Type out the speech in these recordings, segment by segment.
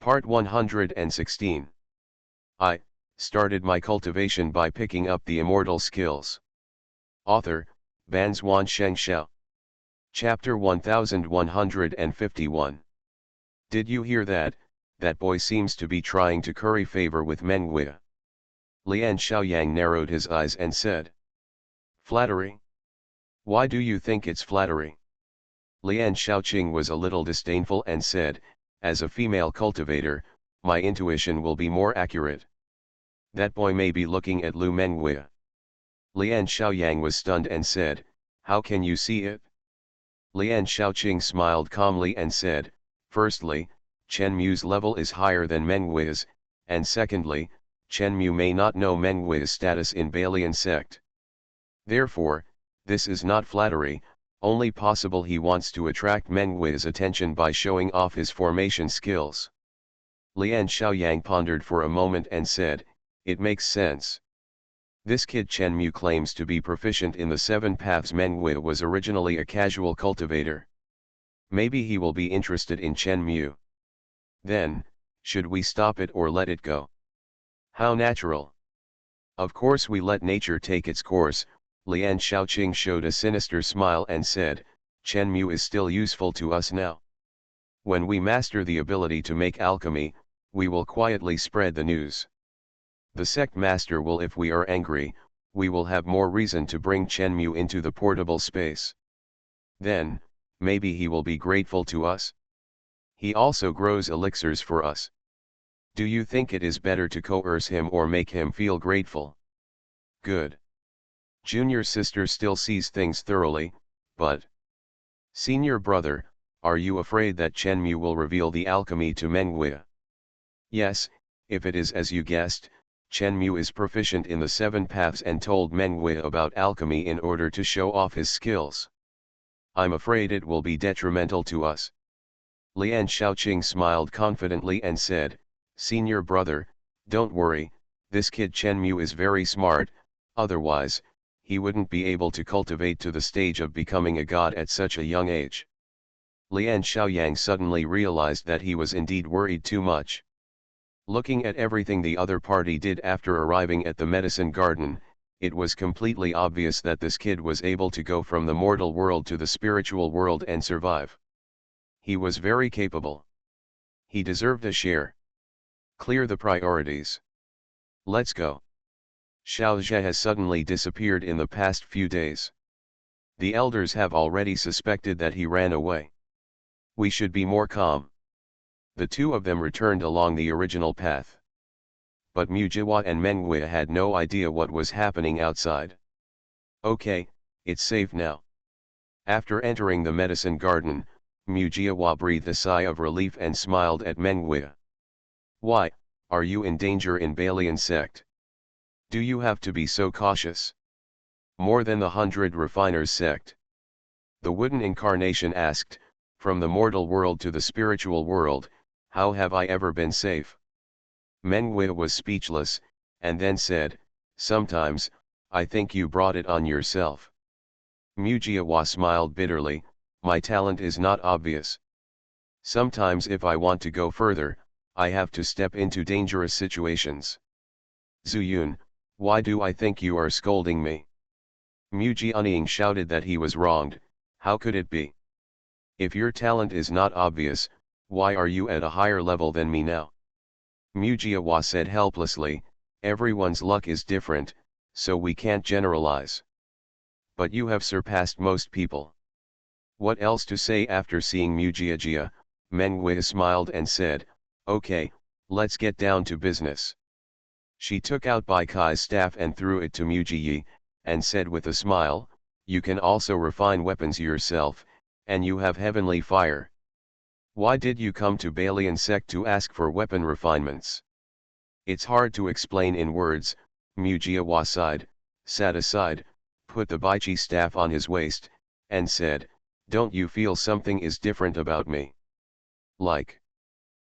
Part 116. I started my cultivation by picking up the immortal skills. Author, Banzuan Xianxia. Chapter 1151. Did you hear that? That boy seems to be trying to curry favor with Mengwei. Lian Xiaoyang narrowed his eyes and said. Flattery? Why do you think it's flattery? Lian Xiaoqing was a little disdainful and said, as a female cultivator, my intuition will be more accurate. That boy may be looking at Lu Mengwei. Lian Xiaoyang was stunned and said, how can you see it? Lian Xiaoqing smiled calmly and said, firstly, Chen Mu's level is higher than Mengwei's, and secondly, Chen Mu may not know Mengwei's status in Balian sect. Therefore, this is not flattery, only possible he wants to attract Mengwei's attention by showing off his formation skills. Lian Xiaoyang pondered for a moment and said, it makes sense. This kid Chen Mu claims to be proficient in the 7 paths. Mengwei was originally a casual cultivator. Maybe he will be interested in Chen Mu. Then, should we stop it or let it go? How natural. Of course we let nature take its course. Lian Xiaoqing showed a sinister smile and said, Chen Mu is still useful to us now. When we master the ability to make alchemy, we will quietly spread the news. The sect master will. If we are angry, we will have more reason to bring Chen Mu into the portable space. Then, maybe he will be grateful to us. He also grows elixirs for us. Do you think it is better to coerce him or make him feel grateful? Good. Junior sister still sees things thoroughly, but... Senior brother, are you afraid that Chen Mu will reveal the alchemy to Mengwei? Yes, if it is as you guessed, Chen Mu is proficient in the 7 paths and told Mengwei about alchemy in order to show off his skills. I'm afraid it will be detrimental to us. Lian Xiaoqing smiled confidently and said, Senior brother, don't worry, this kid Chen Mu is very smart, otherwise, he wouldn't be able to cultivate to the stage of becoming a god at such a young age. Lian Xiaoyang suddenly realized that he was indeed worried too much. Looking at everything the other party did after arriving at the medicine garden, it was completely obvious that this kid was able to go from the mortal world to the spiritual world and survive. He was very capable. He deserved a share. Clear the priorities. Let's go. Xiaoxia has suddenly disappeared in the past few days. The elders have already suspected that he ran away. We should be more calm. The two of them returned along the original path. But Mujiwa and Mengwei had no idea what was happening outside. Okay, it's safe now. After entering the medicine garden, Mujiwa breathed a sigh of relief and smiled at Mengwei. Why, are you in danger in Balian sect? Do you have to be so cautious? More than the 100 refiners sect. The wooden incarnation asked, from the mortal world to the spiritual world, how have I ever been safe? Mengwei was speechless, and then said, sometimes, I think you brought it on yourself. Mujiwa smiled bitterly, my talent is not obvious. Sometimes if I want to go further, I have to step into dangerous situations. Zuyun, why do I think you are scolding me? Mujianying shouted that he was wronged. How could it be? If your talent is not obvious, why are you at a higher level than me now? Mujiwa said helplessly, everyone's luck is different, so we can't generalize. But you have surpassed most people. What else to say after seeing Mujiajia? Mengwei smiled and said, okay, let's get down to business. She took out Bai Kai's staff and threw it to Mujiyi, and said with a smile, you can also refine weapons yourself, and you have heavenly fire. Why did you come to Balian sect to ask for weapon refinements? It's hard to explain in words. Mujiwa sighed, sat aside, put the Baichi staff on his waist, and said, don't you feel something is different about me? Like.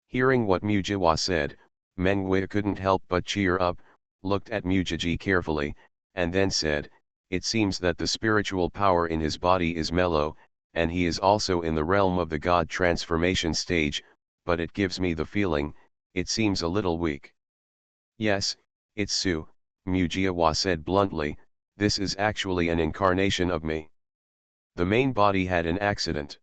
Hearing what Mujiwa said, Mengwei couldn't help but cheer up, looked at Mujiji carefully, and then said, it seems that the spiritual power in his body is mellow, and he is also in the realm of the god transformation stage, but it gives me the feeling, it seems a little weak. Yes, it's Su, Mujiawa said bluntly, this is actually an incarnation of me. The main body had an accident.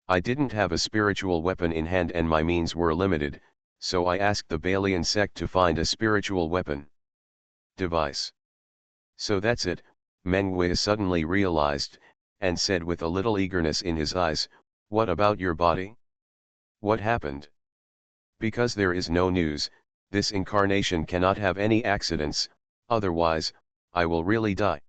I didn't have a spiritual weapon in hand and my means were limited, so I asked the Balian sect to find a spiritual weapon. Device. So that's it, Mengwei suddenly realized, and said with a little eagerness in his eyes, what about your body? What happened? Because there is no news, this incarnation cannot have any accidents, otherwise, I will really die.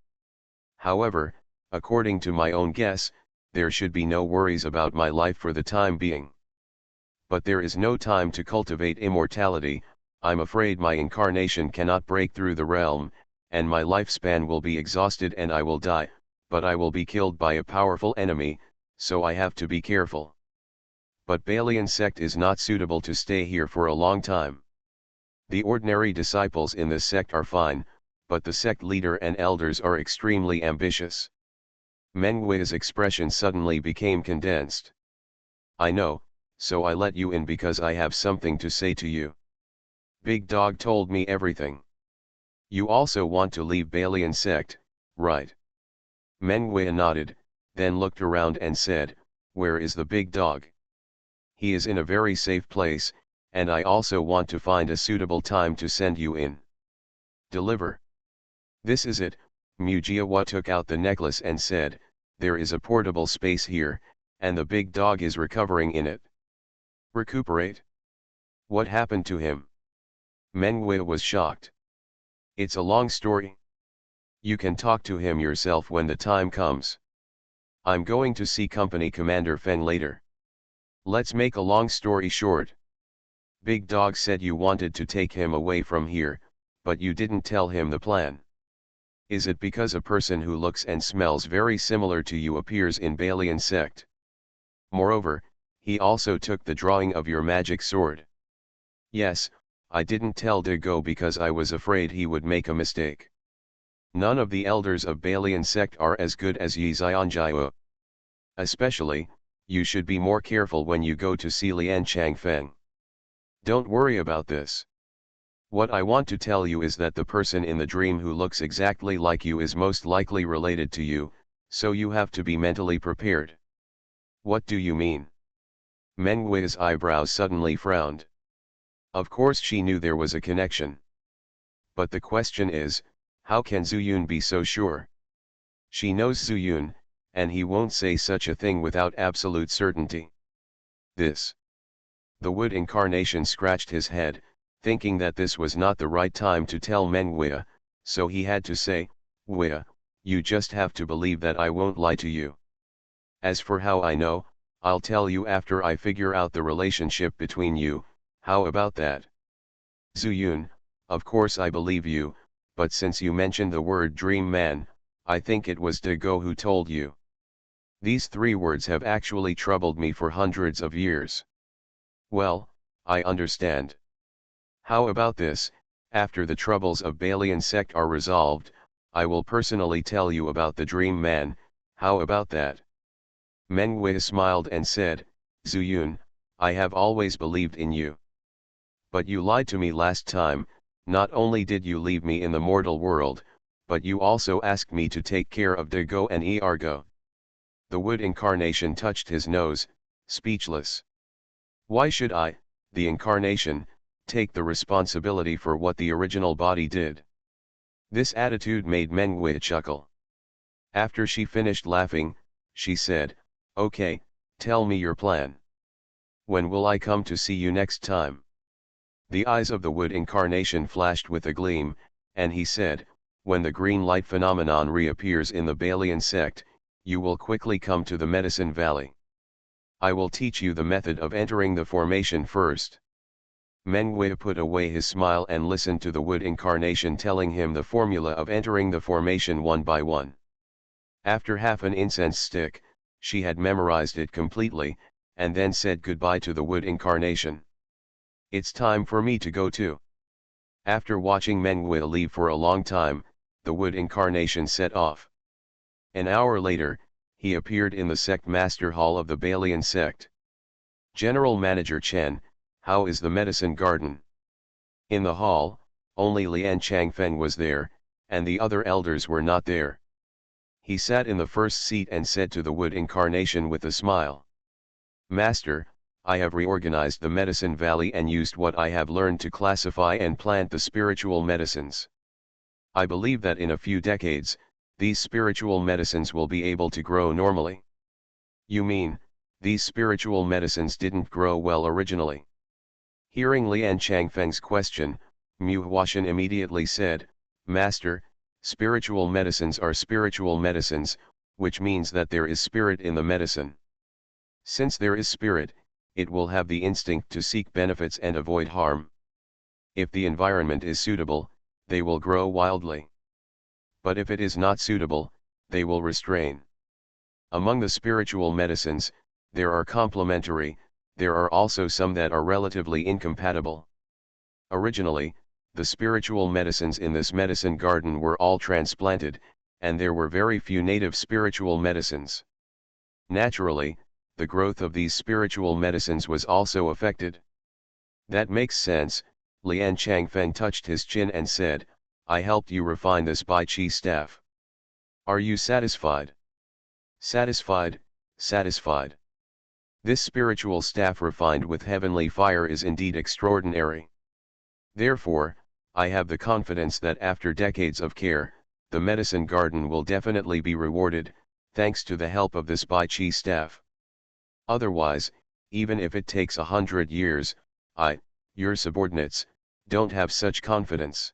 However, according to my own guess, there should be no worries about my life for the time being. But there is no time to cultivate immortality, I'm afraid my incarnation cannot break through the realm, and my lifespan will be exhausted and I will die, but I will be killed by a powerful enemy, so I have to be careful. But Balian sect is not suitable to stay here for a long time. The ordinary disciples in this sect are fine, but the sect leader and elders are extremely ambitious. Mengwei's expression suddenly became condensed. I know, so I let you in because I have something to say to you. Big Dog told me everything. You also want to leave Balian sect, right? Mengwei nodded, then looked around and said, where is the big dog? He is in a very safe place, and I also want to find a suitable time to send you in. Deliver. This is it, Mujiawa took out the necklace and said, there is a portable space here, and the big dog is recovering in it. Recuperate? What happened to him? Mengwei was shocked. It's a long story. You can talk to him yourself when the time comes. I'm going to see Company Commander Feng later. Let's make a long story short. Big Dog said you wanted to take him away from here, but you didn't tell him the plan. Is it because a person who looks and smells very similar to you appears in Balian sect? Moreover, he also took the drawing of your magic sword. Yes, I didn't tell De Go because I was afraid he would make a mistake. None of the elders of Balian sect are as good as Yi Xianxia. Especially, you should be more careful when you go to see Lian Changfeng. Don't worry about this. What I want to tell you is that the person in the dream who looks exactly like you is most likely related to you, so you have to be mentally prepared. What do you mean? Mengwei's eyebrows suddenly frowned. Of course she knew there was a connection. But the question is, how can Zuyun be so sure? She knows Zuyun, and he won't say such a thing without absolute certainty. This. The wood incarnation scratched his head, thinking that this was not the right time to tell Mengwei, so he had to say, Wei, you just have to believe that I won't lie to you. As for how I know, I'll tell you after I figure out the relationship between you, how about that? Zuyun, of course I believe you, but since you mentioned the word dream man, I think it was De Go who told you. These three words have actually troubled me for hundreds of years. Well, I understand. How about this, after the troubles of Balian sect are resolved, I will personally tell you about the dream man, how about that? Mengwei smiled and said, Zuyun, I have always believed in you. But you lied to me last time, not only did you leave me in the mortal world, but you also asked me to take care of De Go and Ergo. The wood incarnation touched his nose, speechless. Why should I, the incarnation, take the responsibility for what the original body did? This attitude made Mengwei chuckle. After she finished laughing, she said, okay, tell me your plan. When will I come to see you next time? The eyes of the wood incarnation flashed with a gleam, and he said, when the green light phenomenon reappears in the Balian sect, you will quickly come to the Medicine Valley. I will teach you the method of entering the formation first. Mengwei put away his smile and listened to the wood incarnation telling him the formula of entering the formation one by one. After half an incense stick, she had memorized it completely, and then said goodbye to the wood incarnation. It's time for me to go too. After watching Mengwei leave for a long time, the wood incarnation set off. An hour later, he appeared in the sect master hall of the Balian sect. General Manager Chen, how is the medicine garden? In the hall, only Lian Changfeng was there, and the other elders were not there. He sat in the first seat and said to the wood incarnation with a smile, Master, I have reorganized the medicine valley and used what I have learned to classify and plant the spiritual medicines. I believe that in a few decades, these spiritual medicines will be able to grow normally. You mean, these spiritual medicines didn't grow well originally? Hearing Lian Changfeng's question, Mu Huashan immediately said, Master, spiritual medicines are spiritual medicines, which means that there is spirit in the medicine. Since there is spirit, it will have the instinct to seek benefits and avoid harm. If the environment is suitable, they will grow wildly. But if it is not suitable, they will restrain. Among the spiritual medicines, there are complementary, there are also some that are relatively incompatible. Originally, the spiritual medicines in this medicine garden were all transplanted, and there were very few native spiritual medicines. Naturally, the growth of these spiritual medicines was also affected. That makes sense. Lian Changfeng touched his chin and said, I helped you refine this Bai Qi staff. Are you satisfied? Satisfied, satisfied. This spiritual staff refined with heavenly fire is indeed extraordinary. Therefore, I have the confidence that after decades of care, the medicine garden will definitely be rewarded, thanks to the help of this Bai Qi staff. Otherwise, even if it takes 100 years, your subordinates, don't have such confidence.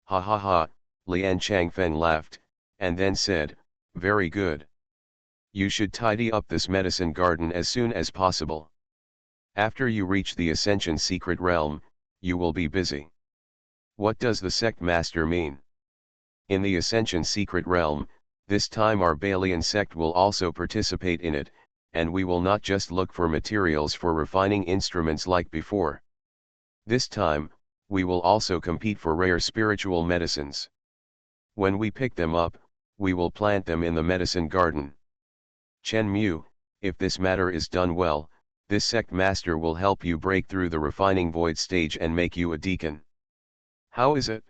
Ha ha ha, Lian Changfeng laughed, and then said, very good. You should tidy up this medicine garden as soon as possible. After you reach the Ascension Secret Realm, you will be busy. What does the sect master mean? In the Ascension Secret Realm, this time our Balian sect will also participate in it, and we will not just look for materials for refining instruments like before. This time, we will also compete for rare spiritual medicines. When we pick them up, we will plant them in the medicine garden. Chen Mu, if this matter is done well, this sect master will help you break through the refining void stage and make you a deacon. How is it?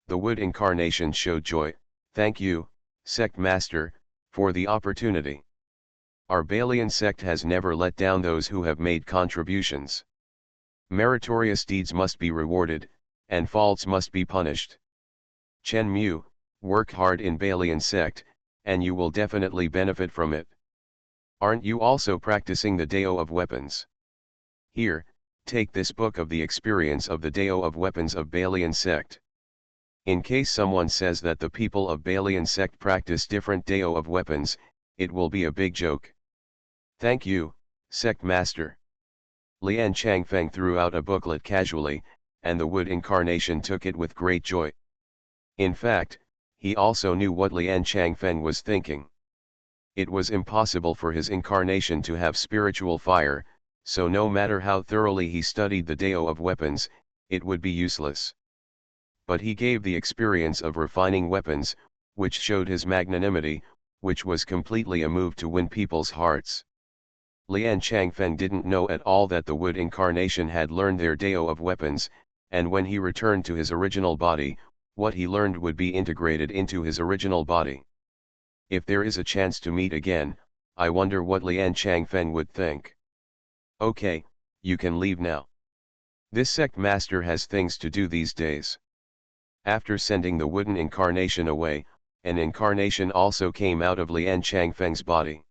The wood incarnation showed joy. Thank you, sect master, for the opportunity. Our Balian sect has never let down those who have made contributions. Meritorious deeds must be rewarded, and faults must be punished. Chen Mu, work hard in Balian sect, and you will definitely benefit from it. Aren't you also practicing the Dao of weapons? Here, take this book of the experience of the Dao of weapons of Balian sect. In case someone says that the people of Balian sect practice different Dao of weapons, it will be a big joke. Thank you, sect master. Lian Changfeng threw out a booklet casually, and the wood incarnation took it with great joy. In fact, he also knew what Lian Changfeng was thinking. It was impossible for his incarnation to have spiritual fire, so no matter how thoroughly he studied the Dao of weapons, it would be useless. But he gave the experience of refining weapons, which showed his magnanimity, which was completely a move to win people's hearts. Lian Changfeng didn't know at all that the wood incarnation had learned their Dao of weapons, and when he returned to his original body, what he learned would be integrated into his original body. If there is a chance to meet again, I wonder what Lian Changfeng would think. Okay, you can leave now. This sect master has things to do these days. After sending the wooden incarnation away, an incarnation also came out of Lian Changfeng's body.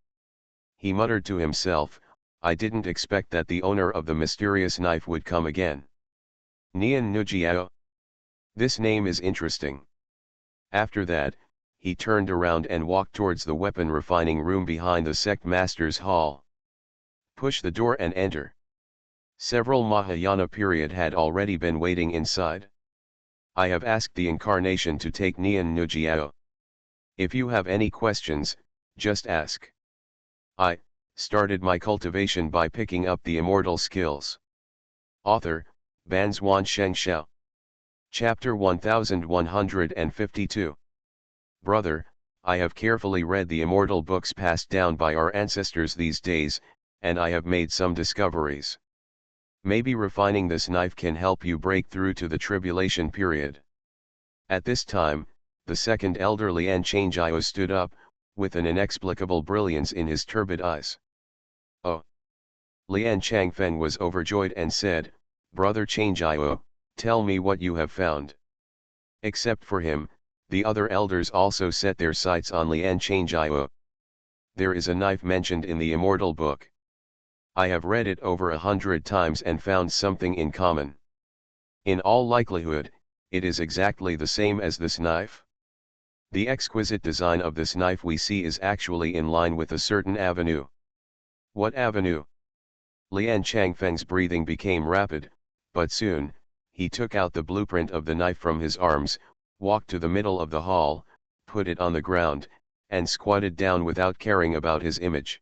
He muttered to himself, I didn't expect that the owner of the mysterious knife would come again. Nian Nujiao. This name is interesting. After that, he turned around and walked towards the weapon refining room behind the sect master's hall. Push the door and enter. Several Mahayana period had already been waiting inside. I have asked the incarnation to take Nian Nujiao. If you have any questions, just ask. I started my cultivation by picking up the immortal skills. Author, Banzuan Xianxia. Chapter 1152. Brother, I have carefully read the immortal books passed down by our ancestors these days, and I have made some discoveries. Maybe refining this knife can help you break through to the tribulation period. At this time, the second elder Lian Xianxia stood up, with an inexplicable brilliance in his turbid eyes. Oh! Lian Changfeng was overjoyed and said, "Brother Xianxia, tell me what you have found." Except for him, the other elders also set their sights on Lian Xianxia. There is a knife mentioned in the Immortal book. I have read it over 100 times and found something in common. In all likelihood, it is exactly the same as this knife. The exquisite design of this knife we see is actually in line with a certain avenue. What avenue? Lian Changfeng's breathing became rapid, but soon, he took out the blueprint of the knife from his arms, walked to the middle of the hall, put it on the ground, and squatted down without caring about his image.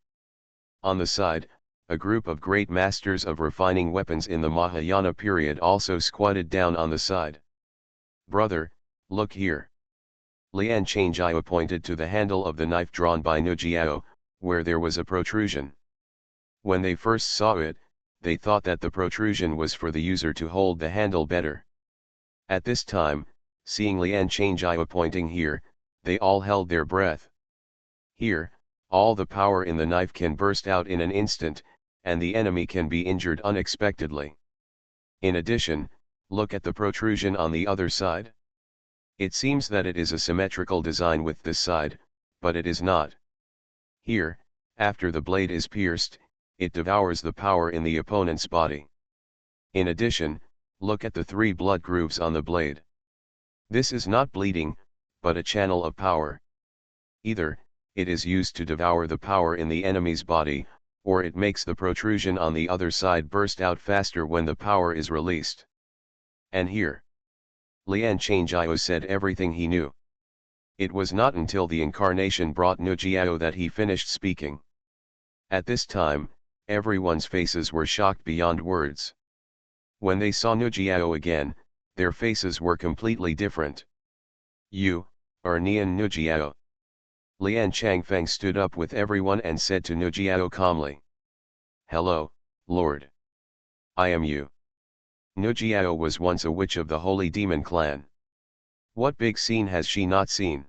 On the side, a group of great masters of refining weapons in the Mahayana period also squatted down on the side. "Brother, look here." Lian Xianxia pointed to the handle of the knife drawn by Nujiao, where there was a protrusion. When they first saw it, they thought that the protrusion was for the user to hold the handle better. At this time, seeing Lian Xianxia pointing here, they all held their breath. Here, all the power in the knife can burst out in an instant, and the enemy can be injured unexpectedly. In addition, look at the protrusion on the other side. It seems that it is a symmetrical design with this side, but it is not. Here, after the blade is pierced, it devours the power in the opponent's body. In addition, look at the 3 blood grooves on the blade. This is not bleeding, but a channel of power. Either, it is used to devour the power in the enemy's body, or it makes the protrusion on the other side burst out faster when the power is released. And here, Lian Xianxia said everything he knew. It was not until the incarnation brought Nujiao that he finished speaking. At this time, everyone's faces were shocked beyond words. When they saw Nujiao again, their faces were completely different. "You are Nian Nujiao." Lian Changfeng stood up with everyone and said to Nujiao calmly, "Hello, Lord. I am you." Nujiao was once a witch of the Holy Demon clan. What big scene has she not seen?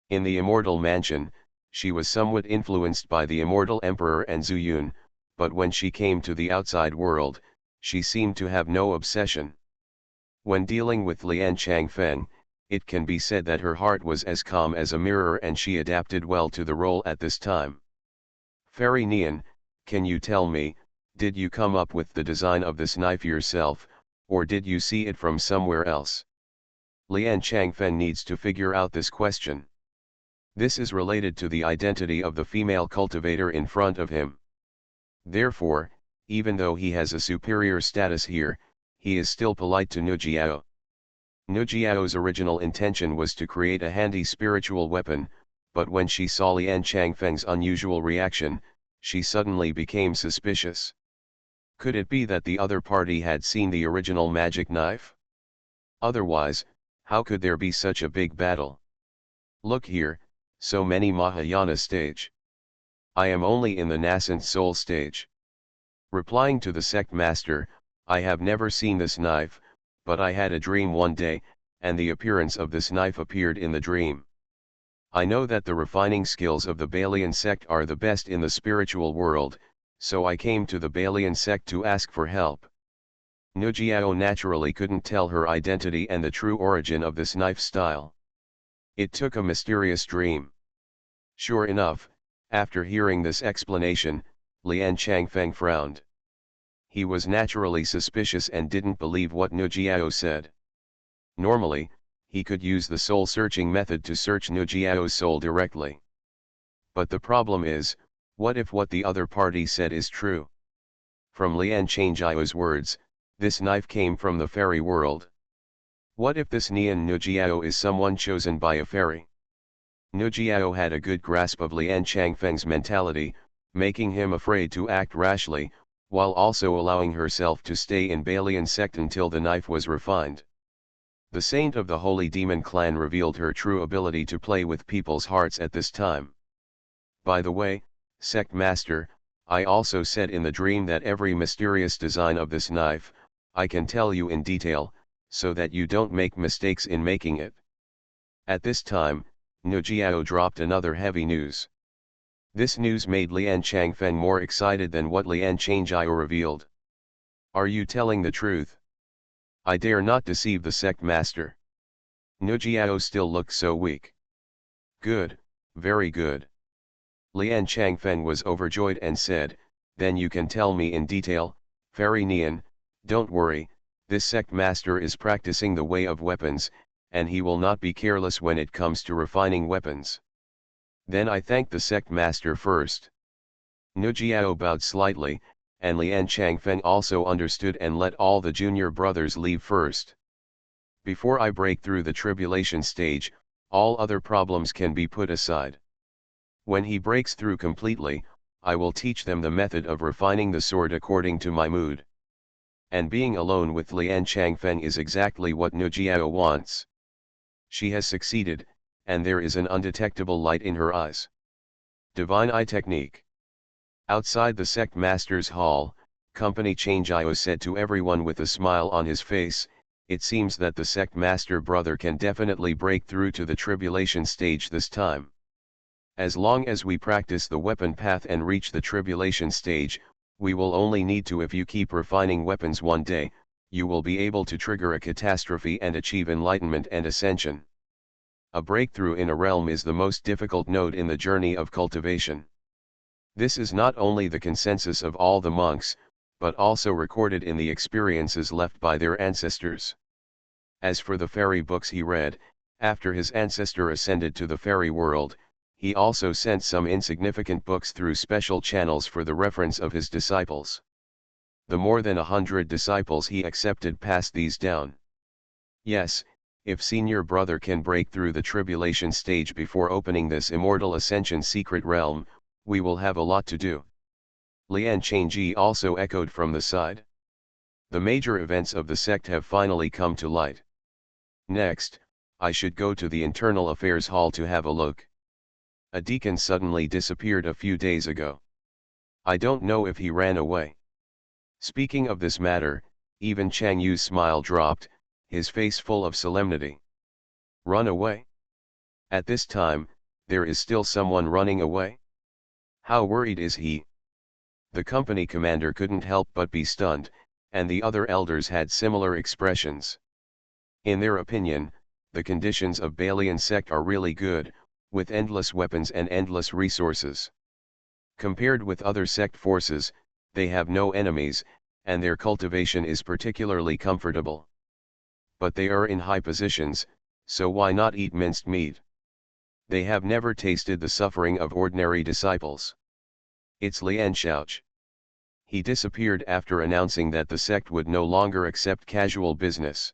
In the Immortal Mansion, she was somewhat influenced by the Immortal Emperor and Zuyun, but when she came to the outside world, she seemed to have no obsession. When dealing with Lian Changfeng, it can be said that her heart was as calm as a mirror and she adapted well to the role at this time. "Fairy Nian, can you tell me, did you come up with the design of this knife yourself, or did you see it from somewhere else?" Lian Changfeng needs to figure out this question. This is related to the identity of the female cultivator in front of him. Therefore, even though he has a superior status here, he is still polite to Nujiao. Nujiao's original intention was to create a handy spiritual weapon, but when she saw Lian Changfeng's unusual reaction, she suddenly became suspicious. Could it be that the other party had seen the original magic knife? Otherwise, how could there be such a big battle? Look here, so many Mahayana stage. I am only in the nascent soul stage. Replying to the sect master, I have never seen this knife, but I had a dream one day, and the appearance of this knife appeared in the dream. I know that the refining skills of the Balian sect are the best in the spiritual world, so I came to the Balian sect to ask for help. Nujiao naturally couldn't tell her identity and the true origin of this knife style. It took a mysterious dream. Sure enough, after hearing this explanation, Lian Changfeng frowned. He was naturally suspicious and didn't believe what Nujiao said. Normally, he could use the soul-searching method to search Nujiao's soul directly. But the problem is, what if what the other party said is true? From Lian Xianxia's words, this knife came from the fairy world. What if this Nian Nujiao is someone chosen by a fairy? Nujiao had a good grasp of Lian Changfeng's mentality, making him afraid to act rashly, while also allowing herself to stay in Balian sect until the knife was refined. The saint of the Holy Demon clan revealed her true ability to play with people's hearts at this time. By the way, sect master, I also said in the dream that every mysterious design of this knife, I can tell you in detail, so that you don't make mistakes in making it. At this time, Nujiao dropped another heavy news. This news made Lian Changfeng more excited than what Lian Changjiao revealed. Are you telling the truth? I dare not deceive the sect master. Nujiao still looked so weak. Good, very good. Lian Changfeng was overjoyed and said, then you can tell me in detail, Fairy Nian, don't worry, this sect master is practicing the way of weapons, and he will not be careless when it comes to refining weapons. Then I thanked the sect master first. Nujiao bowed slightly, and Lian Changfeng also understood and let all the junior brothers leave first. Before I break through the tribulation stage, all other problems can be put aside. When he breaks through completely, I will teach them the method of refining the sword according to my mood. And being alone with Lian Changfeng is exactly what Nujiao wants. She has succeeded, and there is an undetectable light in her eyes. Divine Eye Technique. Outside the sect master's hall, Company Changjiao said to everyone with a smile on his face, it seems that the sect master brother can definitely break through to the tribulation stage this time. As long as we practice the weapon path and reach the tribulation stage, we will only need to. If you keep refining weapons one day, you will be able to trigger a catastrophe and achieve enlightenment and ascension. A breakthrough in a realm is the most difficult node in the journey of cultivation. This is not only the consensus of all the monks, but also recorded in the experiences left by their ancestors. As for the fairy books he read, after his ancestor ascended to the fairy world, he also sent some insignificant books through special channels for the reference of his disciples. The more than 100 disciples he accepted passed these down. Yes, if senior brother can break through the tribulation stage before opening this immortal ascension secret realm, we will have a lot to do. Lian Changji also echoed from the side. The major events of the sect have finally come to light. Next, I should go to the Internal Affairs Hall to have a look. A deacon suddenly disappeared a few days ago. I don't know if he ran away. Speaking of this matter, even Chang Yu's smile dropped, his face full of solemnity. Run away? At this time, there is still someone running away? How worried is he? The company commander couldn't help but be stunned, and the other elders had similar expressions. In their opinion, the conditions of Balian sect are really good, with endless weapons and endless resources. Compared with other sect forces, they have no enemies, and their cultivation is particularly comfortable. But they are in high positions, so why not eat minced meat? They have never tasted the suffering of ordinary disciples. It's Lian Xiaoch. He disappeared after announcing that the sect would no longer accept casual business.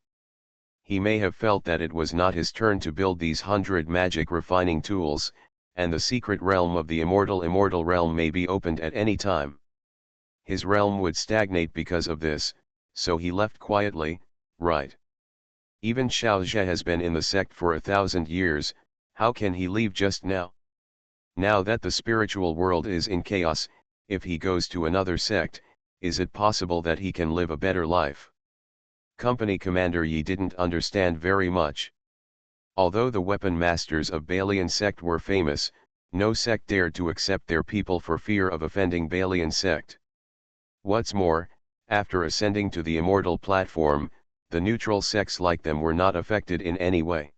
He may have felt that it was not his turn to build these 100 magic refining tools, and the secret realm of the immortal realm may be opened at any time. His realm would stagnate because of this, so he left quietly, right? Even Xiaoxia has been in the sect for 1,000 years, how can he leave just now? Now that the spiritual world is in chaos, if he goes to another sect, is it possible that he can live a better life? Company Commander Yi didn't understand very much. Although the weapon masters of Balian sect were famous, no sect dared to accept their people for fear of offending Balian sect. What's more, after ascending to the immortal platform, the neutral sects like them were not affected in any way.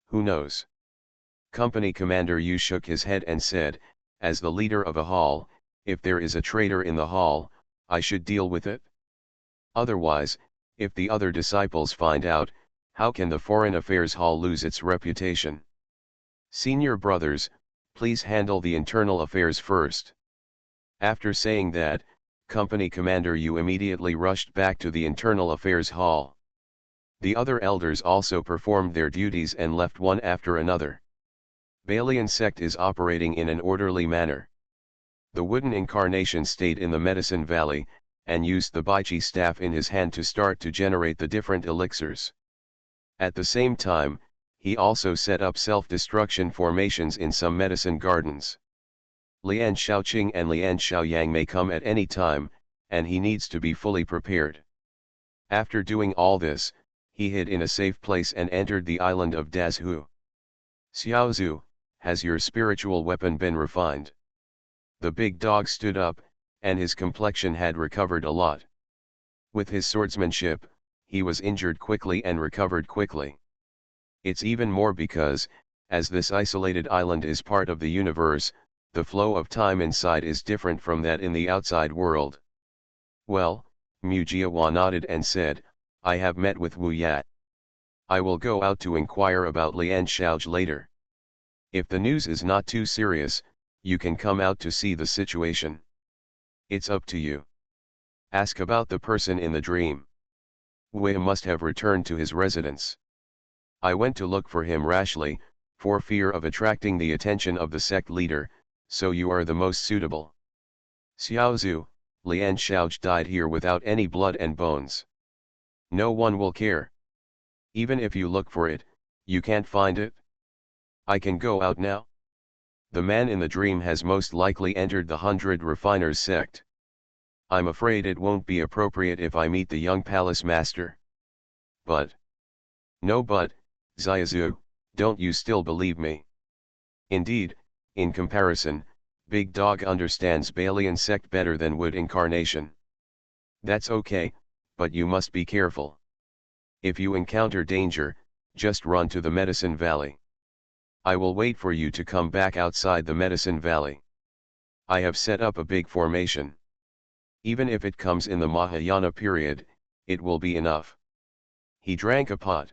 Who knows? Company Commander Yu shook his head and said, as the leader of a hall, if there is a traitor in the hall, I should deal with it. Otherwise, if the other disciples find out, how can the Foreign Affairs Hall lose its reputation? Senior brothers, please handle the internal affairs first. After saying that, Company Commander Yu immediately rushed back to the Internal Affairs Hall. The other elders also performed their duties and left one after another. Balian sect is operating in an orderly manner. The wooden incarnation stayed in the Medicine Valley, and used the Baichi staff in his hand to start to generate the different elixirs. At the same time, he also set up self-destruction formations in some medicine gardens. Lian Shaoqing and Lian Xiaoyang may come at any time, and he needs to be fully prepared. After doing all this, he hid in a safe place and entered the island of Dazhu. Xiaozu, has your spiritual weapon been refined? The big dog stood up, and his complexion had recovered a lot. With his swordsmanship, he was injured quickly and recovered quickly. It's even more because, as this isolated island is part of the universe, the flow of time inside is different from that in the outside world. Well, Mu Jiahua nodded and said, I have met with Wu Yat. I will go out to inquire about Lian Shaoji later. If the news is not too serious, you can come out to see the situation. It's up to you. Ask about the person in the dream. Wei must have returned to his residence. I went to look for him rashly, for fear of attracting the attention of the sect leader, so you are the most suitable. Xiaozu, Lian Shaoji died here without any blood and bones. No one will care. Even if you look for it, you can't find it. I can go out now? The man in the dream has most likely entered the 100 Refiners sect. I'm afraid it won't be appropriate if I meet the young palace master. But. No but, Xiaozu, don't you still believe me? Indeed, in comparison, Big Dog understands Balian sect better than Wood Incarnation. That's okay, but you must be careful. If you encounter danger, just run to the Medicine Valley. I will wait for you to come back outside the Medicine Valley. I have set up a big formation. Even if it comes in the Mahayana period, it will be enough. He drank a pot.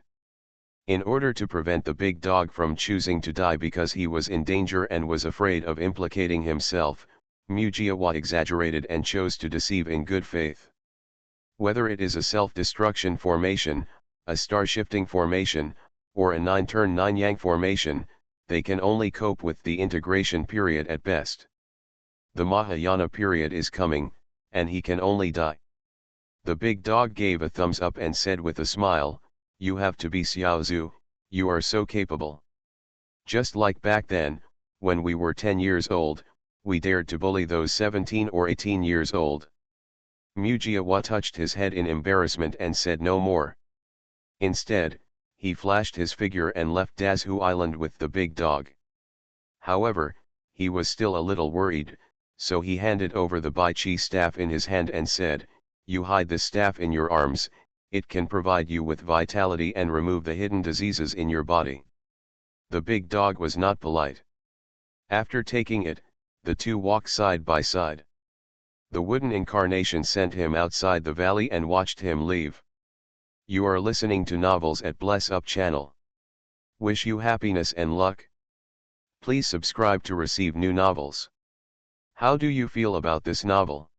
In order to prevent the big dog from choosing to die because he was in danger and was afraid of implicating himself, Mu Jiahua exaggerated and chose to deceive in good faith. Whether it is a self-destruction formation, a star-shifting formation, or a 9-turn 9-yang formation, they can only cope with the integration period at best. The Mahayana period is coming, and he can only die. The big dog gave a thumbs up and said with a smile, you have to be Xiaozu, you are so capable. Just like back then, when we were 10 years old, we dared to bully those 17 or 18 years old. Mu Jiahua touched his head in embarrassment and said no more. Instead, he flashed his figure and left Dazhu Island with the big dog. However, he was still a little worried, so he handed over the Bai Chi staff in his hand and said, you hide this staff in your arms, it can provide you with vitality and remove the hidden diseases in your body. The big dog was not polite. After taking it, the two walked side by side. The wooden incarnation sent him outside the valley and watched him leave. You are listening to Novels at Bless Up channel. Wish you happiness and luck. Please subscribe to receive new novels. How do you feel about this novel?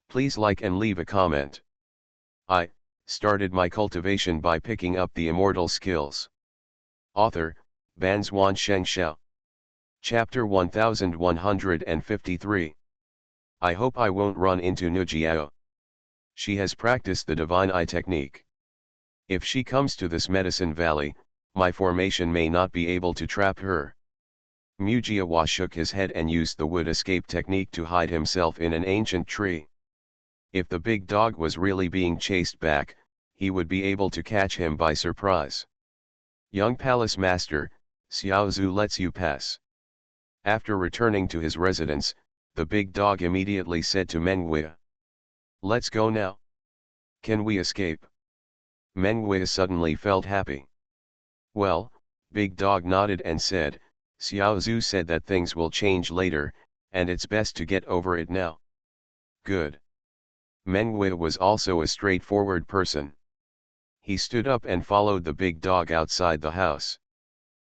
Please like and leave a comment. I started my cultivation by picking up the immortal skills. Author, Banzuan Xianxia. Chapter 1153. I hope I won't run into Nujiao. She has practiced the divine eye technique. If she comes to this medicine valley, my formation may not be able to trap her. Mu Jiahua shook his head and used the wood escape technique to hide himself in an ancient tree. If the big dog was really being chased back, he would be able to catch him by surprise. Young palace master, Xiaozu lets you pass. After returning to his residence, the big dog immediately said to Mengwei, let's go now. Can we escape? Mengwei suddenly felt happy. Well, big dog nodded and said, Xiaozu said that things will change later, and it's best to get over it now. Good. Mengwei was also a straightforward person. He stood up and followed the big dog outside the house.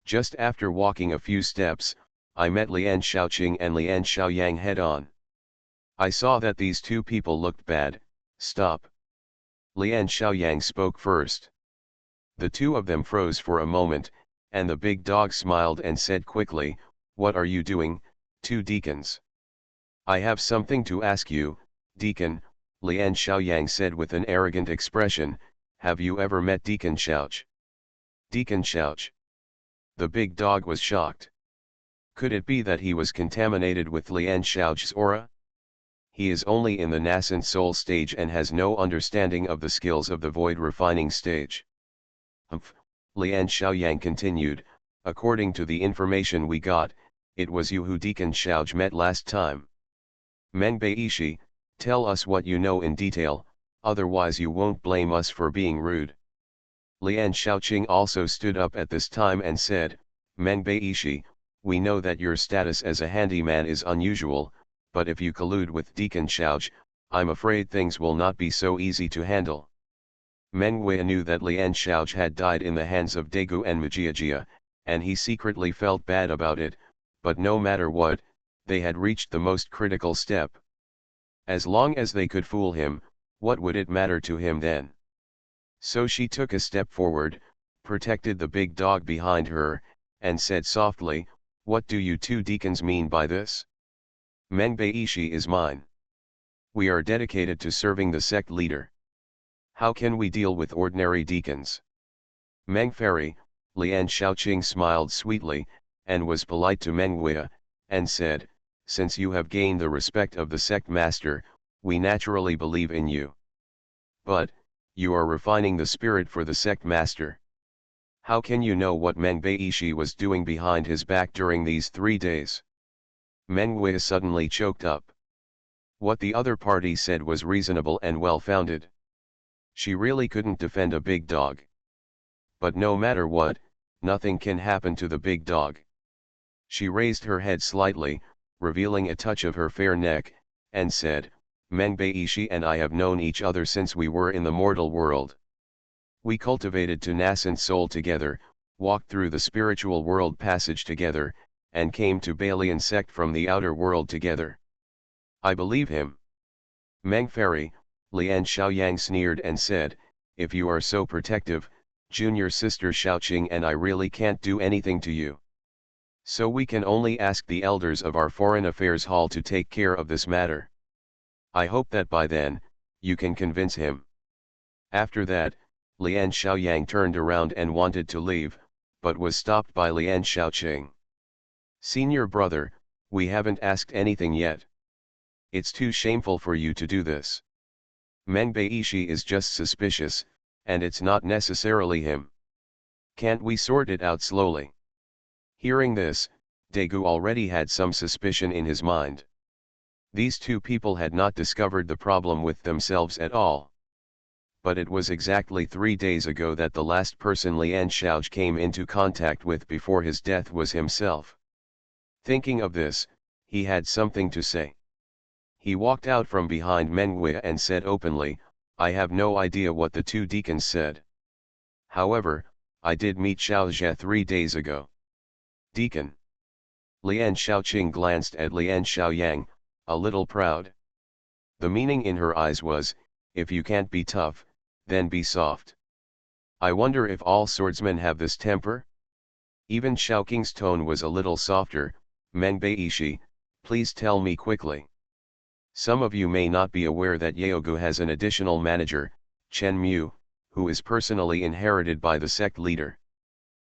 Just after walking a few steps, I met Lian Shaoqing and Lian Xiaoyang head-on. I saw that these two people looked bad. Stop. Lian Xiaoyang spoke first. The two of them froze for a moment, and the big dog smiled and said quickly, what are you doing, two deacons? I have something to ask you, deacon, Lian Xiaoyang said with an arrogant expression, have you ever met Deacon Xiaoch? Deacon Xiaoch. The big dog was shocked. Could it be that he was contaminated with Lian Xiao's aura? He is only in the nascent soul stage and has no understanding of the skills of the void refining stage. Lian Xiaoyang continued, according to the information we got, it was you who Deacon Xiaoj met last time. Meng Beishi, tell us what you know in detail, otherwise you won't blame us for being rude. Lian Xiaoqing also stood up at this time and said, Meng Beishi, we know that your status as a handyman is unusual, but if you collude with Deacon Xiaoj, I'm afraid things will not be so easy to handle. Meng Wei knew that Lian Xiaoj had died in the hands of Daegu and Majiajia, and he secretly felt bad about it, but no matter what, they had reached the most critical step. As long as they could fool him, what would it matter to him then? So she took a step forward, protected the big dog behind her, and said softly, what do you two deacons mean by this? Meng Beishi is mine. We are dedicated to serving the sect leader. How can we deal with ordinary deacons? Meng Feri, Lian Xiaoqing smiled sweetly, and was polite to Meng Wei, and said, since you have gained the respect of the sect master, we naturally believe in you. But, you are refining the spirit for the sect master. How can you know what Meng Beishi was doing behind his back during these 3 days? Meng Wei suddenly choked up. What the other party said was reasonable and well-founded. She really couldn't defend a big dog. But no matter what, nothing can happen to the big dog. She raised her head slightly, revealing a touch of her fair neck, and said, Meng Beishi and I have known each other since we were in the mortal world. We cultivated to nascent soul together, walked through the spiritual world passage together, and came to Balian sect from the outer world together. I believe him. Meng Feri, Lian Xiaoyang sneered and said, if you are so protective, junior sister Xiaoqing and I really can't do anything to you. So we can only ask the elders of our Foreign Affairs Hall to take care of this matter. I hope that by then, you can convince him. After that, Lian Xiaoyang turned around and wanted to leave, but was stopped by Lian Xiaoqing. Senior brother, we haven't asked anything yet. It's too shameful for you to do this. Meng Beishi is just suspicious, and it's not necessarily him. Can't we sort it out slowly? Hearing this, Daegu already had some suspicion in his mind. These two people had not discovered the problem with themselves at all. But it was exactly 3 days ago that the last person Lian Xiaoj came into contact with before his death was himself. Thinking of this, he had something to say. He walked out from behind Meng Wei and said openly, I have no idea what the two deacons said. However, I did meet Xiaozhe 3 days ago. Deacon. Lian Xiaoqing glanced at Lian Xiaoyang, a little proud. The meaning in her eyes was, if you can't be tough, then be soft. I wonder if all swordsmen have this temper? Even Xiaoqing's tone was a little softer, Meng Beishi, please tell me quickly. Some of you may not be aware that Yaogu has an additional manager, Chen Mu, who is personally inherited by the sect leader.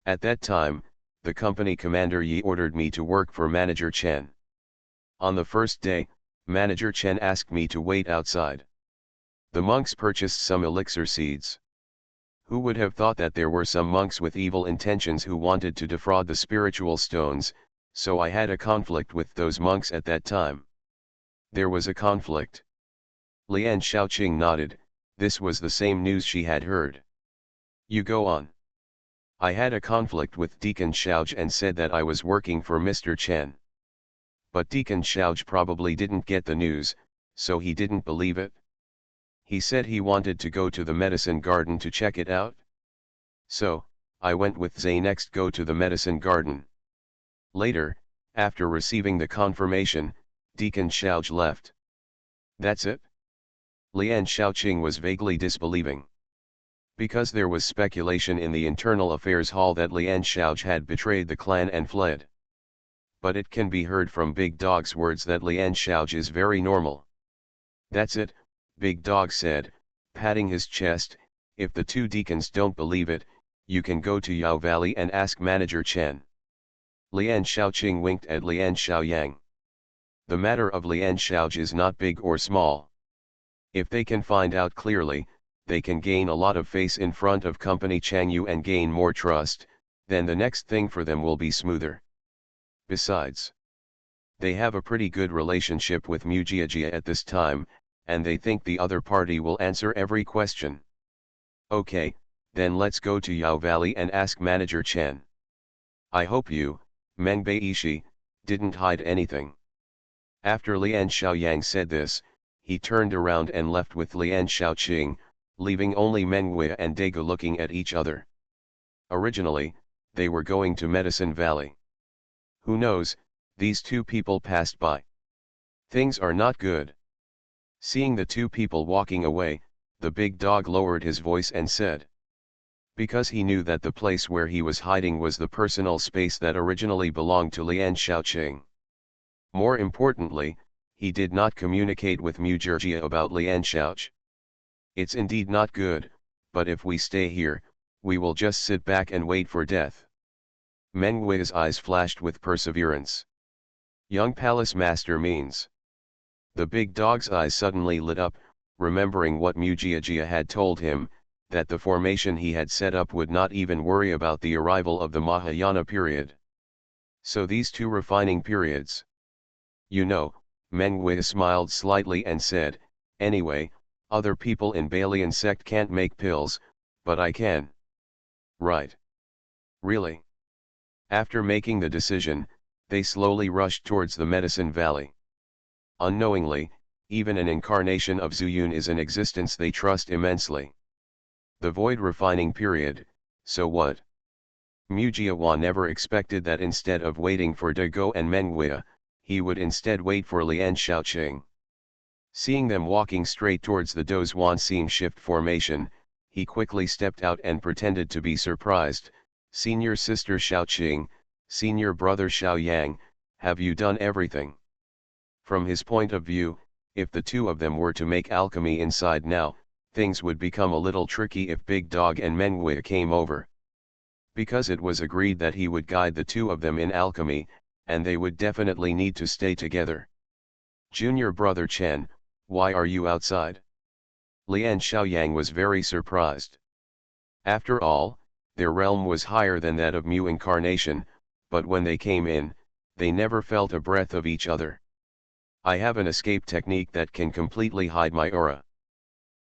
At that time, the company commander Yi ordered me to work for Manager Chen. On the first day, Manager Chen asked me to wait outside. The monks purchased some elixir seeds. Who would have thought that there were some monks with evil intentions who wanted to defraud the spiritual stones, so I had a conflict with those monks at that time. There was a conflict. Lian Xiaoqing nodded, this was the same news she had heard. You go on. I had a conflict with Deacon Xiaoj and said that I was working for Mr. Chen. But Deacon Xiaoj probably didn't get the news, so he didn't believe it. He said he wanted to go to the medicine garden to check it out. So, I went with Zay next go to the medicine garden. Later, after receiving the confirmation, Deacon Xiaoj left. That's it? Lian Xiaoqing was vaguely disbelieving. Because there was speculation in the internal affairs hall that Lian Xiaoj had betrayed the clan and fled. But it can be heard from Big Dog's words that Lian Xiaoj is very normal. That's it, Big Dog said, patting his chest, if the two deacons don't believe it, you can go to Yao Valley and ask Manager Chen. Lian Xiaoqing winked at Lian Xiaoyang. The matter of Lian Xiaoj is not big or small. If they can find out clearly, they can gain a lot of face in front of company Changyu and gain more trust, then the next thing for them will be smoother. Besides, they have a pretty good relationship with Mujiajia at this time, and they think the other party will answer every question. Okay, then let's go to Yao Valley and ask Manager Chen. I hope you, Meng Beishi, didn't hide anything. After Lian Xiaoyang said this, he turned around and left with Lian Xiaoqing, leaving only Meng Wei and Dagu looking at each other. Originally, they were going to Medicine Valley. Who knows, these two people passed by. Things are not good. Seeing the two people walking away, the big dog lowered his voice and said. Because he knew that the place where he was hiding was the personal space that originally belonged to Lian Xiaoqing. More importantly, he did not communicate with Mujirjia about Lian Xiaoq. It's indeed not good, but if we stay here, we will just sit back and wait for death. Meng Wei's eyes flashed with perseverance. Young palace master means. The big dog's eyes suddenly lit up, remembering what Mujiajia had told him, that the formation he had set up would not even worry about the arrival of the Mahayana period. So these two refining periods. You know, Meng Wei smiled slightly and said, anyway, other people in Balian sect can't make pills, but I can. Right. Really? After making the decision, they slowly rushed towards the Medicine Valley. Unknowingly, even an incarnation of Zuyun is an existence they trust immensely. The void refining period, so what? Mujiawa never expected that instead of waiting for Dago and Mengwei, he would instead wait for Lian Xiaoqing. Seeing them walking straight towards the Dozhuan Xing shift formation, he quickly stepped out and pretended to be surprised. Senior sister Xiaoqing, senior brother Xiaoyang, have you done everything? From his point of view, if the two of them were to make alchemy inside now, things would become a little tricky if Big Dog and Mengwei came over. Because it was agreed that he would guide the two of them in alchemy, and they would definitely need to stay together. Junior brother Chen, why are you outside? Lian Xiaoyang was very surprised. After all, their realm was higher than that of Mu incarnation, but when they came in, they never felt a breath of each other. I have an escape technique that can completely hide my aura.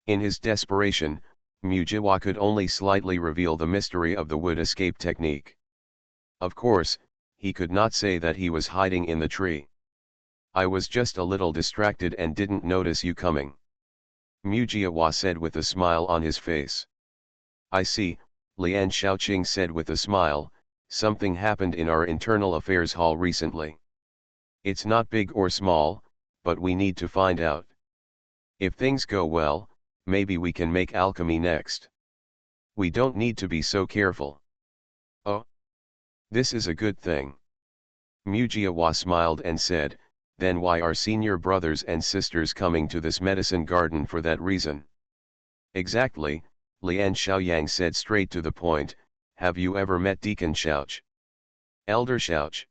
In his desperation, Mujiawa could only slightly reveal the mystery of the wood escape technique. Of course, he could not say that he was hiding in the tree. I was just a little distracted and didn't notice you coming. Mujiawa said with a smile on his face. I see, Lian Xiaoqing said with a smile, something happened in our internal affairs hall recently. It's not big or small, but we need to find out. If things go well, maybe we can make alchemy next. We don't need to be so careful. Oh, this is a good thing. Mujiawa smiled and said, then why are senior brothers and sisters coming to this medicine garden for that reason? Exactly, Lian Xiaoyang said straight to the point, have you ever met Deacon Xiaoq? Elder Xiaoq?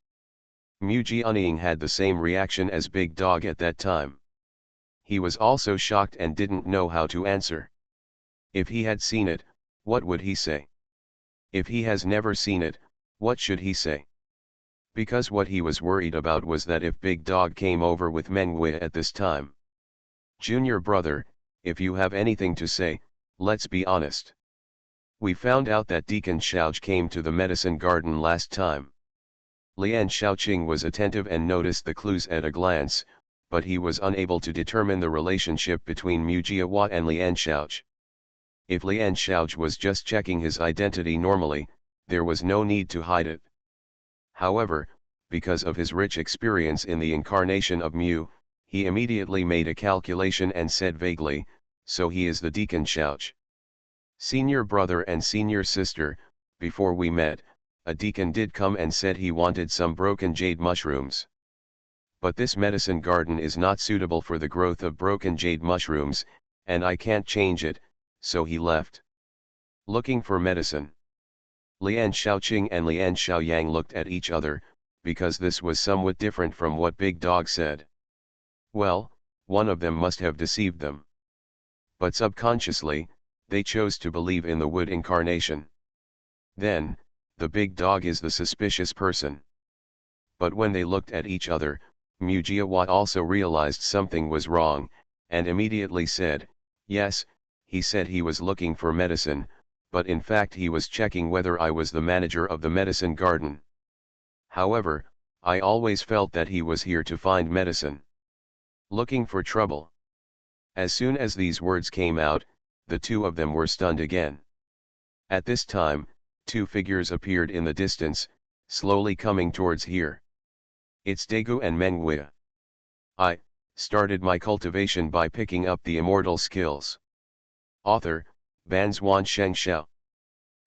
Mujianying had the same reaction as Big Dog at that time. He was also shocked and didn't know how to answer. If he had seen it, what would he say? If he has never seen it, what should he say? Because what he was worried about was that if Big Dog came over with Mengwei at this time. Junior brother, if you have anything to say, let's be honest. We found out that Deacon Xiaoq came to the medicine garden last time. Lian Xiaoqing was attentive and noticed the clues at a glance, but he was unable to determine the relationship between Mujiawa and Lian Xiaoq. If Lian Xiaoq was just checking his identity normally, there was no need to hide it. However, because of his rich experience in the incarnation of Mu, he immediately made a calculation and said vaguely, so he is the Deacon Xiaoq. Senior brother and senior sister, before we met, a deacon did come and said he wanted some broken jade mushrooms. But this medicine garden is not suitable for the growth of broken jade mushrooms, and I can't change it, so he left. Looking for medicine. Lian Xiaoqing and Lian Xiaoyang looked at each other, because this was somewhat different from what Big Dog said. Well, one of them must have deceived them. But subconsciously, they chose to believe in the wood incarnation. Then, the Big Dog is the suspicious person. But when they looked at each other, Mujiawa also realized something was wrong, and immediately said, "Yes, he said he was looking for medicine, but in fact he was checking whether I was the manager of the medicine garden. However, I always felt that he was here to find medicine. Looking for trouble." As soon as these words came out, the two of them were stunned again. At this time, two figures appeared in the distance, slowly coming towards here. It's Daegu and Menguia. I started my cultivation by picking up the immortal skills. Author, Banzwan Xianxia.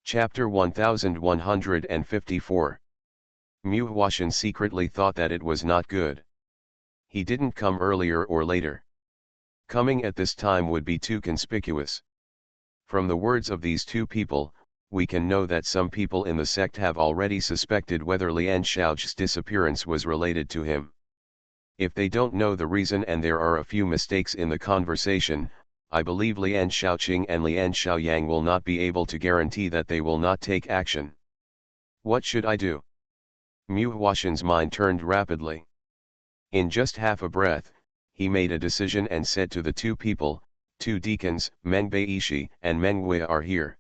Chapter 1154. Mu Huashan secretly thought that it was not good. He didn't come earlier or later. Coming at this time would be too conspicuous. From the words of these two people, we can know that some people in the sect have already suspected whether Lian Xiao's disappearance was related to him. If they don't know the reason and there are a few mistakes in the conversation, I believe Lian Xiaoqing and Lian Xiaoyang will not be able to guarantee that they will not take action. What should I do? Mu Huashan's mind turned rapidly. In just half a breath, he made a decision and said to the two people, "Two deacons, Meng Beishi and Meng Wei are here.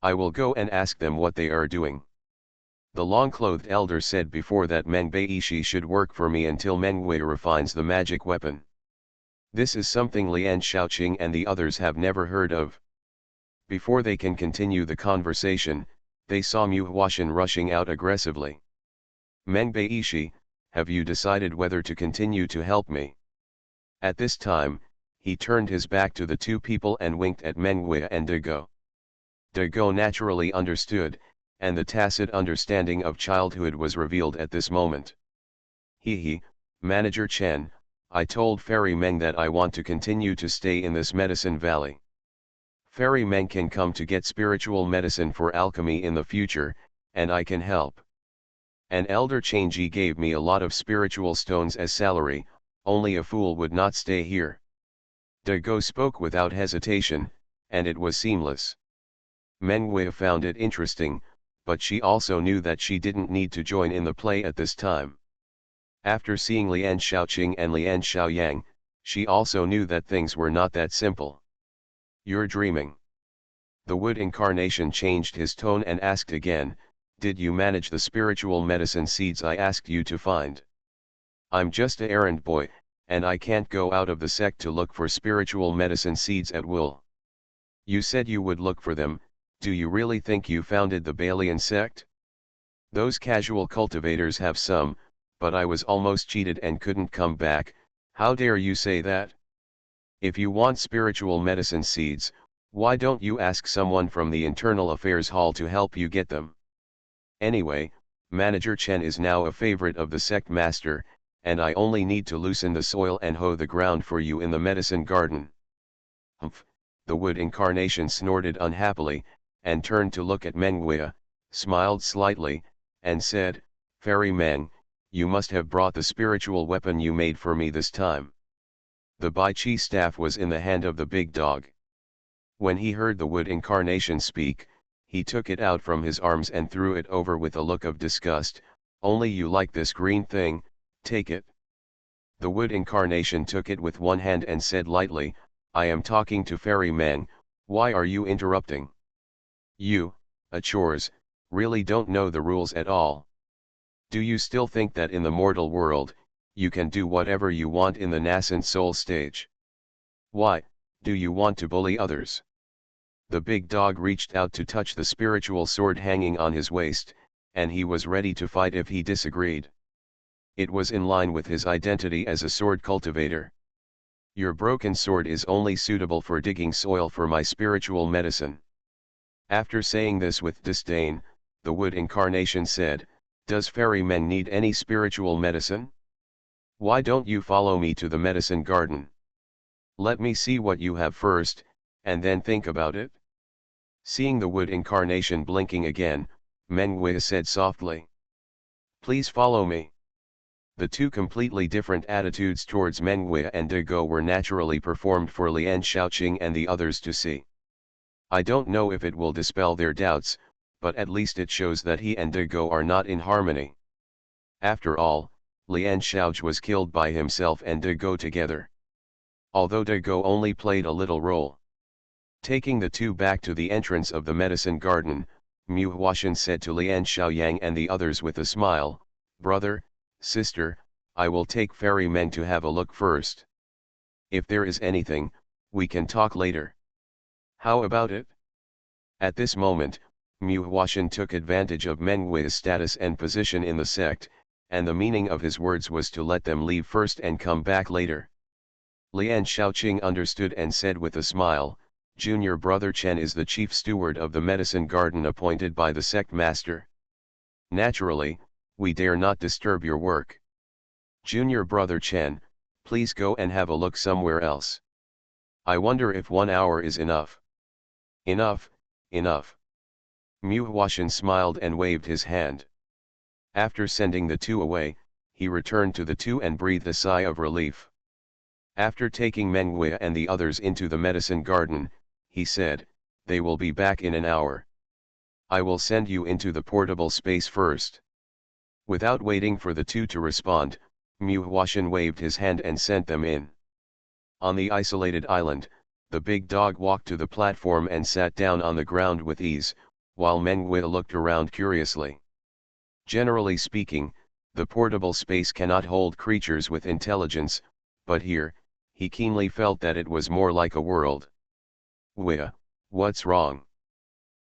I will go and ask them what they are doing." The long-clothed elder said before that Meng Beishi should work for me until Meng Wei refines the magic weapon. This is something Lian Xiaoqing and the others have never heard of. Before they can continue the conversation, they saw Mu Huashan rushing out aggressively. "Meng Beishi, have you decided whether to continue to help me?" At this time, he turned his back to the two people and winked at Meng Wei and Daegu. Daegu naturally understood, and the tacit understanding of childhood was revealed at this moment. "He, Manager Chen, I told Fairy Meng that I want to continue to stay in this medicine valley. Fairy Meng can come to get spiritual medicine for alchemy in the future, and I can help. An elder Changji gave me a lot of spiritual stones as salary, only a fool would not stay here." Daegu spoke without hesitation, and it was seamless. Meng Wei found it interesting, but she also knew that she didn't need to join in the play at this time. After seeing Lian Xiaoqing and Lian Xiaoyang, she also knew that things were not that simple. "You're dreaming." The wood incarnation changed his tone and asked again, "Did you manage the spiritual medicine seeds I asked you to find?" "I'm just a errand boy, and I can't go out of the sect to look for spiritual medicine seeds at will." "You said you would look for them. Do you really think you founded the Balian sect? Those casual cultivators have some, but I was almost cheated and couldn't come back. How dare you say that? If you want spiritual medicine seeds, why don't you ask someone from the Internal Affairs Hall to help you get them? Anyway, Manager Chen is now a favorite of the sect master, and I only need to loosen the soil and hoe the ground for you in the medicine garden." "Humph," the wood incarnation snorted unhappily, and turned to look at Meng Wei, smiled slightly, and said, "Fairy Meng, you must have brought the spiritual weapon you made for me this time." The Bai Chi staff was in the hand of the big dog. When he heard the wood incarnation speak, he took it out from his arms and threw it over with a look of disgust. "Only you like this green thing, take it." The wood incarnation took it with one hand and said lightly, "I am talking to Fairy Meng, why are you interrupting? You, chores, really don't know the rules at all. Do you still think that in the mortal world, you can do whatever you want in the nascent soul stage? Why, do you want to bully others?" The big dog reached out to touch the spiritual sword hanging on his waist, and he was ready to fight if he disagreed. It was in line with his identity as a sword cultivator. "Your broken sword is only suitable for digging soil for my spiritual medicine." After saying this with disdain, the wood incarnation said, "Does Fairy Meng need any spiritual medicine? Why don't you follow me to the medicine garden? Let me see what you have first, and then think about it." Seeing the wood incarnation blinking again, Meng Wei said softly, Please follow me. The two completely different attitudes towards Menghui and De Go were naturally performed for Lian Shaoqing and the others to see. I don't know if it will dispel their doubts, but at least it shows that he and De Go are not in harmony. After all, Lian Shaoqing was killed by himself and De Go together. Although De Go only played a little role. Taking the two back to the entrance of the medicine garden, Mu Huashan said to Lian Xiaoyang and the others with a smile, "Brother, sister, I will take Fairy Meng to have a look first. If there is anything, we can talk later. How about it?" At this moment, Mu Huashan took advantage of Meng Hui's status and position in the sect, and the meaning of his words was to let them leave first and come back later. Lian Shaoqing understood and said with a smile, "Junior brother Chen is the chief steward of the medicine garden appointed by the sect master. Naturally, we dare not disturb your work. Junior brother Chen, please go and have a look somewhere else. I wonder if 1 hour is enough." "Enough, enough." Mu Huashan smiled and waved his hand. After sending the two away, he returned to the two and breathed a sigh of relief. After taking Meng Hui and the others into the medicine garden, he said, "They will be back in an hour. I will send you into the portable space first." Without waiting for the two to respond, Mu Huashan waved his hand and sent them in. On the isolated island, the big dog walked to the platform and sat down on the ground with ease, while Meng Hui looked around curiously. Generally speaking, the portable space cannot hold creatures with intelligence, but here, he keenly felt that it was more like a world. "Hui, what's wrong?"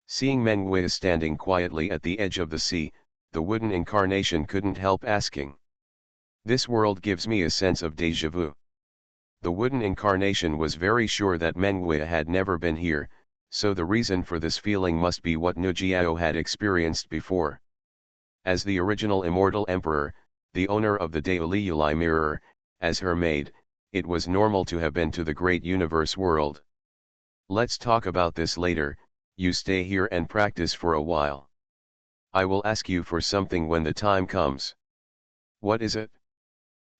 Seeing Meng Hui standing quietly at the edge of the sea, the wooden incarnation couldn't help asking. "This world gives me a sense of déjà vu." The wooden incarnation was very sure that Meng Hui had never been here, so the reason for this feeling must be what Nujiao had experienced before. As the original immortal emperor, the owner of the Daoliuli mirror, as her maid, it was normal to have been to the great universe world. "Let's talk about this later, you stay here and practice for a while. I will ask you for something when the time comes." "What is it?"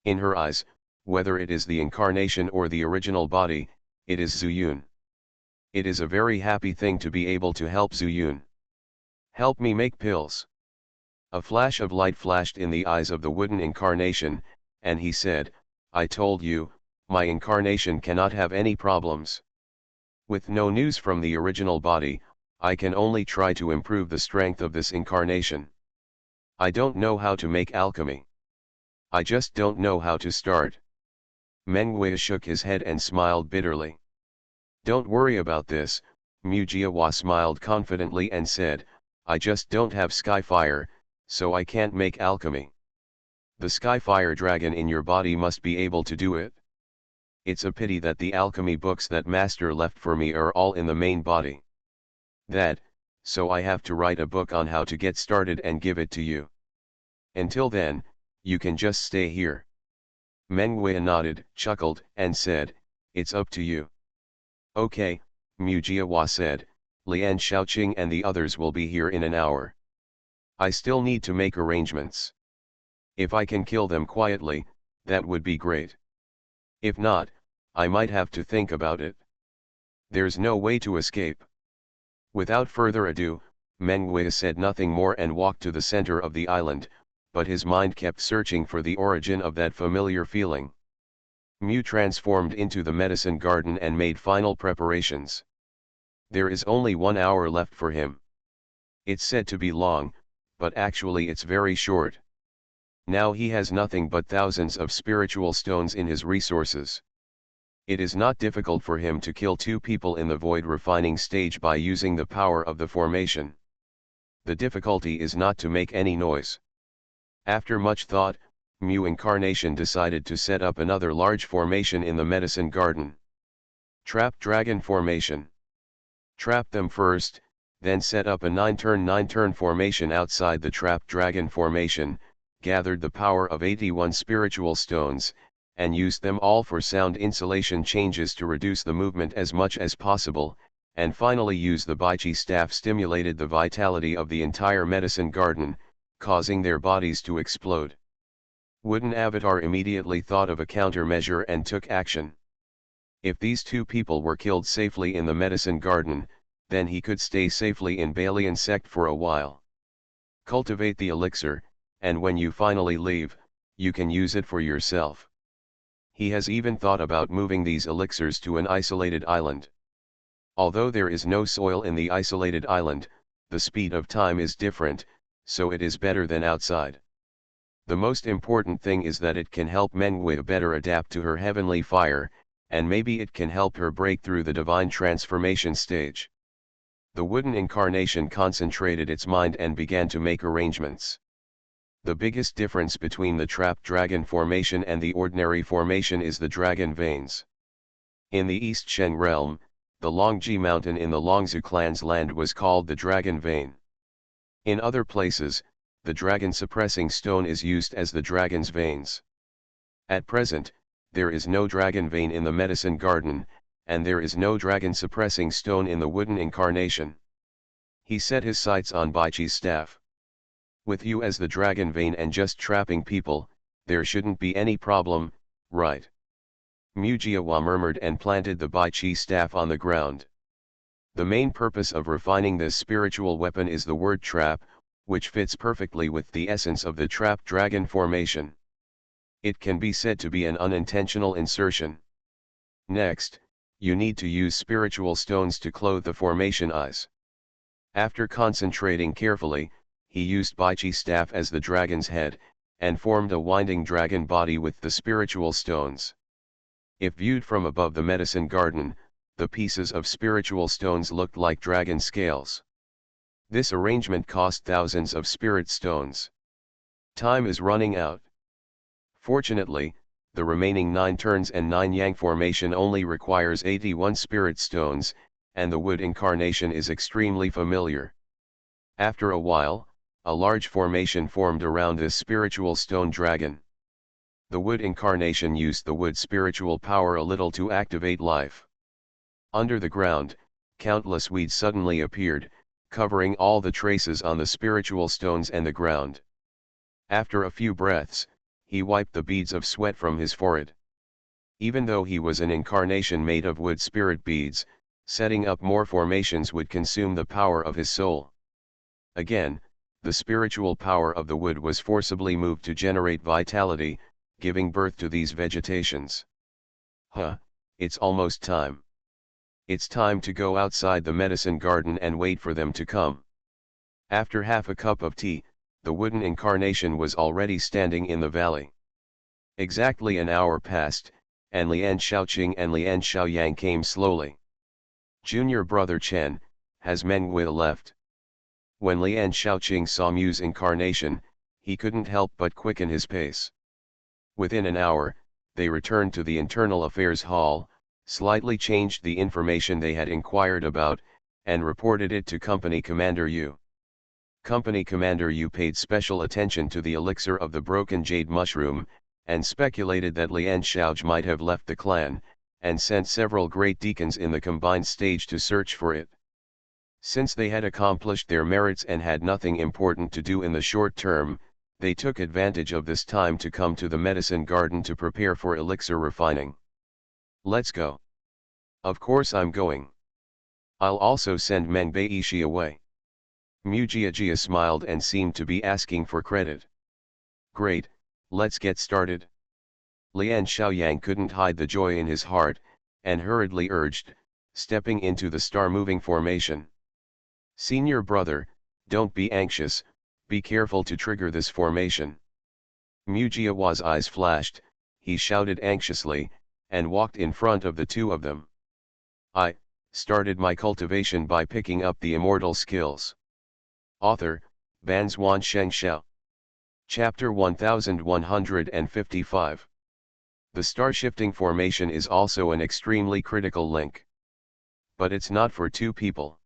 In her eyes, whether it is the incarnation or the original body, it is Zuyun. It is a very happy thing to be able to help Zuyun. "Help me make pills." A flash of light flashed in the eyes of the wooden incarnation, and he said, "I told you, my incarnation cannot have any problems. With no news from the original body, I can only try to improve the strength of this incarnation. I don't know how to make alchemy. I just don't know how to start." Meng Hui shook his head and smiled bitterly. "Don't worry about this," Mu Jiahua smiled confidently and said, "I just don't have sky fire, so I can't make alchemy. The sky fire dragon in your body must be able to do it. It's a pity that the alchemy books that master left for me are all in the main body. So I have to write a book on how to get started and give it to you. Until then, you can just stay here." Meng Hui nodded, chuckled, and said, "It's up to you." "Okay," Mu Jiahua said, "Lian Shaoqing and the others will be here in an hour. I still need to make arrangements. If I can kill them quietly, that would be great. If not, I might have to think about it. There's no way to escape." Without further ado, Meng Hui said nothing more and walked to the center of the island, but his mind kept searching for the origin of that familiar feeling. Mu transformed into the medicine garden and made final preparations. There is only 1 hour left for him. It's said to be long, but actually it's very short. Now he has nothing but thousands of spiritual stones in his resources. It is not difficult for him to kill 2 people in the void refining stage by using the power of the formation. The difficulty is not to make any noise. After much thought, Mu Incarnation decided to set up another large formation in the medicine garden. Trap Dragon Formation. Trap them first, then set up a 9-turn formation outside the Trap Dragon Formation, gathered the power of 81 spiritual stones, and used them all for sound insulation changes to reduce the movement as much as possible, and finally used the Baichi staff stimulated the vitality of the entire medicine garden, causing their bodies to explode. Wooden Avatar immediately thought of a countermeasure and took action. If these two people were killed safely in the medicine garden, then he could stay safely in Balian sect for a while. Cultivate the elixir, and when you finally leave, you can use it for yourself. He has even thought about moving these elixirs to an isolated island. Although there is no soil in the isolated island, the speed of time is different, so it is better than outside. The most important thing is that it can help Mengui better adapt to her heavenly fire, and maybe it can help her break through the divine transformation stage. The wooden incarnation concentrated its mind and began to make arrangements. The biggest difference between the trapped dragon formation and the ordinary formation is the dragon veins. In the East Sheng realm, the Longji mountain in the Longzhu clan's land was called the dragon vein. In other places, the dragon suppressing stone is used as the dragon's veins. At present, there is no dragon vein in the medicine garden, and there is no dragon suppressing stone in the wooden incarnation. He set his sights on Baichi's staff. With you as the dragon vein and just trapping people, there shouldn't be any problem, right? Mujiawa murmured and planted the Baichi staff on the ground. The main purpose of refining this spiritual weapon is the word trap, which fits perfectly with the essence of the trapped dragon formation. It can be said to be an unintentional insertion. Next, you need to use spiritual stones to clothe the formation eyes. After concentrating carefully, he used Baichi staff as the dragon's head, and formed a winding dragon body with the spiritual stones. If viewed from above the medicine garden, the pieces of spiritual stones looked like dragon scales. This arrangement cost thousands of spirit stones. Time is running out. Fortunately, the remaining 9 turns and 9 yang formation only requires 81 spirit stones, and the wood incarnation is extremely familiar. After a while, a large formation formed around this spiritual stone dragon. The wood incarnation used the wood spiritual power a little to activate life. Under the ground, countless weeds suddenly appeared, covering all the traces on the spiritual stones and the ground. After a few breaths, he wiped the beads of sweat from his forehead. Even though he was an incarnation made of wood spirit beads, setting up more formations would consume the power of his soul. Again, the spiritual power of the wood was forcibly moved to generate vitality, giving birth to these vegetations. It's almost time. It's time to go outside the medicine garden and wait for them to come. After half a cup of tea, the wooden incarnation was already standing in the valley. Exactly an hour passed, and Lian Shaoqing and Lian Xiaoyang came slowly. Junior brother Chen, has Mengui left? When Lian Shaoqing saw Mu's incarnation, he couldn't help but quicken his pace. Within an hour, they returned to the Internal Affairs Hall, slightly changed the information they had inquired about, and reported it to Company Commander Yu. Company Commander Yu paid special attention to the elixir of the broken jade mushroom, and speculated that Lian Xiaozhi might have left the clan, and sent several great deacons in the combined stage to search for it. Since they had accomplished their merits and had nothing important to do in the short term, they took advantage of this time to come to the medicine garden to prepare for elixir refining. Let's go. Of course I'm going. I'll also send Meng Baishi away. Mujiajia smiled and seemed to be asking for credit. Great, let's get started. Lian Xiaoyang couldn't hide the joy in his heart, and hurriedly urged, stepping into the star-moving formation. Senior brother, don't be anxious, be careful to trigger this formation. Mujiawa's eyes flashed, he shouted anxiously, and walked in front of the two of them. I started my cultivation by picking up the immortal skills. Author, Banzuan Xianxia. Chapter 1155. The star-shifting formation is also an extremely critical link. But it's not for two people.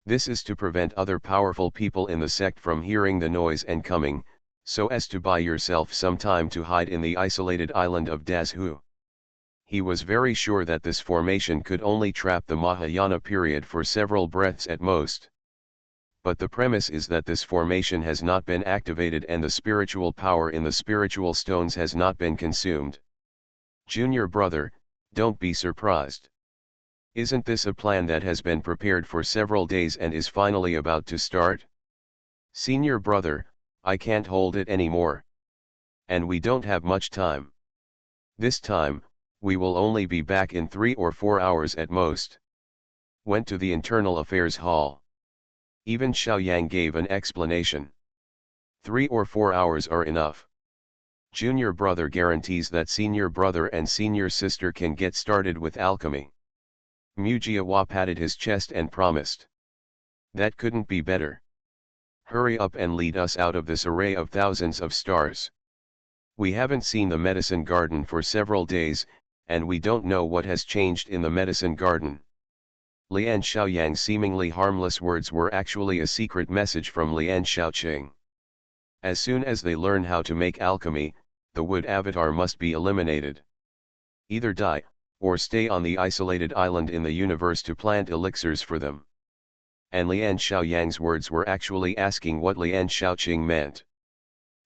This is to prevent other powerful people in the sect from hearing the noise and coming, so as to buy yourself some time to hide in the isolated island of Dazhu. He was very sure that this formation could only trap the Mahayana period for several breaths at most. But the premise is that this formation has not been activated and the spiritual power in the spiritual stones has not been consumed. Junior brother, don't be surprised. Isn't this a plan that has been prepared for several days and is finally about to start? Senior brother, I can't hold it anymore. And we don't have much time. This time, we will only be back in 3 or 4 hours at most. Went to the Internal Affairs Hall. Even Xiaoyang gave an explanation. 3 or 4 hours are enough. Junior brother guarantees that senior brother and senior sister can get started with alchemy. Mujiawa patted his chest and promised. That couldn't be better. Hurry up and lead us out of this array of thousands of stars. We haven't seen the medicine garden for several days, and we don't know what has changed in the medicine garden. Lian Xiaoyang's seemingly harmless words were actually a secret message from Lian Xiaoqing. As soon as they learn how to make alchemy, the wood avatar must be eliminated. Either die, or stay on the isolated island in the universe to plant elixirs for them. And Lian Xiaoyang's words were actually asking what Lian Xiaoqing meant.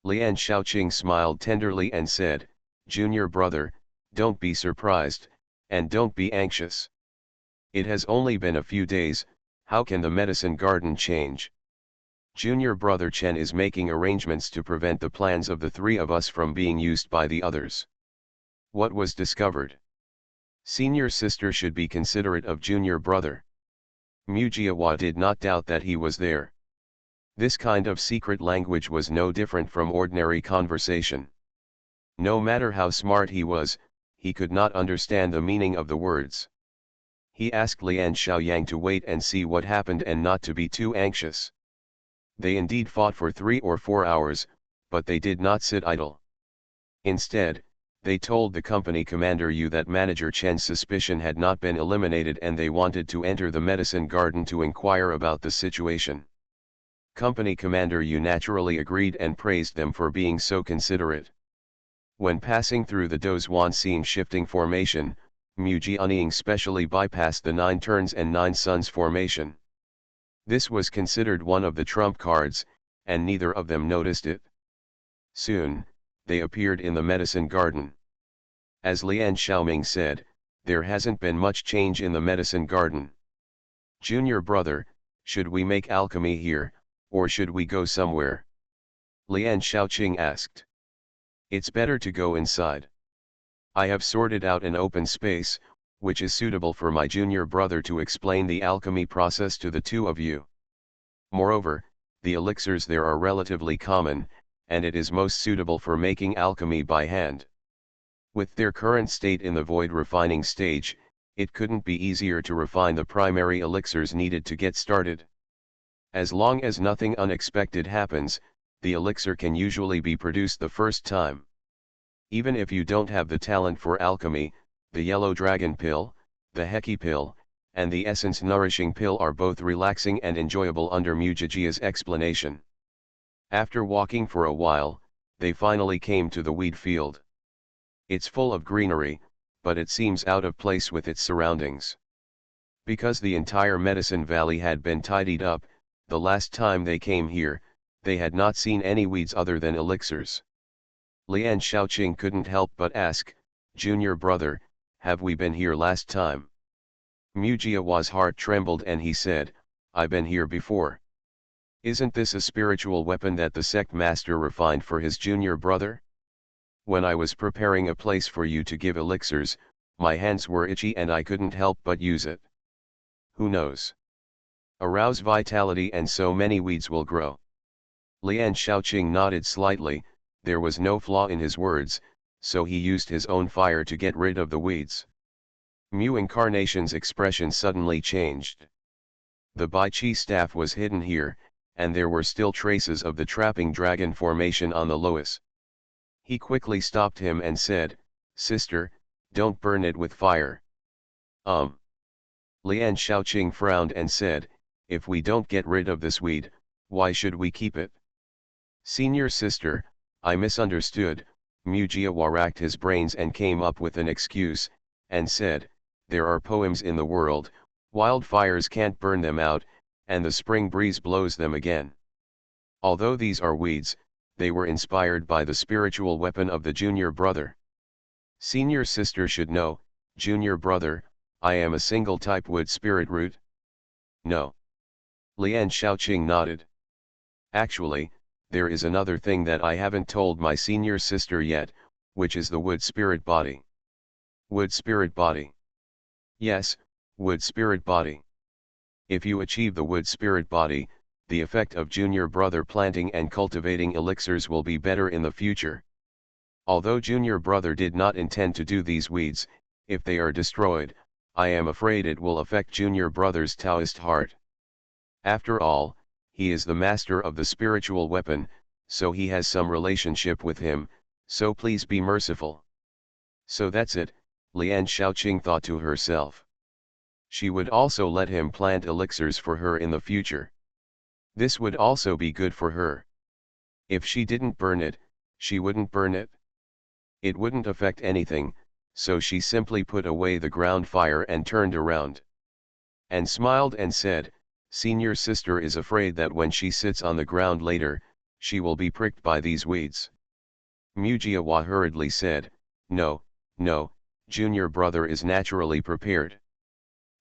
Lian Xiaoqing smiled tenderly and said, Junior brother, don't be surprised, and don't be anxious. It has only been a few days, how can the medicine garden change? Junior brother Chen is making arrangements to prevent the plans of the three of us from being used by the others. What was discovered? Senior sister should be considerate of junior brother. Mujiawa did not doubt that he was there. This kind of secret language was no different from ordinary conversation. No matter how smart he was, he could not understand the meaning of the words. He asked Lian Xiaoyang to wait and see what happened and not to be too anxious. They indeed fought for 3 or 4 hours, but they did not sit idle. Instead, they told the company commander Yu that Manager Chen's suspicion had not been eliminated and they wanted to enter the medicine garden to inquire about the situation. Company commander Yu naturally agreed and praised them for being so considerate. When passing through the Dozhuan Seam shifting formation, Mujianying specially bypassed the 9 turns and 9 suns formation. This was considered one of the trump cards, and neither of them noticed it. Soon, they appeared in the medicine garden. As Lian Xiaoming said, there hasn't been much change in the medicine garden. Junior brother, should we make alchemy here, or should we go somewhere? Lian Xiaoqing asked. It's better to go inside. I have sorted out an open space, which is suitable for my junior brother to explain the alchemy process to the two of you. Moreover, the elixirs there are relatively common, and it is most suitable for making alchemy by hand. With their current state in the void refining stage, it couldn't be easier to refine the primary elixirs needed to get started. As long as nothing unexpected happens, the elixir can usually be produced the first time. Even if you don't have the talent for alchemy, the yellow dragon pill, the Heki pill, and the essence nourishing pill are both relaxing and enjoyable under Mujiajia's explanation. After walking for a while, they finally came to the weed field. It's full of greenery, but it seems out of place with its surroundings. Because the entire medicine valley had been tidied up, the last time they came here, they had not seen any weeds other than elixirs. Lian Xiaoqing couldn't help but ask, Junior brother, have we been here last time? Mujiawa's heart trembled and he said, I've been here before. Isn't this a spiritual weapon that the sect master refined for his junior brother? When I was preparing a place for you to give elixirs, my hands were itchy and I couldn't help but use it. Who knows? Arouse vitality and so many weeds will grow. Lian Xiaoqing nodded slightly. There was no flaw in his words, so he used his own fire to get rid of the weeds. Mu Incarnation's expression suddenly changed. The Bai Chi staff was hidden here, and there were still traces of the trapping dragon formation on the loess. He quickly stopped him and said, Sister, don't burn it with fire. Lian Xiaoqing frowned and said, if we don't get rid of this weed, why should we keep it? Senior sister, I misunderstood. Mujiawa racked his brains and came up with an excuse, and said, there are poems in the world, wildfires can't burn them out, and the spring breeze blows them again. Although these are weeds, they were inspired by the spiritual weapon of the junior brother. Senior sister should know, junior brother, I am a single type wood spirit root? No. Lian Xiaoqing nodded. Actually, there is another thing that I haven't told my senior sister yet, which is the wood spirit body. Wood spirit body. Yes, wood spirit body. If you achieve the wood spirit body, the effect of junior brother planting and cultivating elixirs will be better in the future. Although junior brother did not intend to do these weeds, if they are destroyed, I am afraid it will affect junior brother's Taoist heart. After all, he is the master of the spiritual weapon, so he has some relationship with him, so please be merciful. So that's it, Lian Xiaoqing thought to herself. She would also let him plant elixirs for her in the future. This would also be good for her. If she didn't burn it, she wouldn't burn it. It wouldn't affect anything, so she simply put away the ground fire and turned around. And smiled and said, Senior sister is afraid that when she sits on the ground later, she will be pricked by these weeds. Mujiawa hurriedly said, No, no, junior brother is naturally prepared.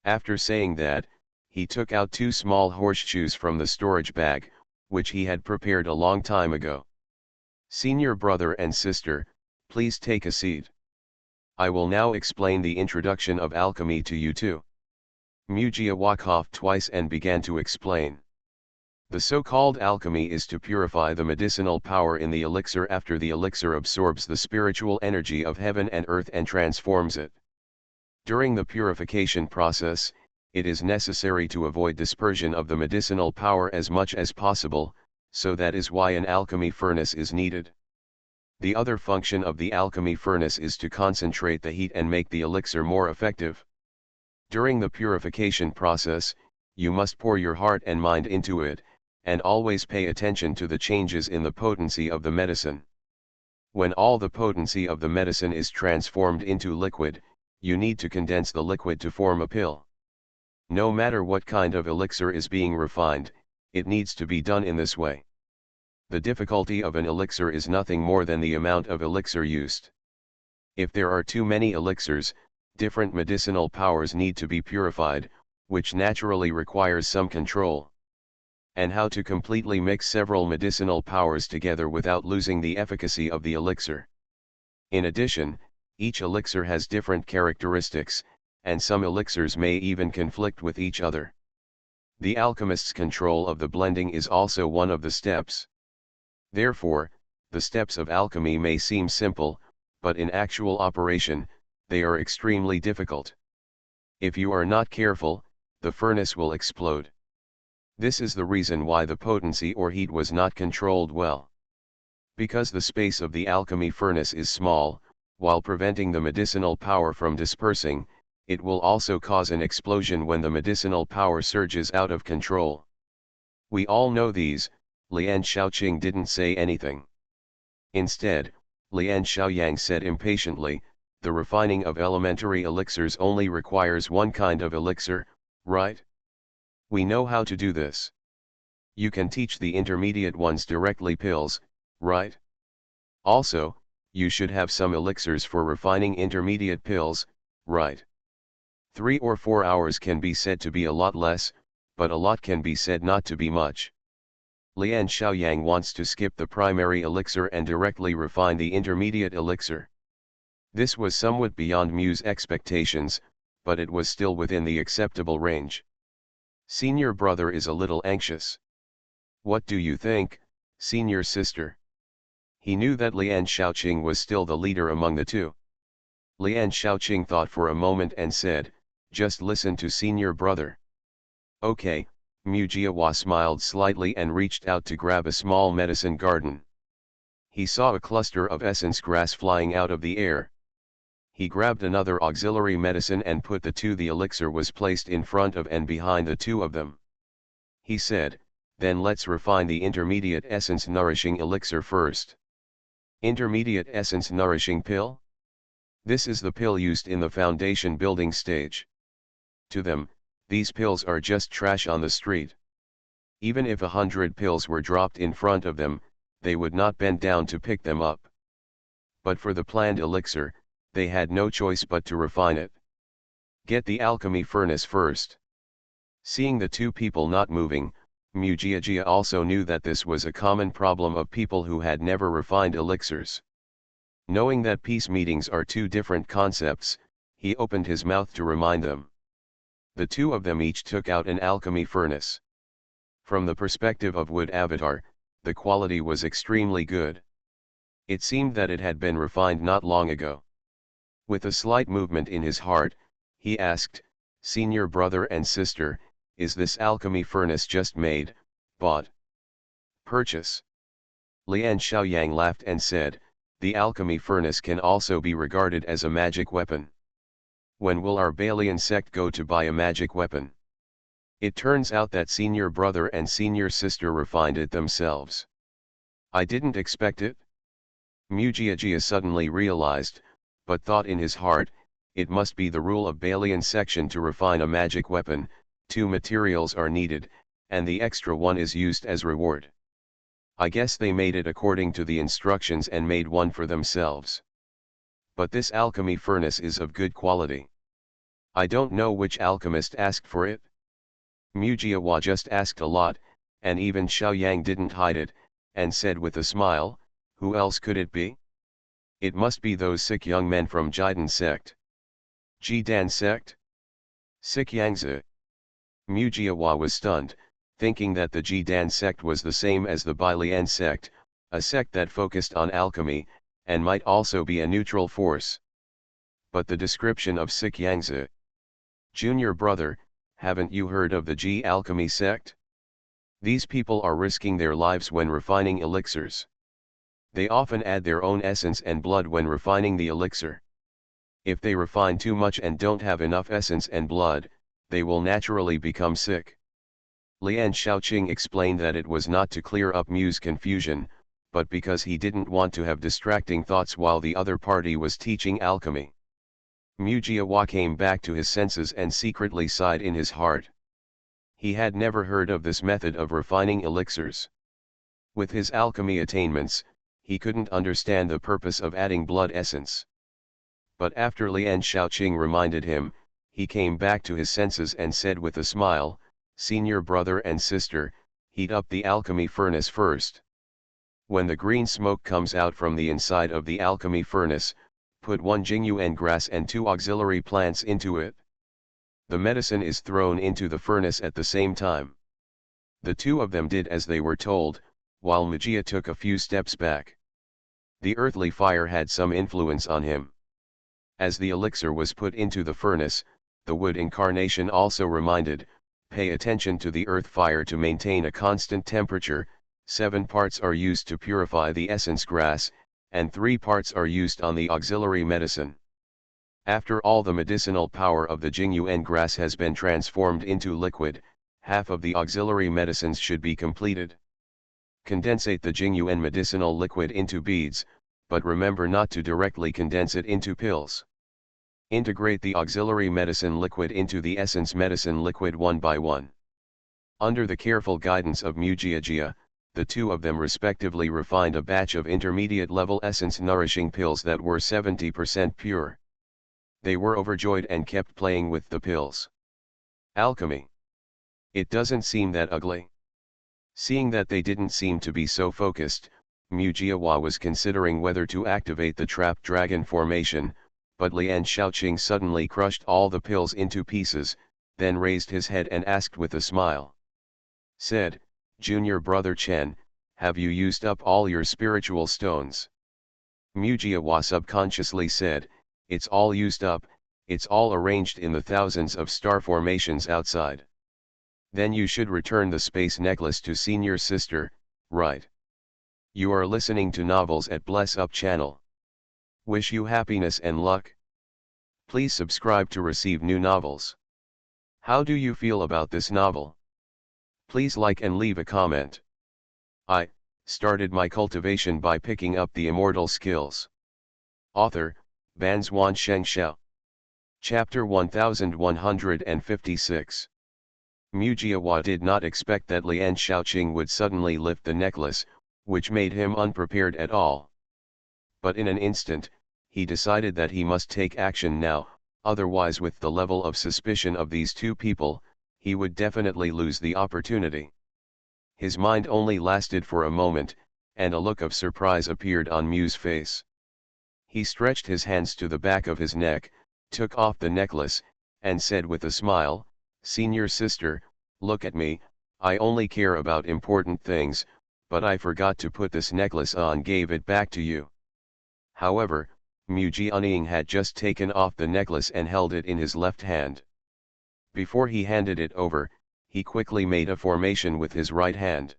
After saying that, he took out 2 small horseshoes from the storage bag, which he had prepared a long time ago. Senior brother and sister, please take a seat. I will now explain the introduction of alchemy to you too. Mujiawa coughed twice and began to explain. The so-called alchemy is to purify the medicinal power in the elixir after the elixir absorbs the spiritual energy of heaven and earth and transforms it. During the purification process, it is necessary to avoid dispersion of the medicinal power as much as possible, so that is why an alchemy furnace is needed. The other function of the alchemy furnace is to concentrate the heat and make the elixir more effective. During the purification process, you must pour your heart and mind into it, and always pay attention to the changes in the potency of the medicine. When all the potency of the medicine is transformed into liquid, you need to condense the liquid to form a pill. No matter what kind of elixir is being refined, it needs to be done in this way. The difficulty of an elixir is nothing more than the amount of elixir used. If there are too many elixirs, different medicinal powers need to be purified, which naturally requires some control. And how to completely mix several medicinal powers together without losing the efficacy of the elixir. In addition, each elixir has different characteristics, and some elixirs may even conflict with each other. The alchemist's control of the blending is also one of the steps. Therefore, the steps of alchemy may seem simple, but in actual operation, they are extremely difficult. If you are not careful, the furnace will explode. This is the reason why the potency or heat was not controlled well. Because the space of the alchemy furnace is small, while preventing the medicinal power from dispersing, it will also cause an explosion when the medicinal power surges out of control. We all know these. Lian Xiaoqing didn't say anything. Instead, Lian Xiaoyang said impatiently, the refining of elementary elixirs only requires one kind of elixir, right? We know how to do this. You can teach the intermediate ones directly pills, right? Also, you should have some elixirs for refining intermediate pills, right? 3 or 4 hours can be said to be a lot less, but a lot can be said not to be much. Lian Xiaoyang wants to skip the primary elixir and directly refine the intermediate elixir. This was somewhat beyond Mu's expectations, but it was still within the acceptable range. Senior brother is a little anxious. What do you think, senior sister? He knew that Lian Xiaoqing was still the leader among the two. Lian Xiaoqing thought for a moment and said, just listen to senior brother. Okay, Mujiawa smiled slightly and reached out to grab a small medicine garden. He saw a cluster of essence grass flying out of the air. He grabbed another auxiliary medicine and put the elixir was placed in front of and behind the 2 of them. He said, then let's refine the intermediate essence nourishing elixir first. Intermediate essence nourishing pill? This is the pill used in the foundation building stage. To them, these pills are just trash on the street. Even if 100 pills were dropped in front of them, they would not bend down to pick them up. But for the planned elixir, they had no choice but to refine it. Get the alchemy furnace first. Seeing the two people not moving, Xianxia also knew that this was a common problem of people who had never refined elixirs. Knowing that peace meetings are two different concepts, he opened his mouth to remind them. The two of them each took out an alchemy furnace. From the perspective of Wood Avatar, the quality was extremely good. It seemed that it had been refined not long ago. With a slight movement in his heart, he asked, "Senior brother and sister, is this alchemy furnace just made, bought, purchase?" Lian Xiaoyang laughed and said, "The alchemy furnace can also be regarded as a magic weapon. When will our Balian sect go to buy a magic weapon?" It turns out that senior brother and senior sister refined it themselves. I didn't expect it. Xianxia suddenly realized, but thought in his heart, it must be the rule of Balian section to refine a magic weapon. 2 materials are needed, and the extra one is used as reward. I guess they made it according to the instructions and made one for themselves. But this alchemy furnace is of good quality. I don't know which alchemist asked for it. Xianxia just asked a lot, and even Xiaoyang didn't hide it, and said with a smile, "Who else could it be? It must be those sick young men from Jidan sect." Jidan sect? Xianxia. Xianxia was stunned, thinking that the Jidan sect was the same as the Bailian sect, a sect that focused on alchemy, and might also be a neutral force. But the description of Xianxia. "Junior brother, haven't you heard of the Ji alchemy sect? These people are risking their lives when refining elixirs. They often add their own essence and blood when refining the elixir. If they refine too much and don't have enough essence and blood, they will naturally become sick." Lian Shaoqing explained that it was not to clear up Mu's confusion, but because he didn't want to have distracting thoughts while the other party was teaching alchemy. Xianxia came back to his senses and secretly sighed in his heart. He had never heard of this method of refining elixirs. With his alchemy attainments, he couldn't understand the purpose of adding blood essence. But after Lian Shaoqing reminded him, he came back to his senses and said with a smile, "Senior brother and sister, heat up the alchemy furnace first. When the green smoke comes out from the inside of the alchemy furnace, put 1 Jingyuan grass and 2 auxiliary plants into it. The medicine is thrown into the furnace at the same time." The two of them did as they were told, while Xianxia took a few steps back. The earthly fire had some influence on him. As the elixir was put into the furnace, the wood incarnation also reminded, "Pay attention to the earth fire to maintain a constant temperature. 7 parts are used to purify the essence grass, and 3 parts are used on the auxiliary medicine. After all the medicinal power of the Jingyuan grass has been transformed into liquid, half of the auxiliary medicines should be completed. Condensate the Jingyuan medicinal liquid into beads, but remember not to directly condense it into pills. Integrate the auxiliary medicine liquid into the essence medicine liquid one by one." Under the careful guidance of Xianxia, the two of them respectively refined a batch of intermediate level essence nourishing pills that were 70% pure. They were overjoyed and kept playing with the pills. Alchemy. It doesn't seem that ugly. Seeing that they didn't seem to be so focused, Xianxia was considering whether to activate the trap dragon formation, but Lian Shaoqing suddenly crushed all the pills into pieces, then raised his head and asked with a smile. Said, "Junior brother Chen, have you used up all your spiritual stones?" Xianxia subconsciously said, "It's all used up, it's all arranged in the thousands of star formations outside." "Then you should return the space necklace to senior sister, right? You are listening to Novels at Bless Up channel. Wish you happiness and luck. Please subscribe to receive new novels. How do you feel about this novel? Please like and leave a comment. I started my cultivation by picking up the immortal skills. Author, Banzuan Xianxia. Chapter 1156. Mujiawa did not expect that Lian Shaoqing would suddenly lift the necklace, which made him unprepared at all. But in an instant, he decided that he must take action now, otherwise with the level of suspicion of these two people, he would definitely lose the opportunity. His mind only lasted for a moment, and a look of surprise appeared on Mu's face. He stretched his hands to the back of his neck, took off the necklace, and said with a smile, "Senior sister, look at me, I only care about important things, but I forgot to put this necklace on, gave it back to you." However, Mu Jianying had just taken off the necklace and held it in his left hand. Before he handed it over, he quickly made a formation with his right hand.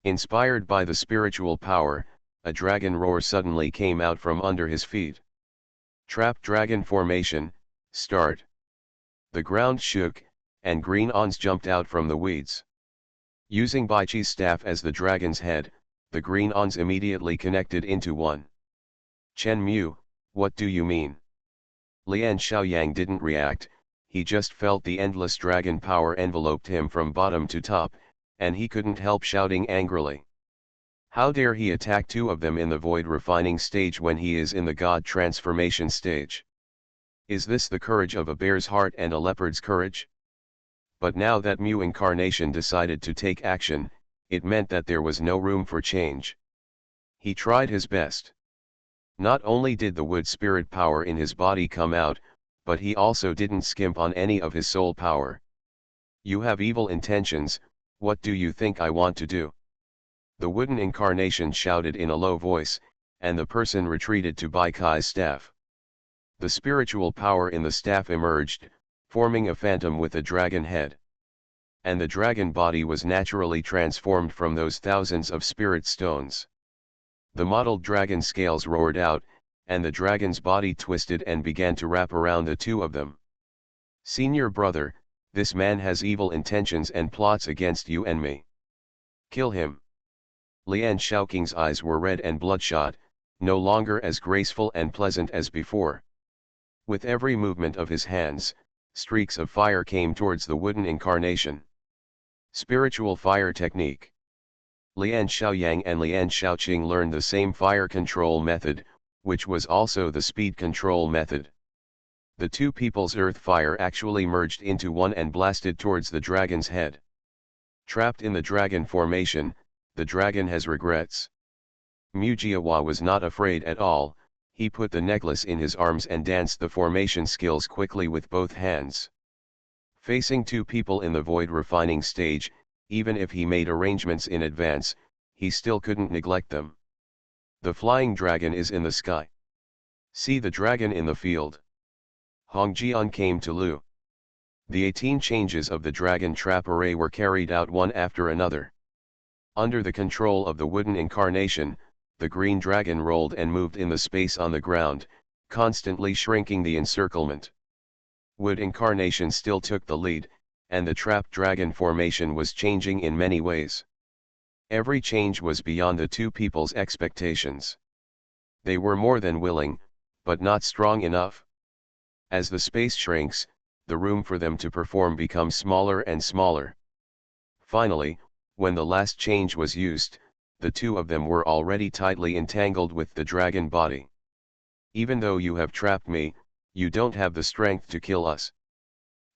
Inspired by the spiritual power, a dragon roar suddenly came out from under his feet. Trap dragon formation, start. The ground shook, and green ons jumped out from the weeds. Using Baichi's staff as the dragon's head, the green ons immediately connected into one. "Chen Mu, what do you mean?" Lian Xiaoyang didn't react, he just felt the endless dragon power enveloped him from bottom to top, and he couldn't help shouting angrily. How dare he attack two of them in the void refining stage when he is in the god transformation stage? Is this the courage of a bear's heart and a leopard's courage? But now that Mu incarnation decided to take action, it meant that there was no room for change. He tried his best. Not only did the wood spirit power in his body come out, but he also didn't skimp on any of his soul power. "You have evil intentions, what do you think I want to do?" The wooden incarnation shouted in a low voice, and the person retreated to Bai Kai's staff. The spiritual power in the staff emerged, forming a phantom with a dragon head. And the dragon body was naturally transformed from those thousands of spirit stones. The mottled dragon scales roared out, and the dragon's body twisted and began to wrap around the two of them. "Senior brother, this man has evil intentions and plots against you and me. Kill him." Lian Shaoqing's eyes were red and bloodshot, no longer as graceful and pleasant as before. With every movement of his hands, streaks of fire came towards the wooden incarnation. Spiritual fire technique. Lian Xiaoyang and Lian Shaoqing learned the same fire control method, which was also the speed control method. The two people's earth fire actually merged into one and blasted towards the dragon's head. Trapped in the dragon formation, the dragon has regrets. Mujiawa was not afraid at all, he put the necklace in his arms and danced the formation skills quickly with both hands. Facing two people in the void refining stage, even if he made arrangements in advance, he still couldn't neglect them. The flying dragon is in the sky. See the dragon in the field. Hongjian came to Lu. The 18 changes of the dragon trap array were carried out one after another. Under the control of the wooden incarnation, the green dragon rolled and moved in the space on the ground, constantly shrinking the encirclement. Wood incarnation still took the lead, and the trapped dragon formation was changing in many ways. Every change was beyond the two people's expectations. They were more than willing, but not strong enough. As the space shrinks, the room for them to perform becomes smaller and smaller. Finally, when the last change was used, the two of them were already tightly entangled with the dragon body. "Even though you have trapped me, you don't have the strength to kill us.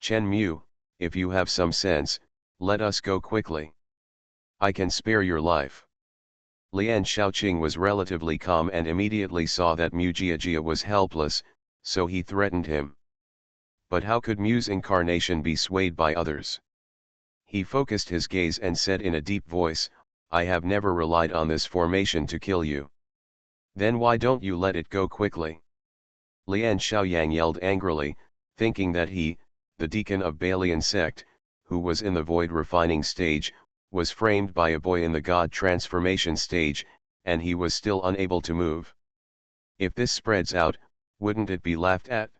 Chen Mu, if you have some sense, let us go quickly. I can spare your life." Lian Shaoqing was relatively calm and immediately saw that Mu Jiajia was helpless, so he threatened him. But how could Mu's incarnation be swayed by others? He focused his gaze and said in a deep voice, "I have never relied on this formation to kill you. Then why don't you let it go quickly?" Lian Xiaoyang yelled angrily, thinking that he, the deacon of Balian sect, who was in the void refining stage, was framed by a boy in the god transformation stage, and he was still unable to move. If this spreads out, wouldn't it be laughed at?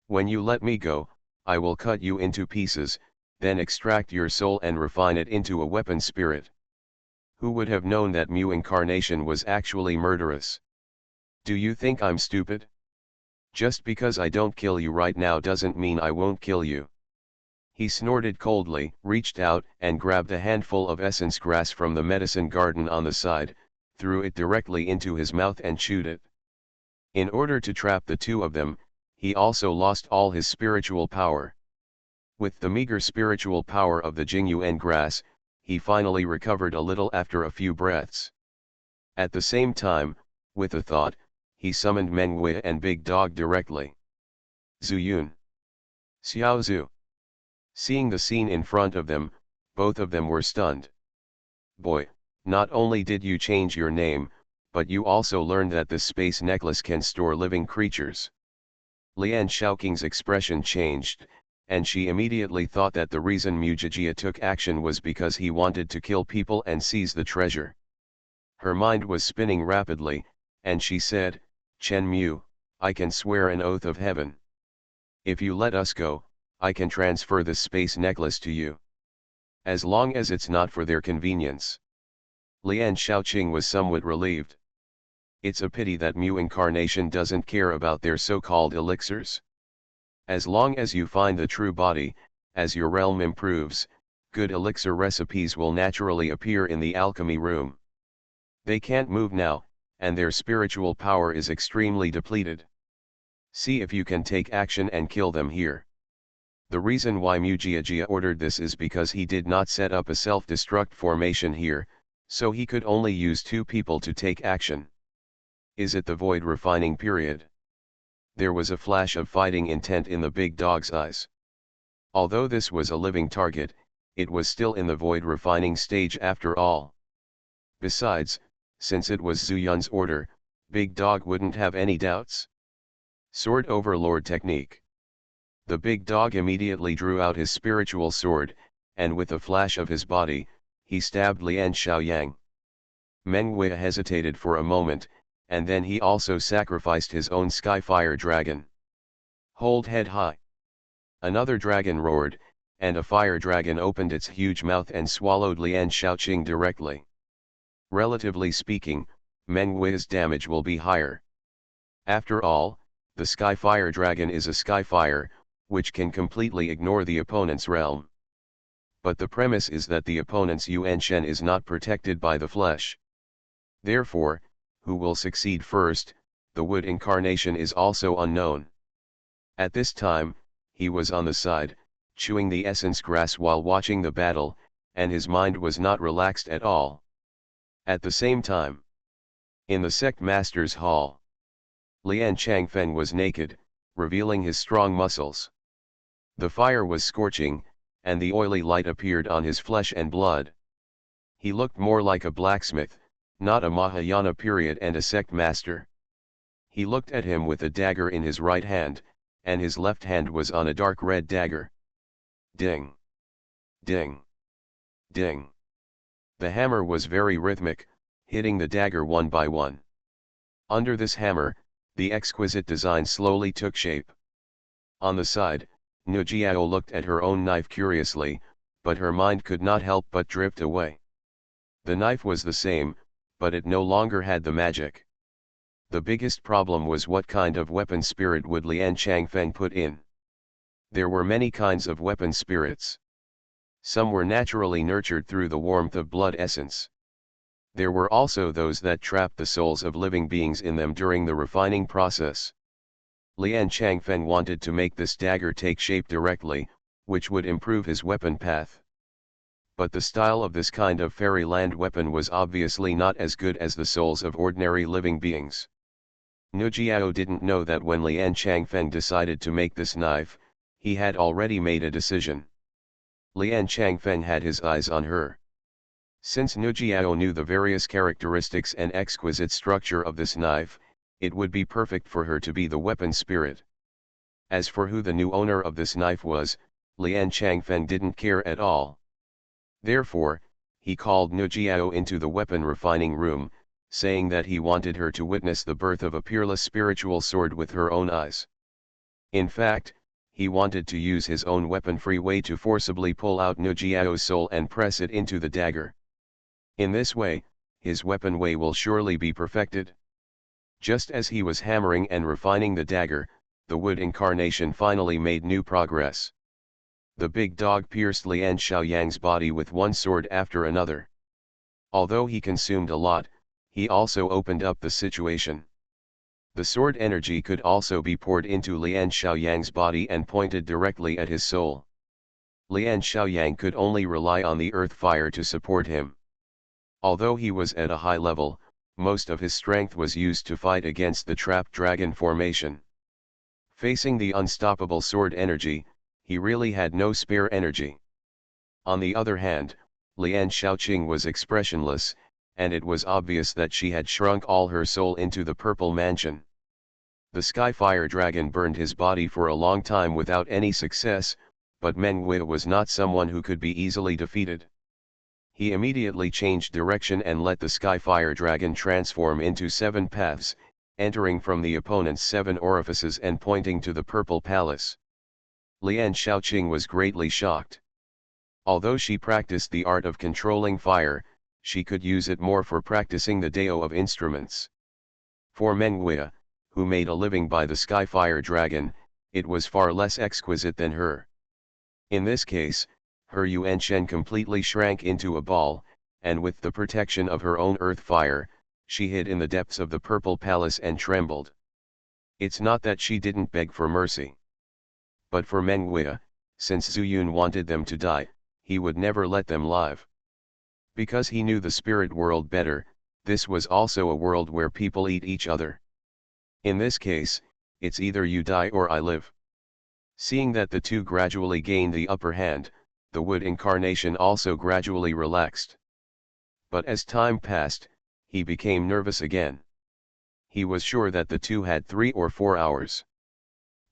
"When you let me go, I will cut you into pieces, then extract your soul and refine it into a weapon spirit." Who would have known that Mu incarnation was actually murderous? "Do you think I'm stupid? Just because I don't kill you right now doesn't mean I won't kill you." He snorted coldly, reached out and grabbed a handful of essence grass from the medicine garden on the side, threw it directly into his mouth and chewed it. In order to trap the two of them, he also lost all his spiritual power. With the meager spiritual power of the Jingyuan grass, he finally recovered a little after a few breaths. At the same time, with a thought, he summoned Menghui and Big Dog directly. Zuyun. Xiaozu. Seeing the scene in front of them, both of them were stunned. Boy, not only did you change your name, but you also learned that this space necklace can store living creatures. Lian Shaoqing's expression changed, and she immediately thought that the reason Mujijia took action was because he wanted to kill people and seize the treasure. Her mind was spinning rapidly, and she said, Chen Mu, I can swear an oath of heaven. If you let us go, I can transfer this space necklace to you. As long as it's not for their convenience. Lian Shaoqing was somewhat relieved. It's a pity that Mu incarnation doesn't care about their so-called elixirs. As long as you find the true body, as your realm improves, good elixir recipes will naturally appear in the alchemy room. They can't move now, and their spiritual power is extremely depleted. See if you can take action and kill them here. The reason why Mujijia ordered this is because he did not set up a self-destruct formation here, so he could only use 2 people to take action. Is it the void refining period? There was a flash of fighting intent in the big dog's eyes. Although this was a living target, it was still in the void refining stage after all. Besides, since it was Zuyun's order, Big Dog wouldn't have any doubts. Sword Overlord technique. The big dog immediately drew out his spiritual sword, and with a flash of his body, he stabbed Lian Xiaoyang. Menghui hesitated for a moment, and then he also sacrificed his own Skyfire dragon. Hold head high. Another dragon roared, and a fire dragon opened its huge mouth and swallowed Lian Shaoqing directly. Relatively speaking, Menghui's damage will be higher. After all, the Skyfire dragon is a Skyfire, which can completely ignore the opponent's realm. But the premise is that the opponent's Yuan Shen is not protected by the flesh. Therefore, who will succeed first, the wood incarnation is also unknown. At this time, he was on the side, chewing the essence grass while watching the battle, and his mind was not relaxed at all. At the same time, in the sect master's hall, Lian Changfeng was naked, revealing his strong muscles. The fire was scorching, and the oily light appeared on his flesh and blood. He looked more like a blacksmith, not a Mahayana period and a sect master. He looked at him with a dagger in his right hand, and his left hand was on a dark red dagger. Ding! Ding! Ding! The hammer was very rhythmic, hitting the dagger one by one. Under this hammer, the exquisite design slowly took shape. On the side, Nujiao looked at her own knife curiously, but her mind could not help but drift away. The knife was the same, but it no longer had the magic. The biggest problem was what kind of weapon spirit would Lian Changfeng put in. There were many kinds of weapon spirits. Some were naturally nurtured through the warmth of blood essence. There were also those that trapped the souls of living beings in them during the refining process. Lian Changfeng wanted to make this dagger take shape directly, which would improve his weapon path. But the style of this kind of fairyland weapon was obviously not as good as the souls of ordinary living beings. Nujiao didn't know that when Lian Changfeng decided to make this knife, he had already made a decision. Lian Changfeng had his eyes on her. Since Nujiao knew the various characteristics and exquisite structure of this knife, it would be perfect for her to be the weapon spirit. As for who the new owner of this knife was, Lian Changfeng didn't care at all. Therefore, he called Nujiao into the weapon refining room, saying that he wanted her to witness the birth of a peerless spiritual sword with her own eyes. In fact, he wanted to use his own weapon-free way to forcibly pull out Nujiao's soul and press it into the dagger. In this way, his weapon way will surely be perfected. Just as he was hammering and refining the dagger, the wood incarnation finally made new progress. The big dog pierced Lian Xiaoyang's body with one sword after another. Although he consumed a lot, he also opened up the situation. The sword energy could also be poured into Lian Xiaoyang's body and pointed directly at his soul. Lian Xiaoyang could only rely on the earth fire to support him. Although he was at a high level, most of his strength was used to fight against the trapped dragon formation. Facing the unstoppable sword energy, he really had no spare energy. On the other hand, Lian Xiaoqing was expressionless, and it was obvious that she had shrunk all her soul into the purple mansion. The sky fire dragon burned his body for a long time without any success, but Meng Wei was not someone who could be easily defeated. He immediately changed direction and let the sky fire dragon transform into 7 paths, entering from the opponent's 7 orifices and pointing to the purple palace. Lian Xiaoqing was greatly shocked. Although she practiced the art of controlling fire, she could use it more for practicing the Dao of instruments. For Meng Wei, who made a living by the sky fire dragon, it was far less exquisite than her. In this case, her Yuan Shen completely shrank into a ball, and with the protection of her own earth fire, she hid in the depths of the purple palace and trembled. It's not that she didn't beg for mercy. But for Meng Wei, since Zhu Yun wanted them to die, he would never let them live. Because he knew the spirit world better, this was also a world where people eat each other. In this case, it's either you die or I live. Seeing that the two gradually gained the upper hand, the wood incarnation also gradually relaxed. But as time passed, he became nervous again. He was sure that the two had 3 or 4 hours.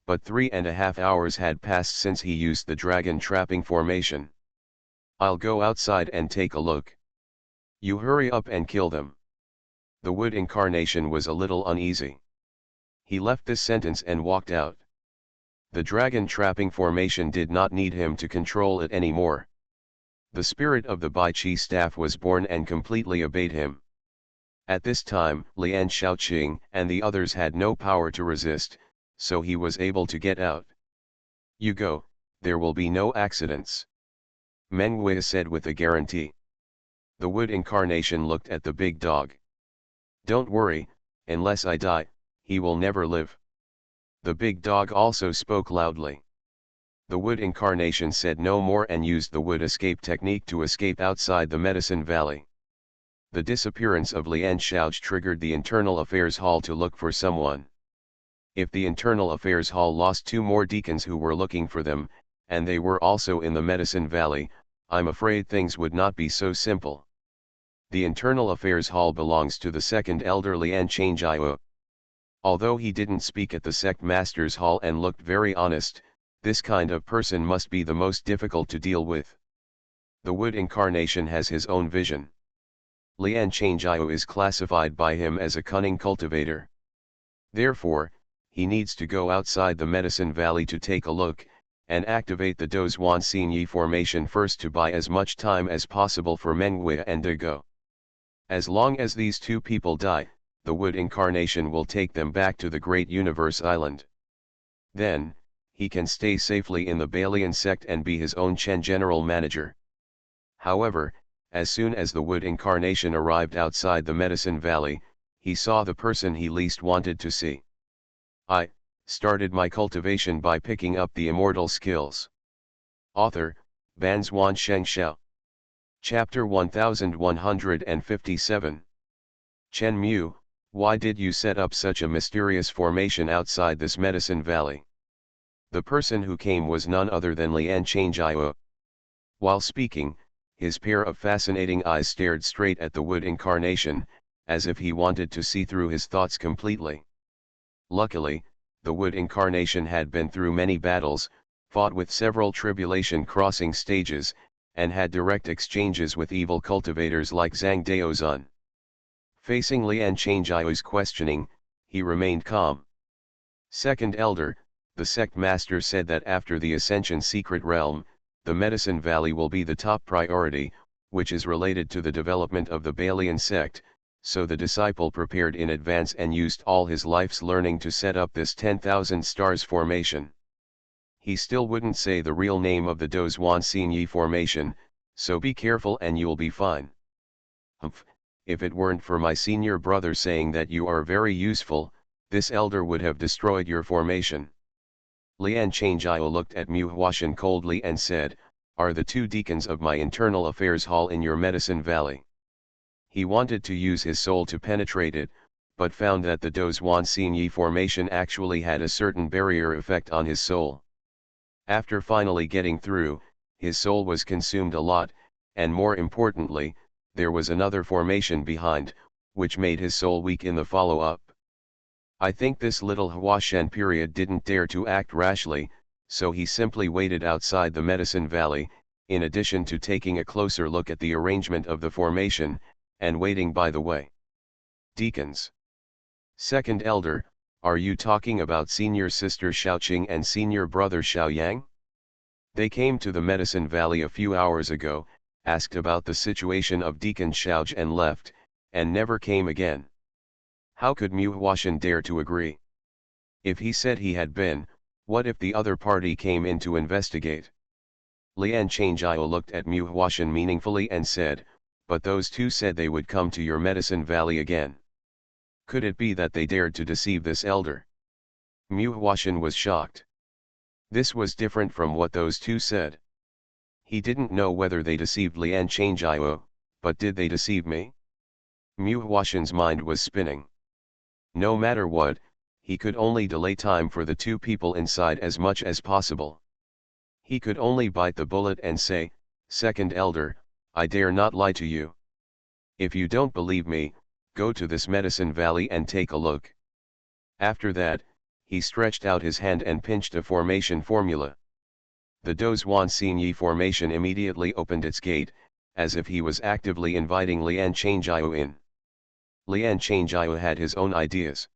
But 3.5 hours had passed since he used the dragon trapping formation. I'll go outside and take a look. You hurry up and kill them. The wood incarnation was a little uneasy. He left this sentence and walked out. The dragon trapping formation did not need him to control it anymore. The spirit of the Bai Qi staff was born and completely obeyed him. At this time, Lian Xiaoqing and the others had no power to resist, so he was able to get out. You go, there will be no accidents. Meng Wei said with a guarantee. The wood incarnation looked at the big dog. Don't worry, unless I die, he will never live. The big dog also spoke loudly. The wood incarnation said no more and used the wood escape technique to escape outside the medicine valley. The disappearance of Lian Xiaoqi triggered the Internal Affairs Hall to look for someone. If the Internal Affairs Hall lost 2 more deacons who were looking for them, and they were also in the medicine valley, I'm afraid things would not be so simple. The Internal Affairs Hall belongs to the second elder Lian Xianxia. Although he didn't speak at the sect master's hall and looked very honest, this kind of person must be the most difficult to deal with. The wood incarnation has his own vision. Lian Xianxia is classified by him as a cunning cultivator. Therefore, he needs to go outside the medicine valley to take a look, and activate the Dozhuan Xinyi formation first to buy as much time as possible for Meng Wei and De Go. As long as these 2 people die, the wood incarnation will take them back to the Great Universe Island. Then, he can stay safely in the Balian sect and be his own Chen general manager. However, as soon as the wood incarnation arrived outside the medicine valley, he saw the person he least wanted to see. I started my cultivation by picking up the immortal skills. Author, Banzuan Xianxia. Chapter 1157. Chen Mu, why did you set up such a mysterious formation outside this medicine valley? The person who came was none other than Lian Xianxia. While speaking, his pair of fascinating eyes stared straight at the wood incarnation, as if he wanted to see through his thoughts completely. Luckily, the wood incarnation had been through many battles, fought with several tribulation crossing stages, and had direct exchanges with evil cultivators like Zhang Daozun. Facing Lian Xianxia's questioning, he remained calm. Second Elder, the sect master said that after the Ascension Secret Realm, the Medicine Valley will be the top priority, which is related to the development of the Balian sect, so the disciple prepared in advance and used all his life's learning to set up this 10,000 stars formation. he still wouldn't say the real name of the Dozhuan Xinyi formation, so be careful and you'll be fine. Humph, if it weren't for my senior brother saying that you are very useful, this elder would have destroyed your formation. Lian Changjiao looked at Mu Huashan coldly and said, are the two deacons of my internal affairs hall in your medicine valley? He wanted to use his soul to penetrate it, but found that the Dozhuan Xinyi formation actually had a certain barrier effect on his soul. After finally getting through, his soul was consumed a lot, and more importantly, there was another formation behind, which made his soul weak in the follow-up. I think this little Huashan period didn't dare to act rashly, so he simply waited outside the medicine valley, in addition to taking a closer look at the arrangement of the formation, and waiting by the way. Deacons. Second elder, are you talking about senior sister Xiaoqing and senior brother Xiaoyang? They came to the medicine valley a few hours ago, asked about the situation of Deacon Xiaozhi and left, and never came again. How could Mu Huashan dare to agree? If he said he had been, what if the other party came in to investigate? Lian Changjiao looked at Mu Huashan meaningfully and said, but those two said they would come to your medicine valley again. Could it be that they dared to deceive this elder? Mu Huashan was shocked. This was different from what those two said. He didn't know whether they deceived Lian Changjiao, but did they deceive me? Mu Huashan's mind was spinning. No matter what, he could only delay time for the two people inside as much as possible. He could only bite the bullet and say, Second elder, I dare not lie to you. If you don't believe me, go to this medicine valley and take a look. After that, he stretched out his hand and pinched a formation formula. The Dozhuan Xinyi formation immediately opened its gate, as if he was actively inviting Lian Changjiao in. Lian Changjiao had his own ideas.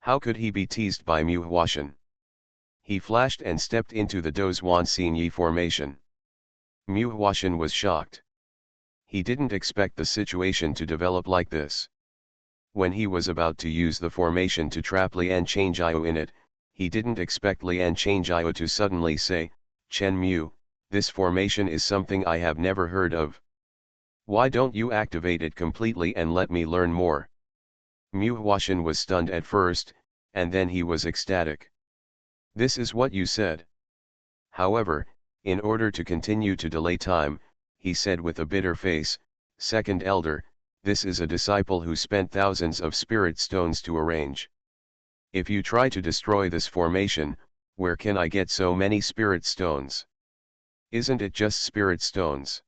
How could he be teased by Mu Huashan? He flashed and stepped into the Dozhuan Xinyi formation. Mu Huashan was shocked. He didn't expect the situation to develop like this. When he was about to use the formation to trap Lian Changjiao in it, he didn't expect Lian Changjiao to suddenly say, Chen Mu, this formation is something I have never heard of. Why don't you activate it completely and let me learn more? Mu Huashan was stunned at first, and then he was ecstatic. This is what you said. However, in order to continue to delay time, he said with a bitter face, Second elder, this is a disciple who spent thousands of spirit stones to arrange. If you try to destroy this formation, where can I get so many spirit stones? Isn't it just spirit stones?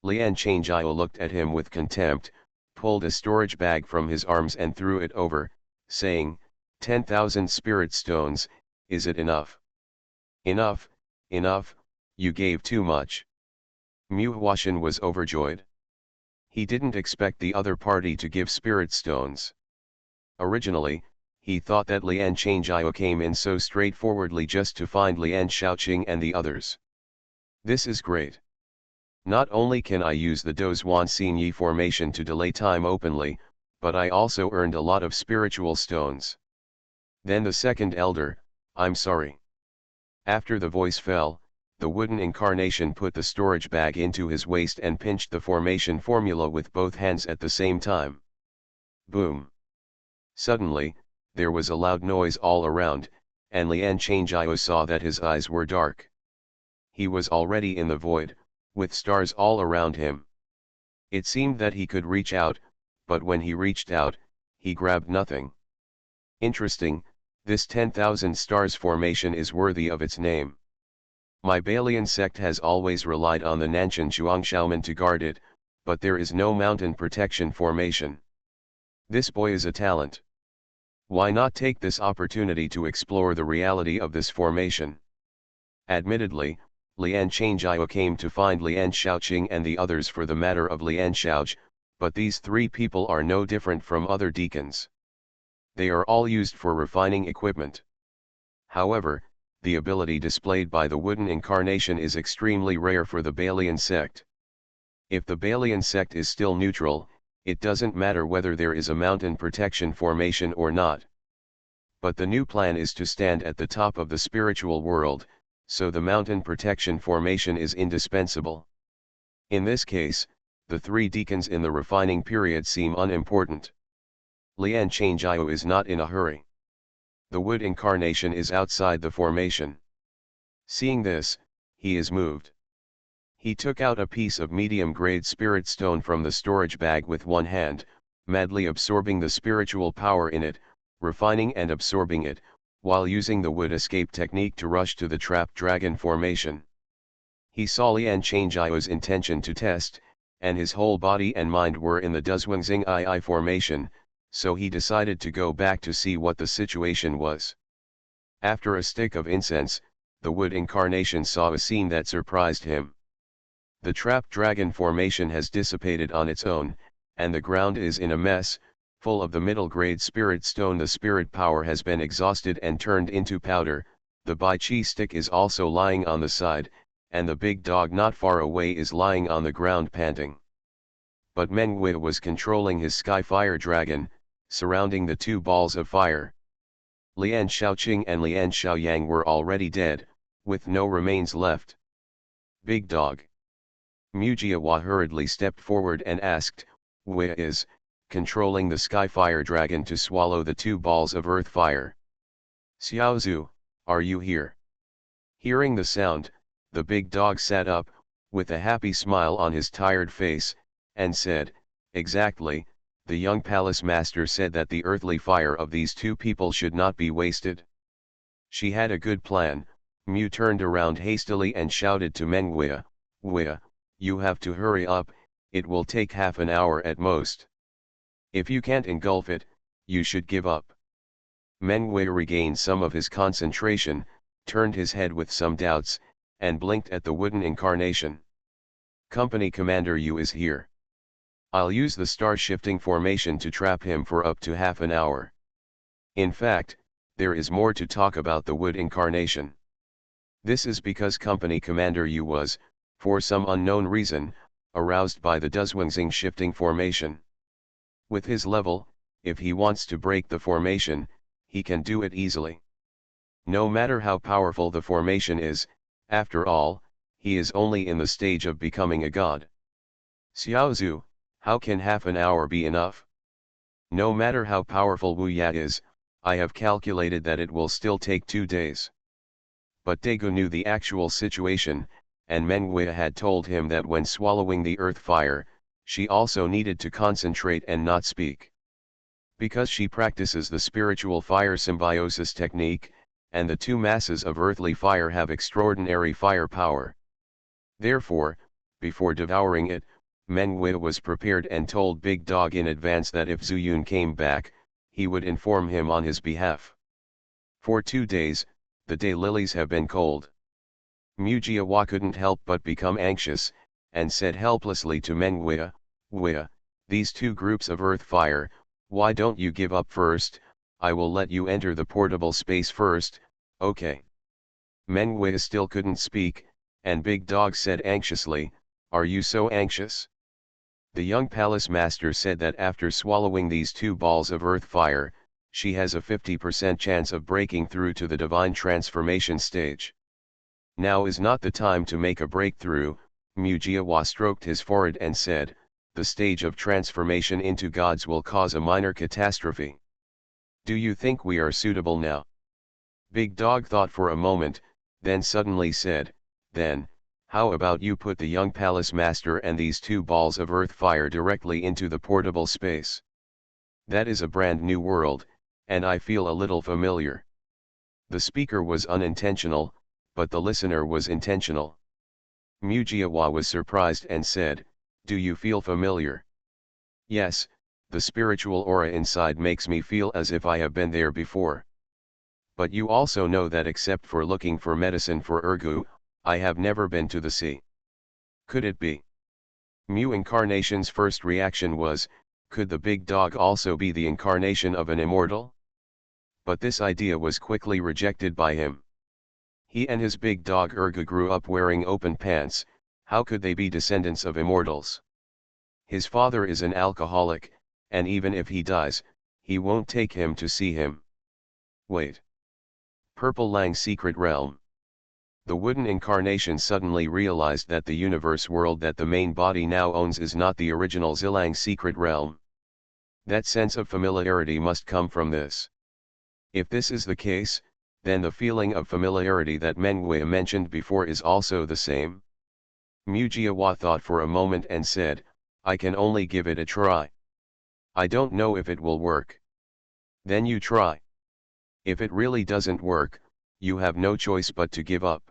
Lian Changjiao looked at him with contempt, pulled a storage bag from his arms and threw it over, saying, 10,000 spirit stones, is it enough? Enough, enough, you gave too much. Mu Huashan was overjoyed. He didn't expect the other party to give spirit stones. Originally, he thought that Lian Changjiao came in so straightforwardly just to find Lian Xiaoqing and the others. This is great. Not only can I use the Dozhuan Xinyi formation to delay time openly, but I also earned a lot of spiritual stones. Then the second elder, I'm sorry. After the voice fell, the wooden incarnation put the storage bag into his waist and pinched the formation formula with both hands at the same time. Boom. Suddenly, there was a loud noise all around, and Lian Changjiao saw that his eyes were dark. He was already in the void, with stars all around him. It seemed that he could reach out, but when he reached out, he grabbed nothing. Interesting, this 10,000 stars formation is worthy of its name. My Balian sect has always relied on the Nanshan Xiaongshaoman to guard it, but there is no mountain protection formation. This boy is a talent. Why not take this opportunity to explore the reality of this formation? Admittedly, Lian Changjiao came to find Lian Xiaoqing and the others for the matter of Lian Xiaozhi, but these three people are no different from other deacons. They are all used for refining equipment. However, the ability displayed by the wooden incarnation is extremely rare for the Balian sect. If the Balian sect is still neutral, it doesn't matter whether there is a mountain protection formation or not. But the new plan is to stand at the top of the spiritual world, so the mountain protection formation is indispensable. In this case, the three deacons in the refining period seem unimportant. Xianxia is not in a hurry. The wood incarnation is outside the formation. Seeing this, he is moved. He took out a piece of medium-grade spirit stone from the storage bag with one hand, madly absorbing the spiritual power in it, refining and absorbing it, while using the wood escape technique to rush to the trapped dragon formation. He saw Xianxia's intention to test, and his whole body and mind were in the Duzwangxing II formation, so he decided to go back to see what the situation was. After a stick of incense, the wood incarnation saw a scene that surprised him. The trapped dragon formation has dissipated on its own, and the ground is in a mess, full of the middle-grade spirit stone. The spirit power has been exhausted and turned into powder. The Bai Chi stick is also lying on the side, and the big dog not far away is lying on the ground panting. But Menghui was controlling his sky fire dragon, surrounding the two balls of fire. Lian Shaoqing and Lian Xiaoyang were already dead, with no remains left. Big dog. Mujiawa hurriedly stepped forward and asked, "Wei is controlling the sky fire dragon to swallow the two balls of earth fire. Xiaozu, are you here?" Hearing the sound, the big dog sat up, with a happy smile on his tired face, and said, "Exactly, the young palace master said that the earthly fire of these two people should not be wasted." She had a good plan. Mu turned around hastily and shouted to Menghui, "Wei, you have to hurry up, it will take half an hour at most. If you can't engulf it, you should give up." Menghui regained some of his concentration, turned his head with some doubts, and blinked at the wooden incarnation. "Company Commander Yu is here. I'll use the star-shifting formation to trap him for up to half an hour. In fact, there is more to talk about the wood incarnation. This is because Company Commander Yu was, for some unknown reason, aroused by the Duzwangxing shifting formation. With his level, if he wants to break the formation, he can do it easily. No matter how powerful the formation is, after all, he is only in the stage of becoming a god. Xiaozu, how can half an hour be enough? No matter how powerful Wu Ya is, I have calculated that it will still take 2 days. But Daegu knew the actual situation, and Menghui had told him that when swallowing the earth fire, she also needed to concentrate and not speak. Because she practices the spiritual fire symbiosis technique, and the two masses of earthly fire have extraordinary fire power. Therefore, before devouring it, Menghui was prepared and told Big Dog in advance that if Zuyun came back, he would inform him on his behalf. For 2 days, the daylilies have been cold. Mujiawa couldn't help but become anxious, and said helplessly to Menghui, "Wei, these two groups of earth fire, why don't you give up first? I will let you enter the portable space first, okay?" Menghui still couldn't speak, and Big Dog said anxiously, "Are you so anxious?" The young palace master said that after swallowing these two balls of earth fire, she has a 50% chance of breaking through to the divine transformation stage. Now is not the time to make a breakthrough. Mujiawa stroked his forehead and said, "The stage of transformation into gods will cause a minor catastrophe. Do you think we are suitable now?" Big Dog thought for a moment, then suddenly said, "Then, how about you put the young palace master and these two balls of earth fire directly into the portable space? That is a brand new world, and I feel a little familiar." The speaker was unintentional, but the listener was intentional. Mujiawa was surprised and said, "Do you feel familiar?" "Yes, the spiritual aura inside makes me feel as if I have been there before. But you also know that except for looking for medicine for Urgu, I have never been to the sea. Could it be?" Mu Incarnation's first reaction was, could the big dog also be the incarnation of an immortal? But this idea was quickly rejected by him. He and his big dog Urga grew up wearing open pants, how could they be descendants of immortals? His father is an alcoholic, and even if he dies, he won't take him to see him. Wait. Purple Lang Secret Realm. The wooden incarnation suddenly realized that the universe world that the main body now owns is not the original Zilang's secret realm. That sense of familiarity must come from this. If this is the case, then the feeling of familiarity that Mengwei mentioned before is also the same. Mujiawa thought for a moment and said, I can only give it a try. I don't know if it will work. Then you try. If it really doesn't work, you have no choice but to give up.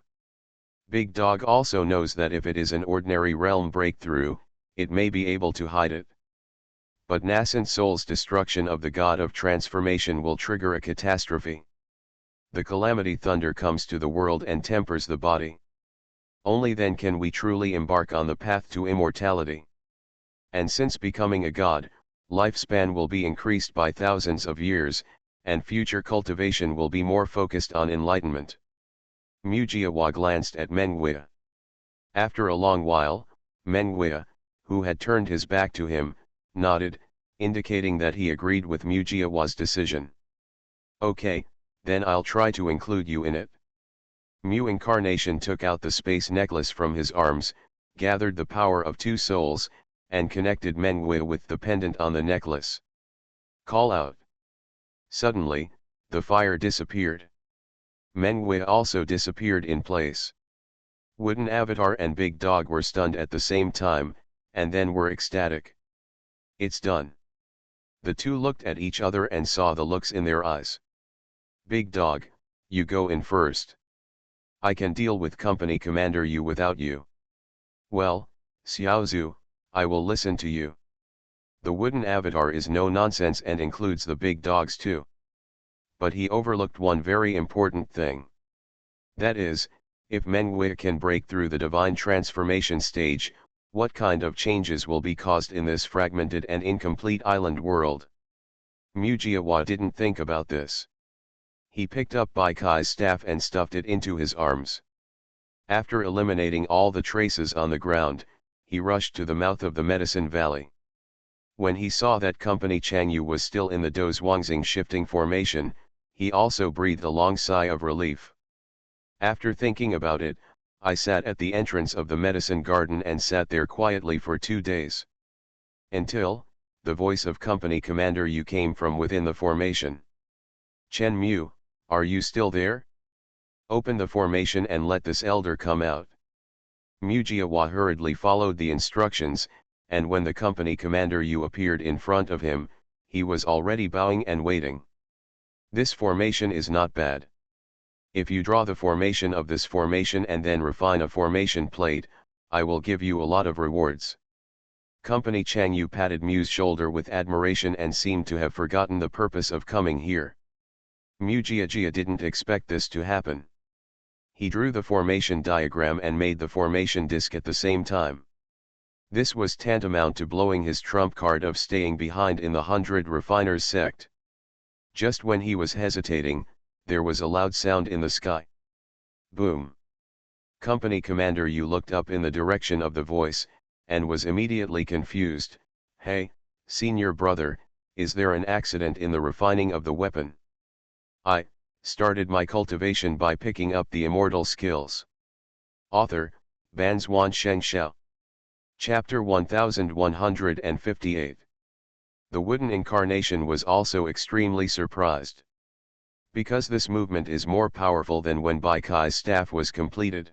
Big Dog also knows that if it is an ordinary realm breakthrough, it may be able to hide it. But nascent soul's destruction of the god of transformation will trigger a catastrophe. The calamity thunder comes to the world and tempers the body. Only then can we truly embark on the path to immortality. And since becoming a god, lifespan will be increased by thousands of years, and future cultivation will be more focused on enlightenment. Mujiawa glanced at Mengwei. After a long while, Mengwei, who had turned his back to him, nodded, indicating that he agreed with Mujiawa's decision. Okay, then I'll try to include you in it. Mu Incarnation took out the space necklace from his arms, gathered the power of two souls, and connected Mengwei with the pendant on the necklace. Call out. Suddenly, the fire disappeared. Mengwei also disappeared in place. Wooden Avatar and Big Dog were stunned at the same time, and then were ecstatic. It's done. The two looked at each other and saw the looks in their eyes. Big Dog, you go in first. I can deal with Company Commander Yu without you. Well, Xiaozu, I will listen to you. The wooden avatar is no nonsense and includes the big dogs too. But he overlooked one very important thing. That is, if Mengwei can break through the divine transformation stage, what kind of changes will be caused in this fragmented and incomplete island world? Mujiawa didn't think about this. He picked up Bai Kai's staff and stuffed it into his arms. After eliminating all the traces on the ground, he rushed to the mouth of the Medicine Valley. When he saw that Company Changyu was still in the Dozhuangxing shifting formation, he also breathed a long sigh of relief. After thinking about it, I sat at the entrance of the medicine garden and sat there quietly for 2 days. Until, the voice of Company Commander Yu came from within the formation. Chen Mu, are you still there? Open the formation and let this elder come out. Mujiawa hurriedly followed the instructions, and when the Company Commander Yu appeared in front of him, he was already bowing and waiting. This formation is not bad. If you draw the formation of this formation and then refine a formation plate, I will give you a lot of rewards. Company Changyu patted Mu's shoulder with admiration and seemed to have forgotten the purpose of coming here. Mujiawa didn't expect this to happen. He drew the formation diagram and made the formation disc at the same time. This was tantamount to blowing his trump card of staying behind in the 100 Refiners sect. Just when he was hesitating, there was a loud sound in the sky. Boom! Company Commander Yu looked up in the direction of the voice, and was immediately confused. Hey, senior brother, is there an accident in the refining of the weapon? I started my cultivation by picking up the immortal skills. Author, Banzuan Xianxia. Chapter 1158. The wooden incarnation was also extremely surprised. Because this movement is more powerful than when Bai Kai's staff was completed.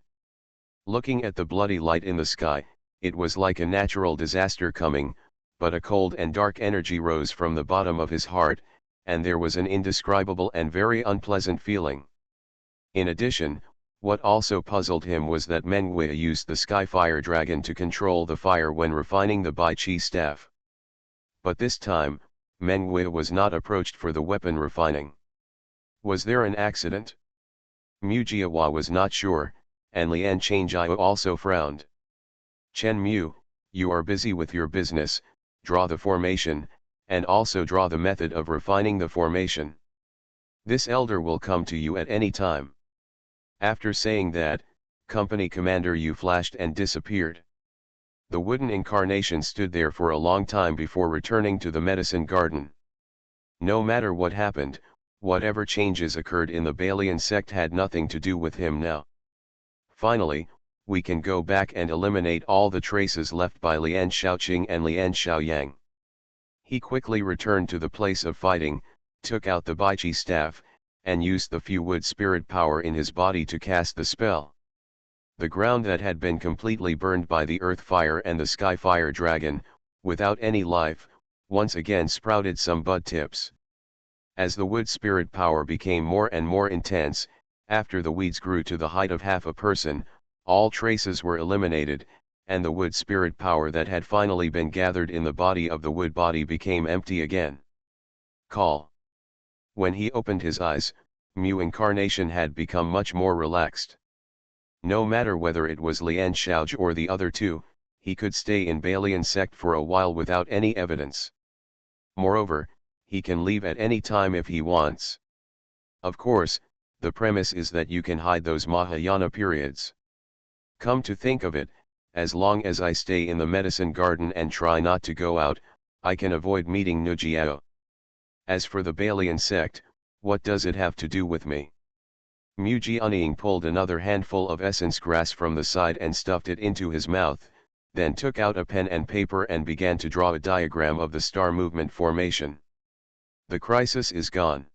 Looking at the bloody light in the sky, it was like a natural disaster coming, but a cold and dark energy rose from the bottom of his heart, and there was an indescribable and very unpleasant feeling. In addition, what also puzzled him was that Mengwei used the Sky Fire Dragon to control the fire when refining the Bai Chi staff. But this time, Mengwei was not approached for the weapon refining. Was there an accident? Mujiawa was not sure, and Lian Changjiao also frowned. Chen Mu, you are busy with your business, draw the formation, and also draw the method of refining the formation. This elder will come to you at any time. After saying that, Company Commander Yu flashed and disappeared. The wooden incarnation stood there for a long time before returning to the medicine garden. No matter what happened, whatever changes occurred in the Balian sect had nothing to do with him now. Finally, we can go back and eliminate all the traces left by Lian Shaoqing and Lian Xiaoyang. He quickly returned to the place of fighting, took out the Baichi staff, and used the few wood spirit power in his body to cast the spell. The ground that had been completely burned by the earth fire and the sky fire dragon, without any life, once again sprouted some bud tips. As the wood spirit power became more and more intense, after the weeds grew to the height of half a person, all traces were eliminated, and the wood spirit power that had finally been gathered in the body of the wood body became empty again. Call. When he opened his eyes, Mu incarnation had become much more relaxed. No matter whether it was Lian Shaoji or the other two, he could stay in Balian sect for a while without any evidence. Moreover, he can leave at any time if he wants. Of course, the premise is that you can hide those Mahayana periods. Come to think of it, as long as I stay in the medicine garden and try not to go out, I can avoid meeting Nujiao. As for the Balian sect, what does it have to do with me? Mu Jianying pulled another handful of essence grass from the side and stuffed it into his mouth, then took out a pen and paper and began to draw a diagram of the star movement formation. The crisis is gone.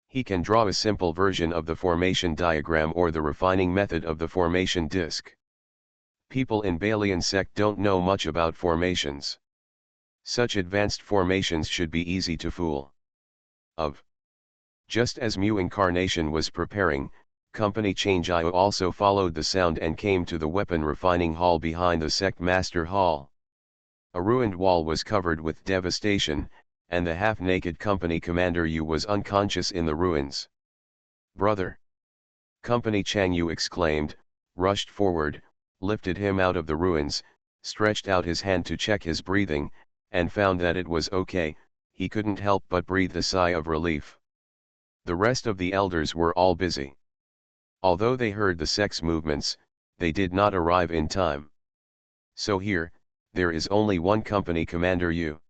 He can draw a simple version of the formation diagram or the refining method of the formation disk. People in Balian sect don't know much about formations. Such advanced formations should be easy to fool. Just as Mu incarnation was preparing, Company Xianxia also followed the sound and came to the weapon refining hall behind the sect master hall. A ruined wall was covered with devastation, and the half-naked company commander Yu was unconscious in the ruins. "Brother!" Company Chang Yu exclaimed, rushed forward, lifted him out of the ruins, stretched out his hand to check his breathing, and found that it was okay. He couldn't help but breathe a sigh of relief. The rest of the elders were all busy. Although they heard the sex movements, they did not arrive in time. So here, there is only one company commander Yu.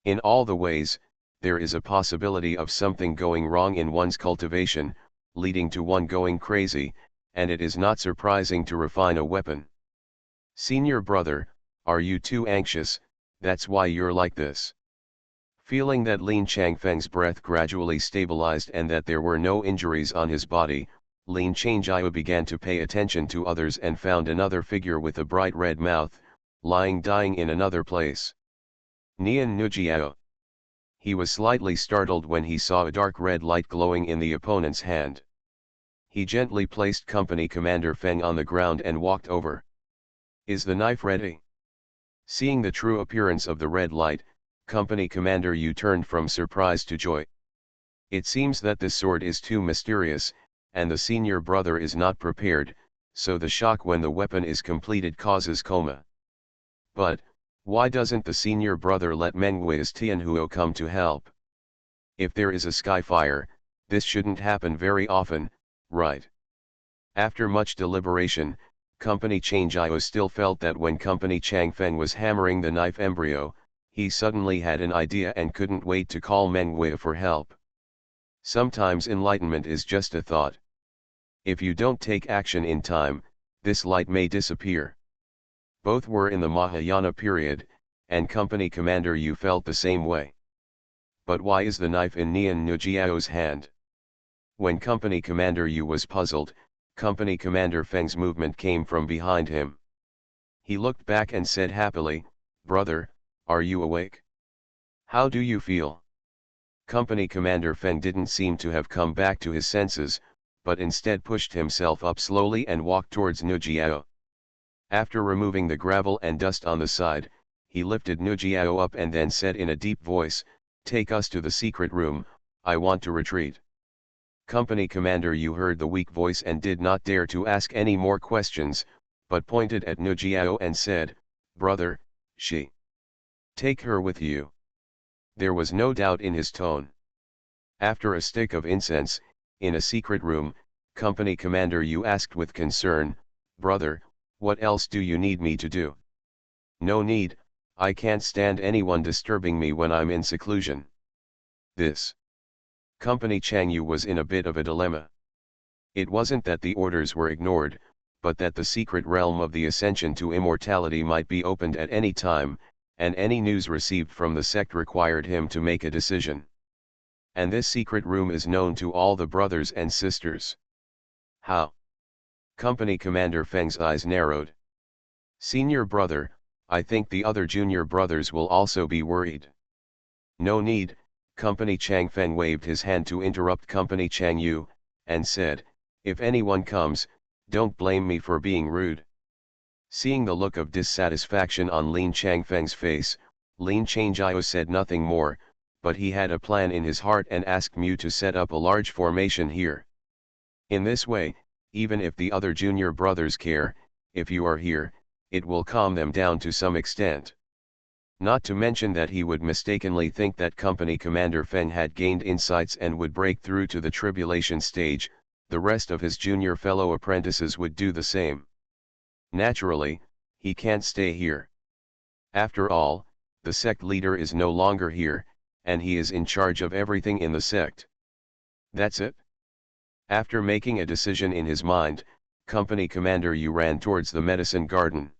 In all the ways, there is a possibility of something going wrong in one's cultivation, leading to one going crazy, and it is not surprising to refine a weapon. Senior brother, are you too anxious? That's why you're like this. Feeling that Lin Changfeng's breath gradually stabilized and that there were no injuries on his body, Lin Changjiao began to pay attention to others and found another figure with a bright red mouth, lying dying in another place. Nian Nujiao. He was slightly startled when he saw a dark red light glowing in the opponent's hand. He gently placed Company Commander Feng on the ground and walked over. "Is the knife ready?" Seeing the true appearance of the red light, Company Commander Yu turned from surprise to joy. It seems that this sword is too mysterious, and the senior brother is not prepared, so the shock when the weapon is completed causes coma. But, why doesn't the senior brother let Menghui's Tianhuo come to help? If there is a sky fire, this shouldn't happen very often, right? After much deliberation, Company Xianxia still felt that when Company Changfeng was hammering the knife embryo, he suddenly had an idea and couldn't wait to call Menghui for help. Sometimes enlightenment is just a thought. If you don't take action in time, this light may disappear. Both were in the Mahayana period, and Company Commander Yu felt the same way. But why is the knife in Nian Nujiao's hand? When Company Commander Yu was puzzled, Company Commander Feng's movement came from behind him. He looked back and said happily, "Brother, are you awake? How do you feel?" Company Commander Feng didn't seem to have come back to his senses, but instead pushed himself up slowly and walked towards Nujiao. After removing the gravel and dust on the side, he lifted Nujiao up and then said in a deep voice, "Take us to the secret room, I want to retreat." Company Commander Yu heard the weak voice and did not dare to ask any more questions, but pointed at Nujiao and said, "Brother, she. Take her with you." There was no doubt in his tone. After a stick of incense, in a secret room, Company Commander Yu asked with concern, "Brother, what else do you need me to do?" "No need, I can't stand anyone disturbing me when I'm in seclusion." This. Company Chang Yu was in a bit of a dilemma. It wasn't that the orders were ignored, but that the secret realm of the ascension to immortality might be opened at any time, and any news received from the sect required him to make a decision. And this secret room is known to all the brothers and sisters. How? Company Commander Feng's eyes narrowed. Senior brother, I think the other junior brothers will also be worried. No need, Company Chang Feng waved his hand to interrupt Company Chang Yu, and said, if anyone comes, don't blame me for being rude. Seeing the look of dissatisfaction on Lin Changfeng's face, Lin Changjiao said nothing more, but he had a plan in his heart and asked Mu to set up a large formation here. In this way, even if the other junior brothers care, if you are here, it will calm them down to some extent. Not to mention that he would mistakenly think that Company Commander Feng had gained insights and would break through to the tribulation stage, the rest of his junior fellow apprentices would do the same. Naturally, he can't stay here. After all, the sect leader is no longer here, and he is in charge of everything in the sect. That's it. After making a decision in his mind, Company Commander Yu ran towards the medicine garden.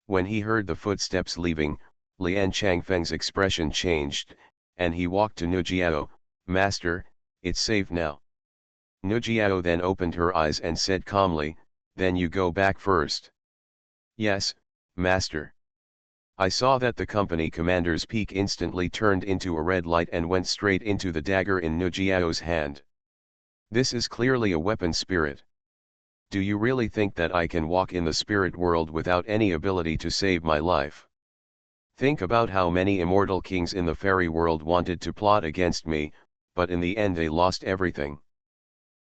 When he heard the footsteps leaving, Lian Changfeng's expression changed, and he walked to Nujiao, Master, it's safe now. Nujiao then opened her eyes and said calmly, then you go back first. Yes, Master. I saw that the company commander's peak instantly turned into a red light and went straight into the dagger in Nujiao's hand. This is clearly a weapon spirit. Do you really think that I can walk in the spirit world without any ability to save my life? Think about how many immortal kings in the fairy world wanted to plot against me, but in the end they lost everything.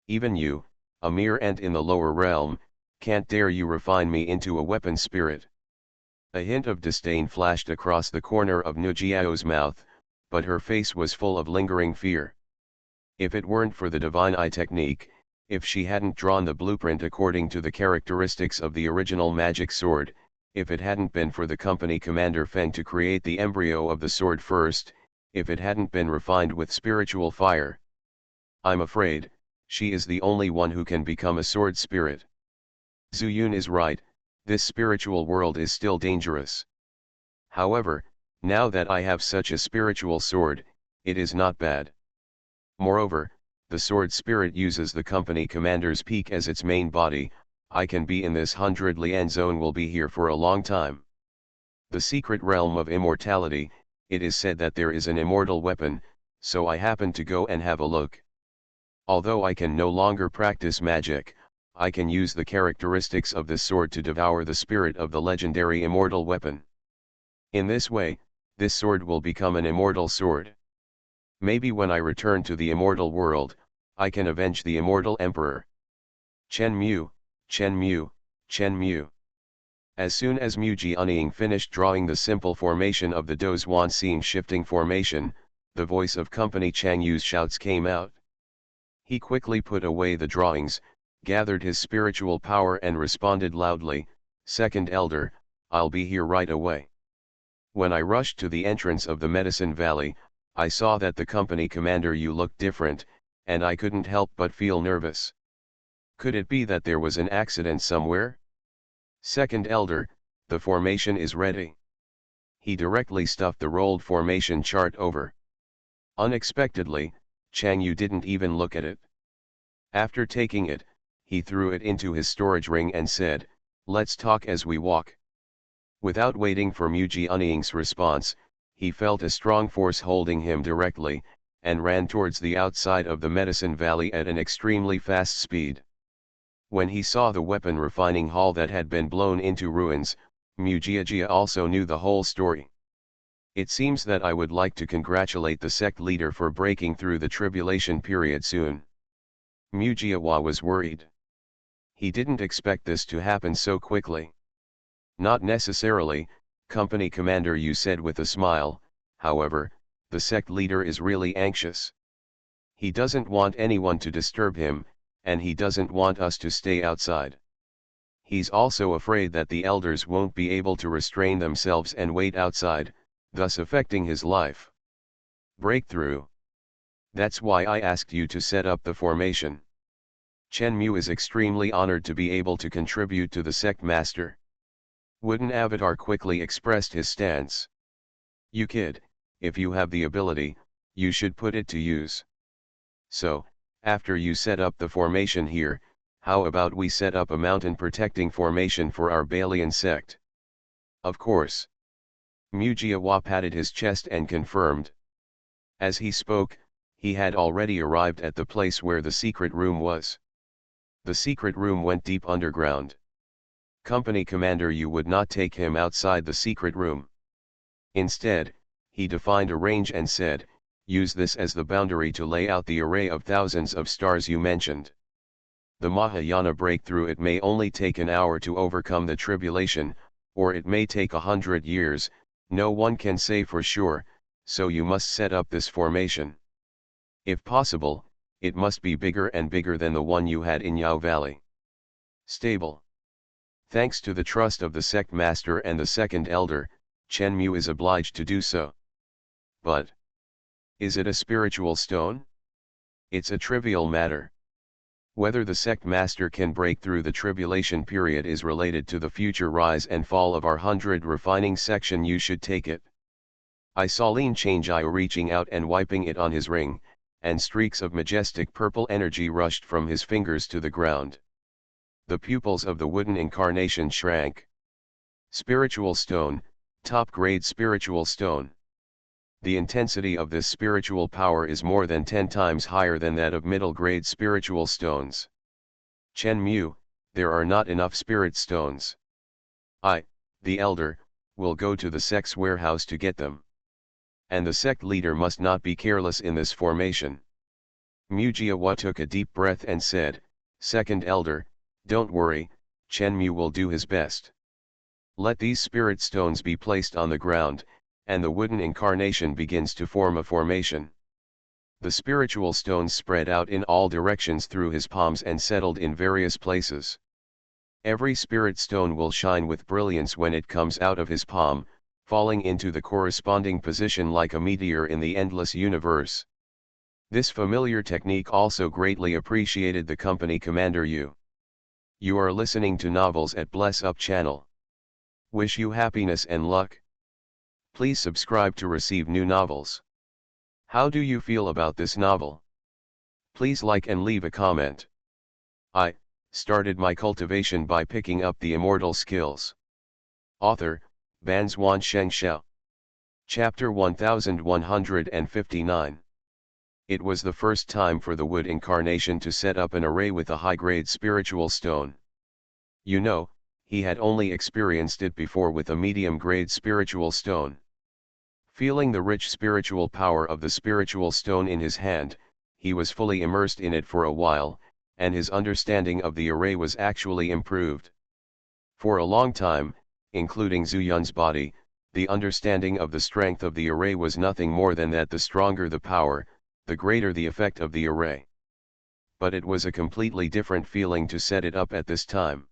Even you, a mere ant in the lower realm, can't dare you refine me into a weapon spirit. A hint of disdain flashed across the corner of Nujiao's mouth, but her face was full of lingering fear. If it weren't for the divine eye technique, if she hadn't drawn the blueprint according to the characteristics of the original magic sword, if it hadn't been for the company commander Feng to create the embryo of the sword first, if it hadn't been refined with spiritual fire. I'm afraid, she is the only one who can become a sword spirit. Zuyun is right, this spiritual world is still dangerous. However, now that I have such a spiritual sword, it is not bad. Moreover, the sword spirit uses the company commander's peak as its main body. I can be in this 100 lian zone, will be here for a long time. The secret realm of immortality, it is said that there is an immortal weapon, so I happened to go and have a look. Although I can no longer practice magic, I can use the characteristics of this sword to devour the spirit of the legendary immortal weapon. In this way, this sword will become an immortal sword. Maybe when I return to the immortal world, I can avenge the immortal emperor. Chen Mu, Chen Mu, Chen Mu. As soon as Mu Jianying finished drawing the simple formation of the Dozhuan Xing shifting formation, the voice of Company Chang Yu's shouts came out. He quickly put away the drawings, gathered his spiritual power and responded loudly, Second Elder, I'll be here right away. When I rushed to the entrance of the Medicine Valley, I saw that the company commander Yu looked different, and I couldn't help but feel nervous. Could it be that there was an accident somewhere? Second Elder, the formation is ready. He directly stuffed the rolled formation chart over. Unexpectedly, Chang Yu didn't even look at it. After taking it, he threw it into his storage ring and said, let's talk as we walk. Without waiting for Mu Jianying's response, he felt a strong force holding him directly, and ran towards the outside of the Medicine Valley at an extremely fast speed. When he saw the weapon refining hall that had been blown into ruins, Mu Jiajia also knew the whole story. It seems that I would like to congratulate the sect leader for breaking through the tribulation period soon. Mu Jiahua was worried. He didn't expect this to happen so quickly. Not necessarily, Company Commander Yu said with a smile, however, the sect leader is really anxious. He doesn't want anyone to disturb him, and he doesn't want us to stay outside. He's also afraid that the elders won't be able to restrain themselves and wait outside, thus affecting his life. Breakthrough. That's why I asked you to set up the formation. Chen Mu is extremely honored to be able to contribute to the sect master. Wooden Avatar quickly expressed his stance. You kid, if you have the ability, you should put it to use. So, after you set up the formation here, how about we set up a mountain protecting formation for our Balian sect? Of course. Mujiawa patted his chest and confirmed. As he spoke, he had already arrived at the place where the secret room was. The secret room went deep underground. Company commander, you would not take him outside the secret room. Instead, he defined a range and said, use this as the boundary to lay out the array of thousands of stars you mentioned. The Mahayana breakthrough, it may only take an hour to overcome the tribulation, or it may take 100 years, no one can say for sure, so you must set up this formation. If possible, it must be bigger and bigger than the one you had in Yao Valley. Stable. Thanks to the trust of the sect master and the second elder, Chen Mu is obliged to do so. But is it a spiritual stone? It's a trivial matter. Whether the sect master can break through the tribulation period is related to the future rise and fall of our 100 refining section. You should take it. I saw Xianxia reaching out and wiping it on his ring, and streaks of majestic purple energy rushed from his fingers to the ground. The pupils of the wooden incarnation shrank. Spiritual stone, top-grade spiritual stone. The intensity of this spiritual power is more than 10 times higher than that of middle-grade spiritual stones. Chen Mu, there are not enough spirit stones. I, the elder, will go to the sect's warehouse to get them. And the sect leader must not be careless in this formation. Mujiawa took a deep breath and said, Second elder, don't worry, Chen Mu will do his best. Let these spirit stones be placed on the ground, and the wooden incarnation begins to form a formation. The spiritual stones spread out in all directions through his palms and settled in various places. Every spirit stone will shine with brilliance when it comes out of his palm, falling into the corresponding position like a meteor in the endless universe. This familiar technique also greatly appreciated the company commander. You are listening to Novels at Bless Up channel. Wish you happiness and luck. Please subscribe to receive new novels. How do you feel about this novel? Please like and leave a comment. I started my cultivation by picking up the immortal skills. Author, Banzuan Xianxia. Chapter 1159. It was the first time for the wood incarnation to set up an array with a high-grade spiritual stone. You know, he had only experienced it before with a medium-grade spiritual stone. Feeling the rich spiritual power of the spiritual stone in his hand, he was fully immersed in it for a while, and his understanding of the array was actually improved. For a long time, including Zuyun's body, the understanding of the strength of the array was nothing more than that the stronger the power, the greater the effect of the array. But it was a completely different feeling to set it up at this time.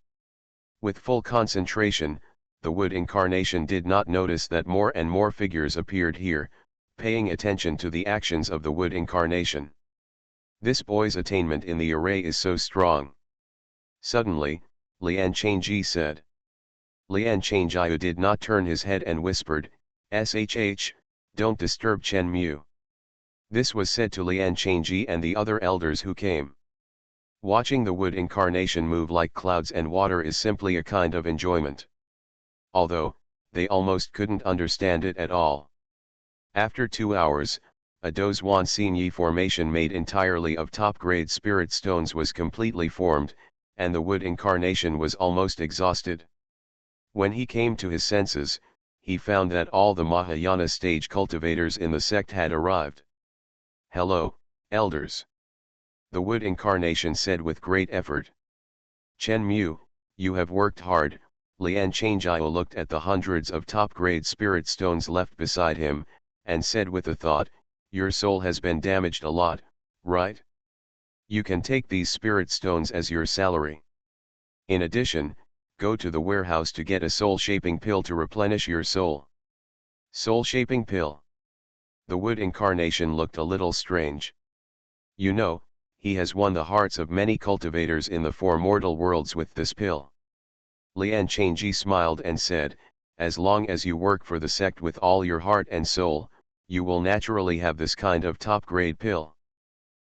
With full concentration, the wood incarnation did not notice that more and more figures appeared here, paying attention to the actions of the wood incarnation. This boy's attainment in the array is so strong. Suddenly, Xianxia said. Xianxia did not turn his head and whispered, "Shh, don't disturb Chen Mu." This was said to Xianxia and the other elders who came. Watching the wood incarnation move like clouds and water is simply a kind of enjoyment. Although, they almost couldn't understand it at all. After 2 hours, a Dozhuan Xinyi formation made entirely of top-grade spirit stones was completely formed, and the wood incarnation was almost exhausted. When he came to his senses, he found that all the Mahayana stage cultivators in the sect had arrived. "Hello, elders," the wood incarnation said with great effort. "Chen Mu, you have worked hard." Xianxia looked at the hundreds of top-grade spirit stones left beside him, and said with a thought, "Your soul has been damaged a lot, right? You can take these spirit stones as your salary. In addition, go to the warehouse to get a soul-shaping pill to replenish your soul." Soul-shaping pill? The wood incarnation looked a little strange. You know, He has won the hearts of many cultivators in the four mortal worlds with this pill. Xianxia smiled and said, as long as you work for the sect with all your heart and soul, you will naturally have this kind of top-grade pill.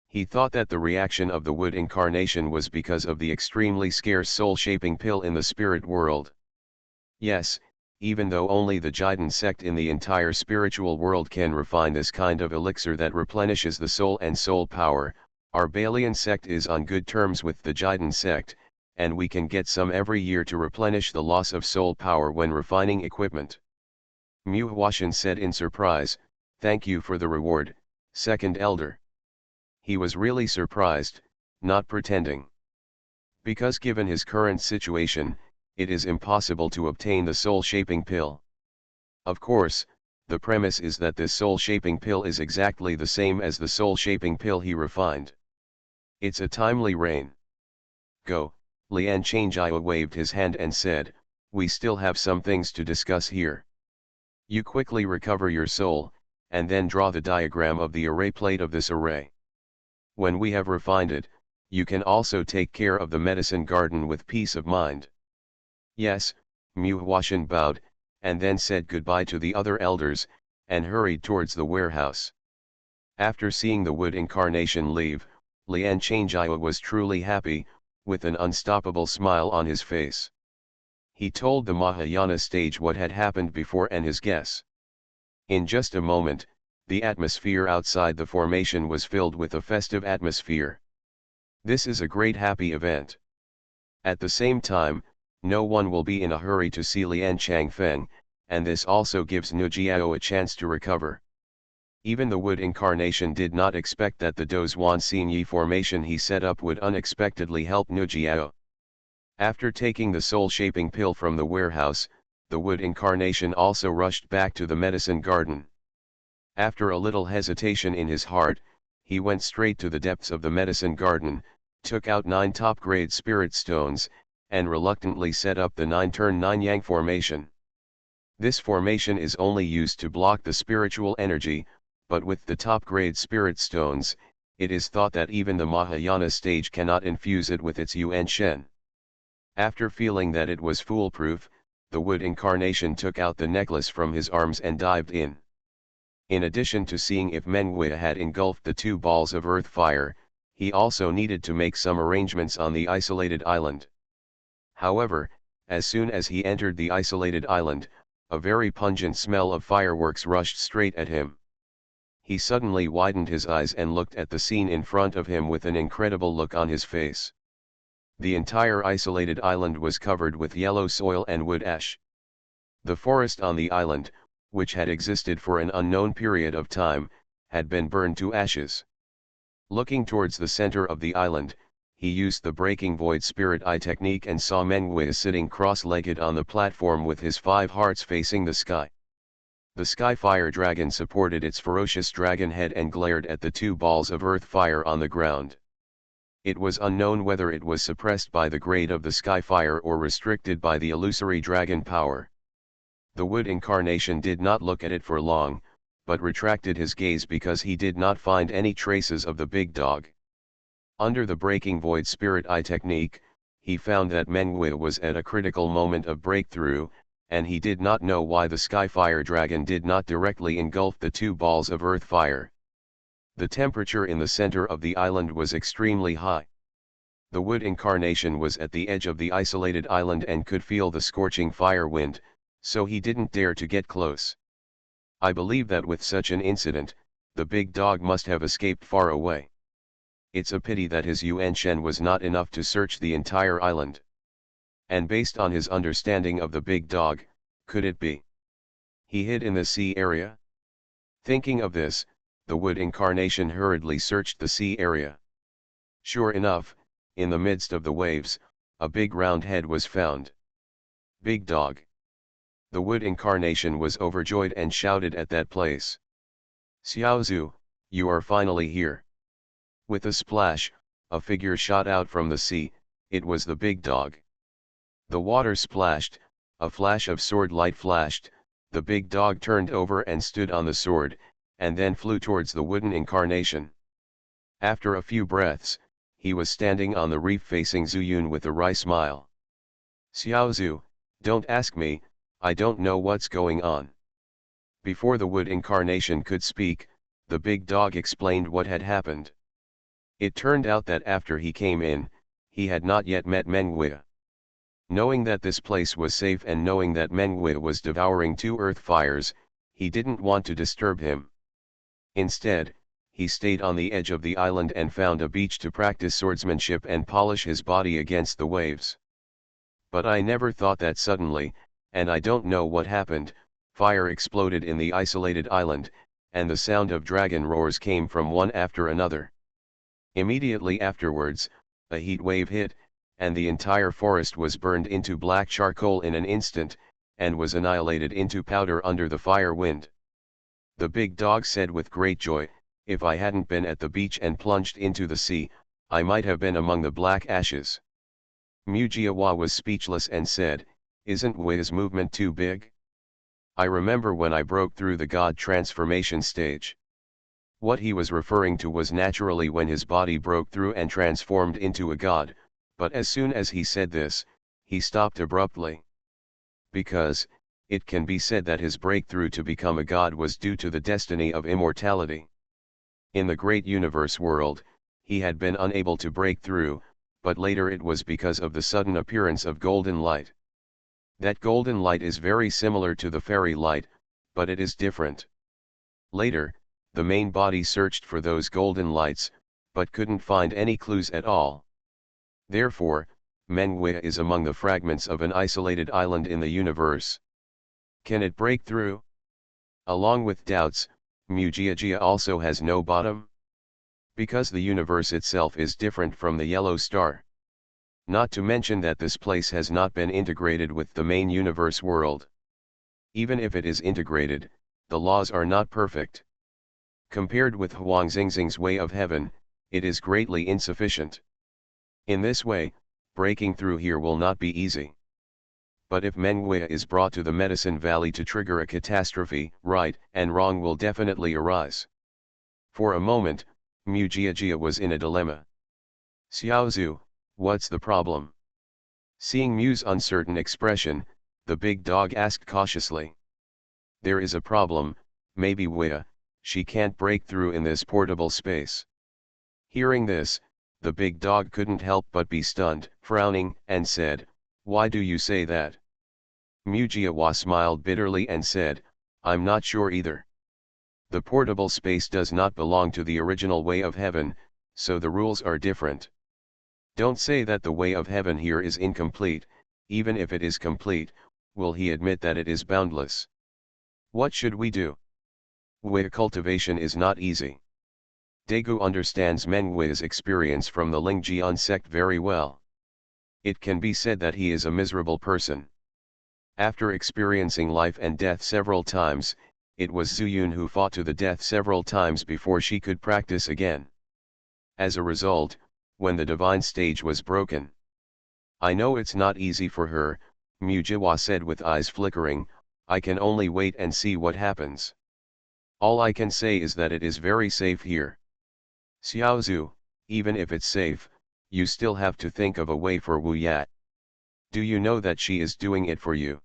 He thought that the reaction of the wood incarnation was because of the extremely scarce soul-shaping pill in the spirit world. Yes, even though only the Jiden sect in the entire spiritual world can refine this kind of elixir that replenishes the soul and soul power, our Balian sect is on good terms with the Jiden sect, and we can get some every year to replenish the loss of soul power when refining equipment. Mu Huashan said in surprise, thank you for the reward, second elder. He was really surprised, not pretending. Because given his current situation, it is impossible to obtain the soul-shaping pill. Of course, the premise is that this soul-shaping pill is exactly the same as the soul-shaping pill he refined. It's a timely reign. Go, Xianxia waved his hand and said, we still have some things to discuss here. You quickly recover your soul, and then draw the diagram of the array plate of this array. When we have refined it, you can also take care of the medicine garden with peace of mind. Yes, Mu Huashan bowed, and then said goodbye to the other elders, and hurried towards the warehouse. After seeing the wood incarnation leave, Xianxia was truly happy, with an unstoppable smile on his face. He told the Mahayana stage what had happened before and his guess. In just a moment, the atmosphere outside the formation was filled with a festive atmosphere. This is a great happy event. At the same time, no one will be in a hurry to see Lian Changfeng, and this also gives Nujiao a chance to recover. Even the wood incarnation did not expect that the Dozhuan Xinyi formation he set up would unexpectedly help Nujiao. After taking the soul-shaping pill from the warehouse, the wood incarnation also rushed back to the medicine garden. After a little hesitation in his heart, he went straight to the depths of the medicine garden, took out 9 top-grade spirit stones, and reluctantly set up the 9-turn 9-yang formation. This formation is only used to block the spiritual energy, but with the top-grade spirit stones, it is thought that even the Mahayana stage cannot infuse it with its Yuan Shen. After feeling that it was foolproof, the wood incarnation took out the necklace from his arms and dived in. In addition to seeing if Menghui had engulfed the 2 balls of earth fire, he also needed to make some arrangements on the isolated island. However, as soon as he entered the isolated island, a very pungent smell of fireworks rushed straight at him. He suddenly widened his eyes and looked at the scene in front of him with an incredible look on his face. The entire isolated island was covered with yellow soil and wood ash. The forest on the island, which had existed for an unknown period of time, had been burned to ashes. Looking towards the center of the island, he used the breaking void spirit eye technique and saw Menghui sitting cross-legged on the platform with his 5 hearts facing the sky. The sky fire dragon supported its ferocious dragon head and glared at the 2 balls of earth fire on the ground. It was unknown whether it was suppressed by the grade of the sky fire or restricted by the illusory dragon power. The wood incarnation did not look at it for long, but retracted his gaze because he did not find any traces of the big dog. Under the breaking void spirit eye technique, he found that Menghui was at a critical moment of breakthrough, and he did not know why the Skyfire Dragon did not directly engulf the 2 balls of earth fire. The temperature in the center of the island was extremely high. The wood incarnation was at the edge of the isolated island and could feel the scorching fire wind, so he didn't dare to get close. I believe that with such an incident, the big dog must have escaped far away. It's a pity that his Yuan Shen was not enough to search the entire island. And based on his understanding of the big dog, could it be he hid in the sea area? Thinking of this, the wood incarnation hurriedly searched the sea area. Sure enough, in the midst of the waves, a big round head was found. Big dog. The wood incarnation was overjoyed and shouted at that place. Xiaozu, you are finally here. With a splash, a figure shot out from the sea. It was the big dog. The water splashed, a flash of sword light flashed, the big dog turned over and stood on the sword, and then flew towards the wooden incarnation. After a few breaths, he was standing on the reef facing Zuyun with a wry smile. Xiaozu, don't ask me, I don't know what's going on. Before the wood incarnation could speak, the big dog explained what had happened. It turned out that after he came in, he had not yet met Mengwei. Knowing that this place was safe and knowing that Mengwei was devouring 2 earth fires, he didn't want to disturb him. Instead, he stayed on the edge of the island and found a beach to practice swordsmanship and polish his body against the waves. But I never thought that suddenly, and I don't know what happened, fire exploded in the isolated island, and the sound of dragon roars came from one after another. Immediately afterwards, a heat wave hit, and the entire forest was burned into black charcoal in an instant, and was annihilated into powder under the fire wind. The big dog said with great joy, if I hadn't been at the beach and plunged into the sea, I might have been among the black ashes. Mujiawa was speechless and said, isn't Wei's movement too big? I remember when I broke through the god transformation stage. What he was referring to was naturally when his body broke through and transformed into a god, but as soon as he said this, he stopped abruptly. Because, it can be said that his breakthrough to become a god was due to the destiny of immortality. In the great universe world, he had been unable to break through, but later it was because of the sudden appearance of golden light. That golden light is very similar to the fairy light, but it is different. Later, the main body searched for those golden lights, but couldn't find any clues at all. Therefore, Mengwei is among the fragments of an isolated island in the universe. Can it break through? Along with doubts, Mujiajia also has no bottom? Because the universe itself is different from the yellow star. Not to mention that this place has not been integrated with the main universe world. Even if it is integrated, the laws are not perfect. Compared with Huang Xingxing's way of heaven, it is greatly insufficient. In this way, breaking through here will not be easy. But if Mengwei is brought to the Medicine Valley to trigger a catastrophe, right and wrong will definitely arise. For a moment, Mujiajia was in a dilemma. Xiaozu, what's the problem? Seeing Mu's uncertain expression, the big dog asked cautiously. There is a problem, maybe Wei, she can't break through in this portable space. Hearing this, the big dog couldn't help but be stunned, frowning, and said, why do you say that? Mujiawa smiled bitterly and said, I'm not sure either. The portable space does not belong to the original way of heaven, so the rules are different. Don't say that the way of heaven here is incomplete, even if it is complete, will he admit that it is boundless? What should we do? Wei cultivation is not easy. Daegu understands Mengwei's experience from the Lingjian sect very well. It can be said that he is a miserable person. After experiencing life and death several times, it was Zuyun who fought to the death several times before she could practice again. As a result, when the divine stage was broken. I know it's not easy for her, Mujiawa said with eyes flickering, I can only wait and see what happens. All I can say is that it is very safe here. Xiaozu, even if it's safe, you still have to think of a way for Wu Yat. Do you know that she is doing it for you?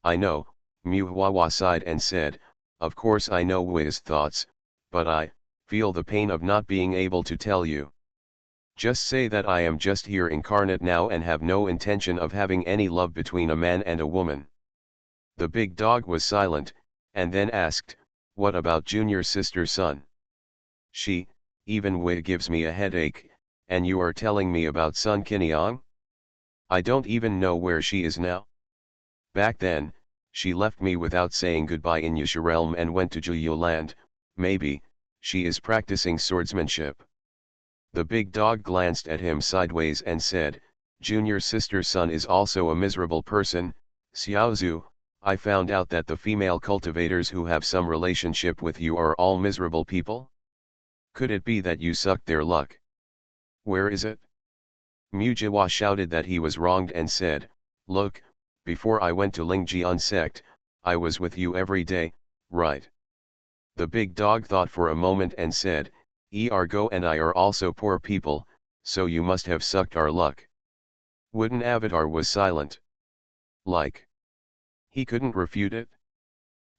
I know, Mujiawa sighed and said, of course I know Wei's thoughts, but I feel the pain of not being able to tell you. Just say that I am just here incarnate now and have no intention of having any love between a man and a woman. The big dog was silent, and then asked, what about junior sister son? She, even Wei gives me a headache, and you are telling me about Sun Qiniang? I don't even know where she is now. Back then, she left me without saying goodbye in Yusha realm and went to Juyu land, maybe, she is practicing swordsmanship. The big dog glanced at him sideways and said, junior sister son is also a miserable person, Xiaozu, I found out that the female cultivators who have some relationship with you are all miserable people? Could it be that you sucked their luck? Where is it? Mujiawa shouted that he was wronged and said, look, before I went to Lingjian sect, I was with you every day, right? The big dog thought for a moment and said, Ergo and I are also poor people, so you must have sucked our luck. Wooden Avatar was silent. Like. He couldn't refute it.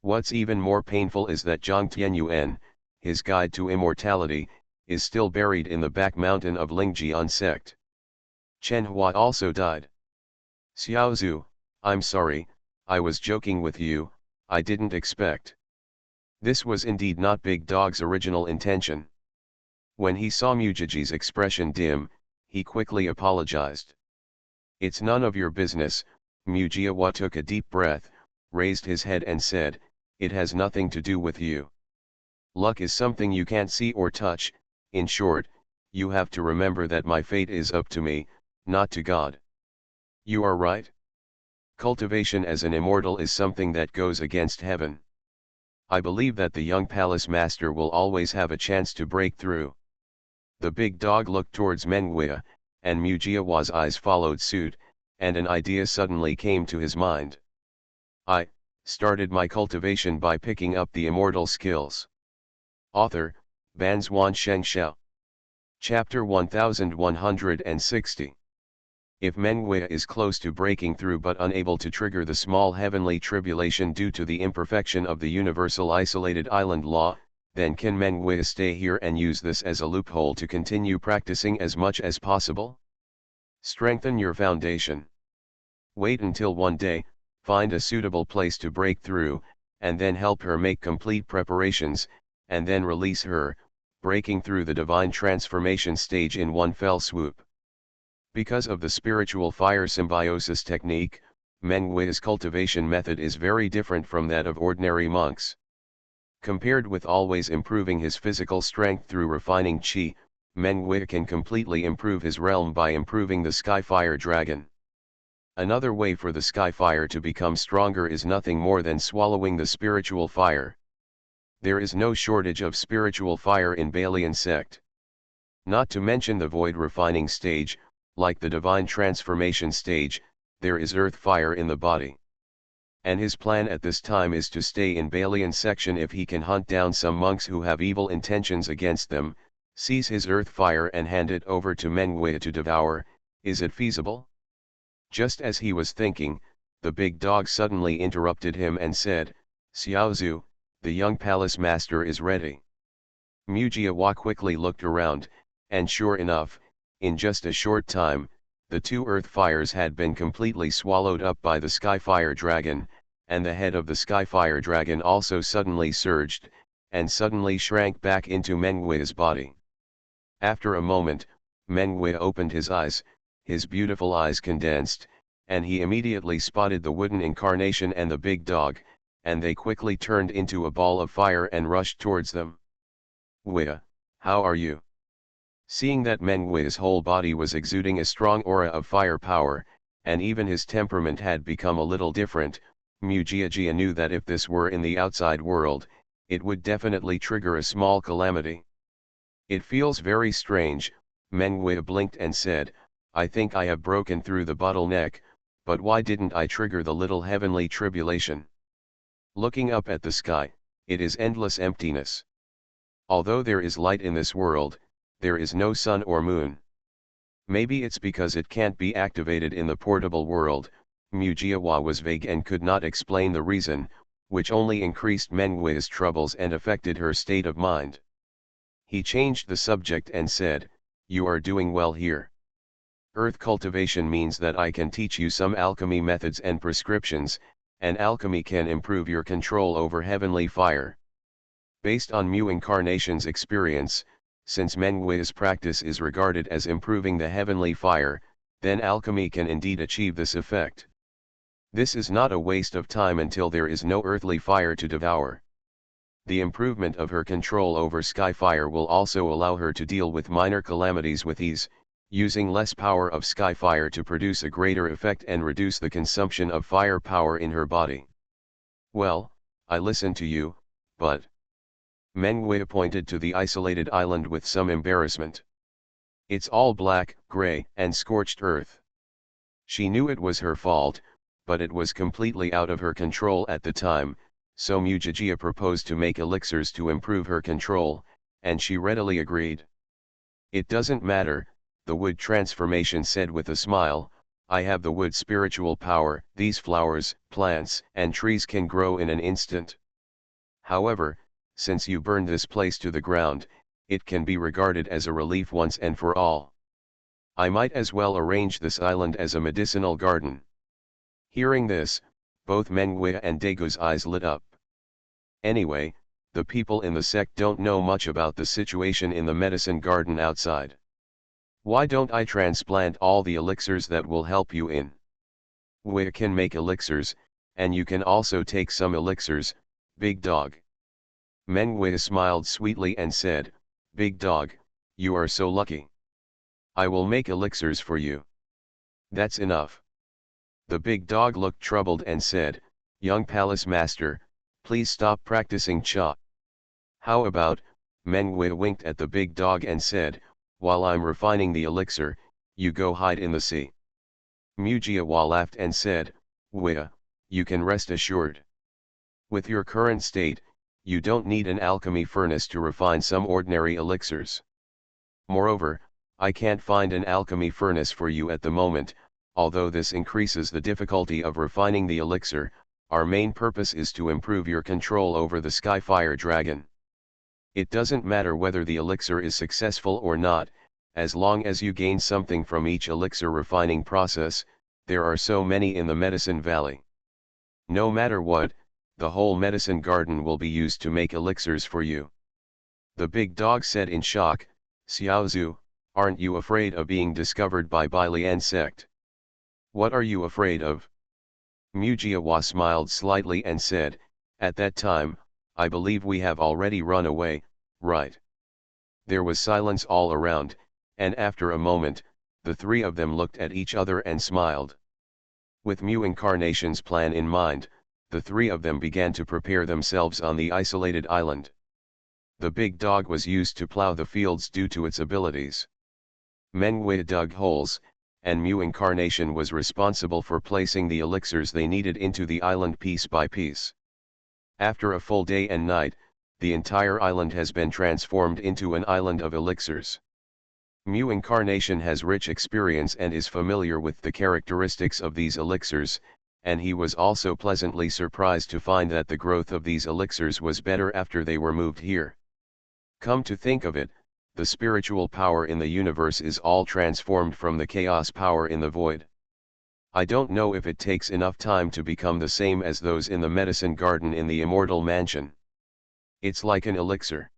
What's even more painful is that Zhang Tianyuan, his guide to immortality, is still buried in the back mountain of Lingjian sect. Chen Hua also died. Xiaozhu, I'm sorry, I was joking with you, I didn't expect. This was indeed not Big Dog's original intention. When he saw Mujiji's expression dim, he quickly apologized. It's none of your business. Mujiawa took a deep breath, raised his head and said, it has nothing to do with you. Luck is something you can't see or touch. In short, you have to remember that my fate is up to me, not to God. You are right. Cultivation as an immortal is something that goes against heaven. I believe that the young palace master will always have a chance to break through. The big dog looked towards Menguia, and Mujiawa's eyes followed suit, and an idea suddenly came to his mind. I started my cultivation by picking up the immortal skills. Author, Banzwan Xianxia. Chapter 1160. If Menguia is close to breaking through but unable to trigger the small heavenly tribulation due to the imperfection of the universal isolated island law, then can Menguia stay here and use this as a loophole to continue practicing as much as possible? Strengthen your foundation. Wait until one day, find a suitable place to break through, and then help her make complete preparations, and then release her, breaking through the divine transformation stage in one fell swoop. Because of the spiritual fire symbiosis technique, Menguia's cultivation method is very different from that of ordinary monks. Compared with always improving his physical strength through refining qi, Menguia can completely improve his realm by improving the sky fire dragon. Another way for the sky fire to become stronger is nothing more than swallowing the spiritual fire. There is no shortage of spiritual fire in Balian sect. Not to mention the void refining stage, like the divine transformation stage, there is earth fire in the body. And his plan at this time is to stay in Balian section if he can hunt down some monks who have evil intentions against them, seize his earth fire and hand it over to Menguia to devour. Is it feasible? Just as he was thinking, the big dog suddenly interrupted him and said, Xiaozhu, the young palace master is ready. Mujiawa quickly looked around, and sure enough, in just a short time, the two earth fires had been completely swallowed up by the Skyfire Dragon, and the head of the Skyfire Dragon also suddenly surged, and suddenly shrank back into Menguia's body. After a moment, Menguia opened his eyes, his beautiful eyes condensed, and he immediately spotted the wooden incarnation and the big dog, and they quickly turned into a ball of fire and rushed towards them. Wia, how are you? Seeing that Menguia's whole body was exuding a strong aura of fire power, and even his temperament had become a little different, Mujiajia knew that if this were in the outside world, it would definitely trigger a small calamity. It feels very strange, Menguia blinked and said, I think I have broken through the bottleneck, but why didn't I trigger the little heavenly tribulation? Looking up at the sky, it is endless emptiness. Although there is light in this world, there is no sun or moon. Maybe it's because it can't be activated in the portable world. Mujiawa was vague and could not explain the reason, which only increased Menguia's troubles and affected her state of mind. He changed the subject and said, you are doing well here. Earth cultivation means that I can teach you some alchemy methods and prescriptions, and alchemy can improve your control over heavenly fire. Based on Mu Incarnation's experience, since Menguia's practice is regarded as improving the heavenly fire, then alchemy can indeed achieve this effect. This is not a waste of time until there is no earthly fire to devour. The improvement of her control over sky fire will also allow her to deal with minor calamities with ease, using less power of sky fire to produce a greater effect and reduce the consumption of fire power in her body. Well, I listen to you, but... Menguia pointed to the isolated island with some embarrassment. It's all black, gray, and scorched earth. She knew it was her fault, but it was completely out of her control at the time, so Mujiajia proposed to make elixirs to improve her control, and she readily agreed. It doesn't matter, the wood transformation said with a smile, I have the wood spiritual power. These flowers, plants, and trees can grow in an instant. However, since you burned this place to the ground, it can be regarded as a relief once and for all. I might as well arrange this island as a medicinal garden. Hearing this, both Mengwe and Dago's eyes lit up. Anyway, the people in the sect don't know much about the situation in the medicine garden outside. Why don't I transplant all the elixirs that will help you in? We can make elixirs, and you can also take some elixirs, big dog. Mengwe smiled sweetly and said, Big dog, you are so lucky. I will make elixirs for you. That's enough. The big dog looked troubled and said, Young palace master, please stop practicing cha. How about, Mengwe winked at the big dog and said, while I'm refining the elixir, you go hide in the sea. Mujiawa laughed and said, Wea, you can rest assured. With your current state, you don't need an alchemy furnace to refine some ordinary elixirs. Moreover, I can't find an alchemy furnace for you at the moment, although this increases the difficulty of refining the elixir. Our main purpose is to improve your control over the Skyfire Dragon. It doesn't matter whether the elixir is successful or not, as long as you gain something from each elixir refining process. There are so many in the Medicine Valley. No matter what, the whole medicine garden will be used to make elixirs for you. The big dog said in shock, Xiaozu, aren't you afraid of being discovered by Lian sect? What are you afraid of? Mujiawa smiled slightly and said, at that time, I believe we have already run away, right? There was silence all around, and after a moment, the three of them looked at each other and smiled. With Mu Incarnation's plan in mind, the three of them began to prepare themselves on the isolated island. The big dog was used to plow the fields due to its abilities. Mengwe dug holes, and Mu Incarnation was responsible for placing the elixirs they needed into the island piece by piece. After a full day and night, the entire island has been transformed into an island of elixirs. Mu Incarnation has rich experience and is familiar with the characteristics of these elixirs, and he was also pleasantly surprised to find that the growth of these elixirs was better after they were moved here. Come to think of it, the spiritual power in the universe is all transformed from the chaos power in the void. I don't know if it takes enough time to become the same as those in the medicine garden in the Immortal Mansion. It's like an elixir.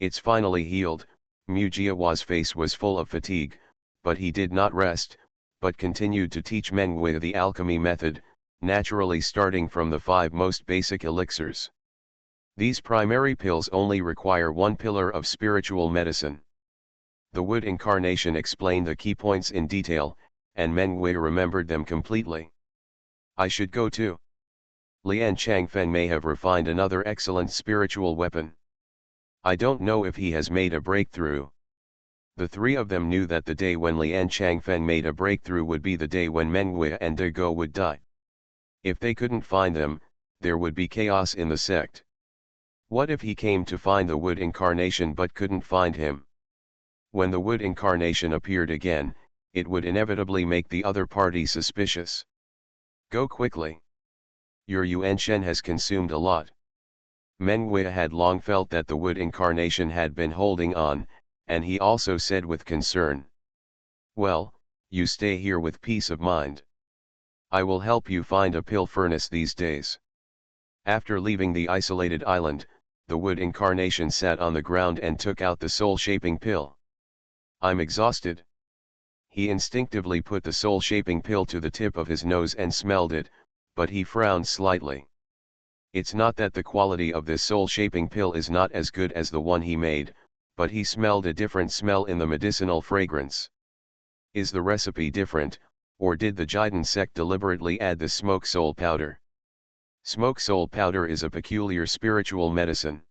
It's finally healed. Mujiawa's face was full of fatigue, but he did not rest, but continued to teach Mengwe the alchemy method, naturally starting from the 5 most basic elixirs. These primary pills only require 1 pillar of spiritual medicine. The Wood Incarnation explained the key points in detail, and Mengwe remembered them completely. I should go too. Lian Changfeng may have refined another excellent spiritual weapon. I don't know if he has made a breakthrough. The three of them knew that the day when Lian Changfeng made a breakthrough would be the day when Mengwe and De Go would die. If they couldn't find them, there would be chaos in the sect. What if he came to find the Wood Incarnation but couldn't find him? When the Wood Incarnation appeared again, it would inevitably make the other party suspicious. Go quickly. Your Yuan-Shen has consumed a lot. Mengwe had long felt that the Wood Incarnation had been holding on, and he also said with concern. Well, you stay here with peace of mind. I will help you find a pill furnace these days. After leaving the isolated island, the Wood Incarnation sat on the ground and took out the soul-shaping pill. I'm exhausted. He instinctively put the soul-shaping pill to the tip of his nose and smelled it, but he frowned slightly. It's not that the quality of this soul-shaping pill is not as good as the one he made, but he smelled a different smell in the medicinal fragrance. Is the recipe different, or did the Jiden sect deliberately add the smoke soul powder? Smoke soul powder is a peculiar spiritual medicine.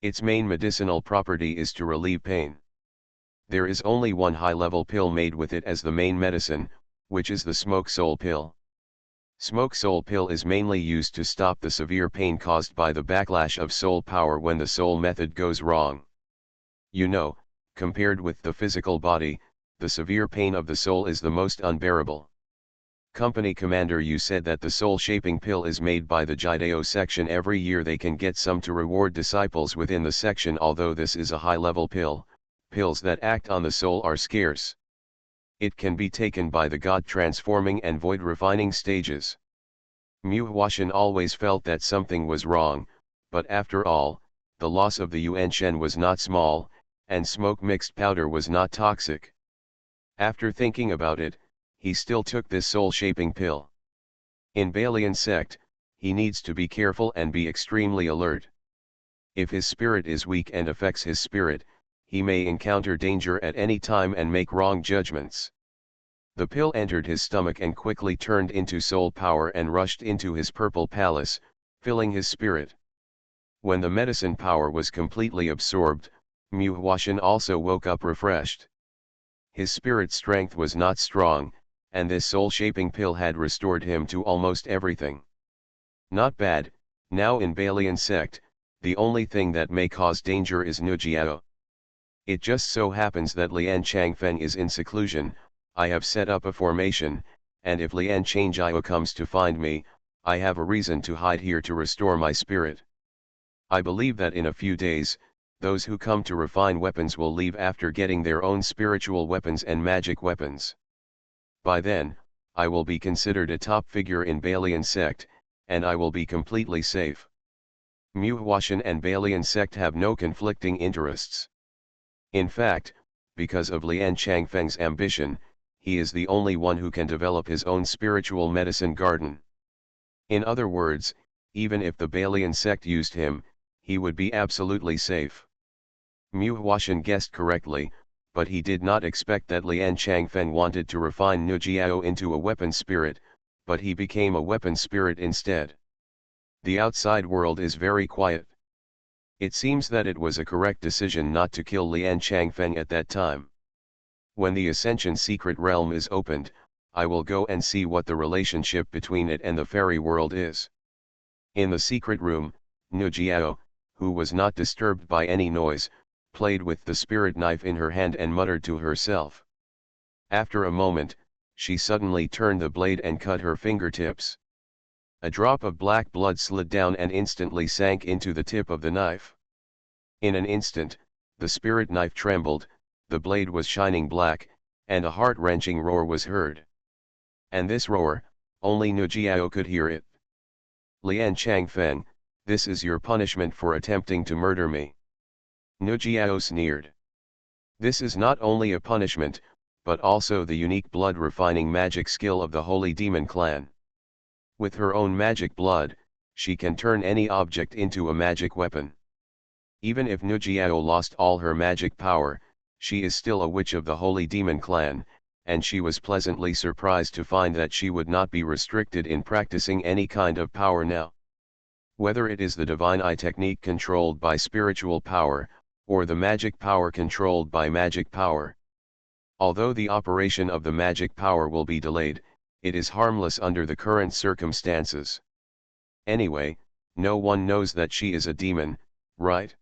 Its main medicinal property is to relieve pain. There is only one high-level pill made with it as the main medicine, which is the smoke soul pill. Smoke soul pill is mainly used to stop the severe pain caused by the backlash of soul power when the soul method goes wrong. You know, compared with the physical body, the severe pain of the soul is the most unbearable. Company Commander, you said that the soul-shaping pill is made by the Jideo section. Every year they can get some to reward disciples within the section. Although this is a high-level pill, pills that act on the soul are scarce. It can be taken by the God-transforming and void-refining stages. Mu Huashan always felt that something was wrong, but after all, the loss of the Yuan was not small, and smoke-mixed powder was not toxic. After thinking about it, he still took this soul-shaping pill. In Balian sect, he needs to be careful and be extremely alert. If his spirit is weak and affects his spirit, he may encounter danger at any time and make wrong judgments. The pill entered his stomach and quickly turned into soul power and rushed into his purple palace, filling his spirit. When the medicine power was completely absorbed, Mu Huashan also woke up refreshed. His spirit strength was not strong, and this soul-shaping pill had restored him to almost everything. Not bad. Now in Balian sect, the only thing that may cause danger is Nujiao. It just so happens that Lian Changfeng is in seclusion. I have set up a formation, and if Lian Changjiao comes to find me, I have a reason to hide here to restore my spirit. I believe that in a few days, those who come to refine weapons will leave after getting their own spiritual weapons and magic weapons. By then, I will be considered a top figure in Balian sect, and I will be completely safe. Mu Huashan and Balian sect have no conflicting interests. In fact, because of Lian Changfeng's ambition, he is the only one who can develop his own spiritual medicine garden. In other words, even if the Balian sect used him, he would be absolutely safe. Mu Huashan guessed correctly, but he did not expect that Lian Changfeng wanted to refine Nujiao into a weapon spirit, but he became a weapon spirit instead. The outside world is very quiet. It seems that it was a correct decision not to kill Lian Changfeng at that time. When the Ascension secret realm is opened, I will go and see what the relationship between it and the fairy world is. In the secret room, Nujiao, who was not disturbed by any noise, played with the spirit knife in her hand and muttered to herself. After a moment, she suddenly turned the blade and cut her fingertips. A drop of black blood slid down and instantly sank into the tip of the knife. In an instant, the spirit knife trembled, the blade was shining black, and a heart-wrenching roar was heard. And this roar, only Nujiao could hear it. Lian Changfeng, this is your punishment for attempting to murder me. Nujiao sneered. This is not only a punishment, but also the unique blood-refining magic skill of the Holy Demon Clan. With her own magic blood, she can turn any object into a magic weapon. Even if Nujiao lost all her magic power, she is still a witch of the Holy Demon Clan, and she was pleasantly surprised to find that she would not be restricted in practicing any kind of power now. Whether it is the Divine Eye technique controlled by spiritual power, or the magic power controlled by magic power. Although the operation of the magic power will be delayed, it is harmless under the current circumstances. Anyway, no one knows that she is a demon, right?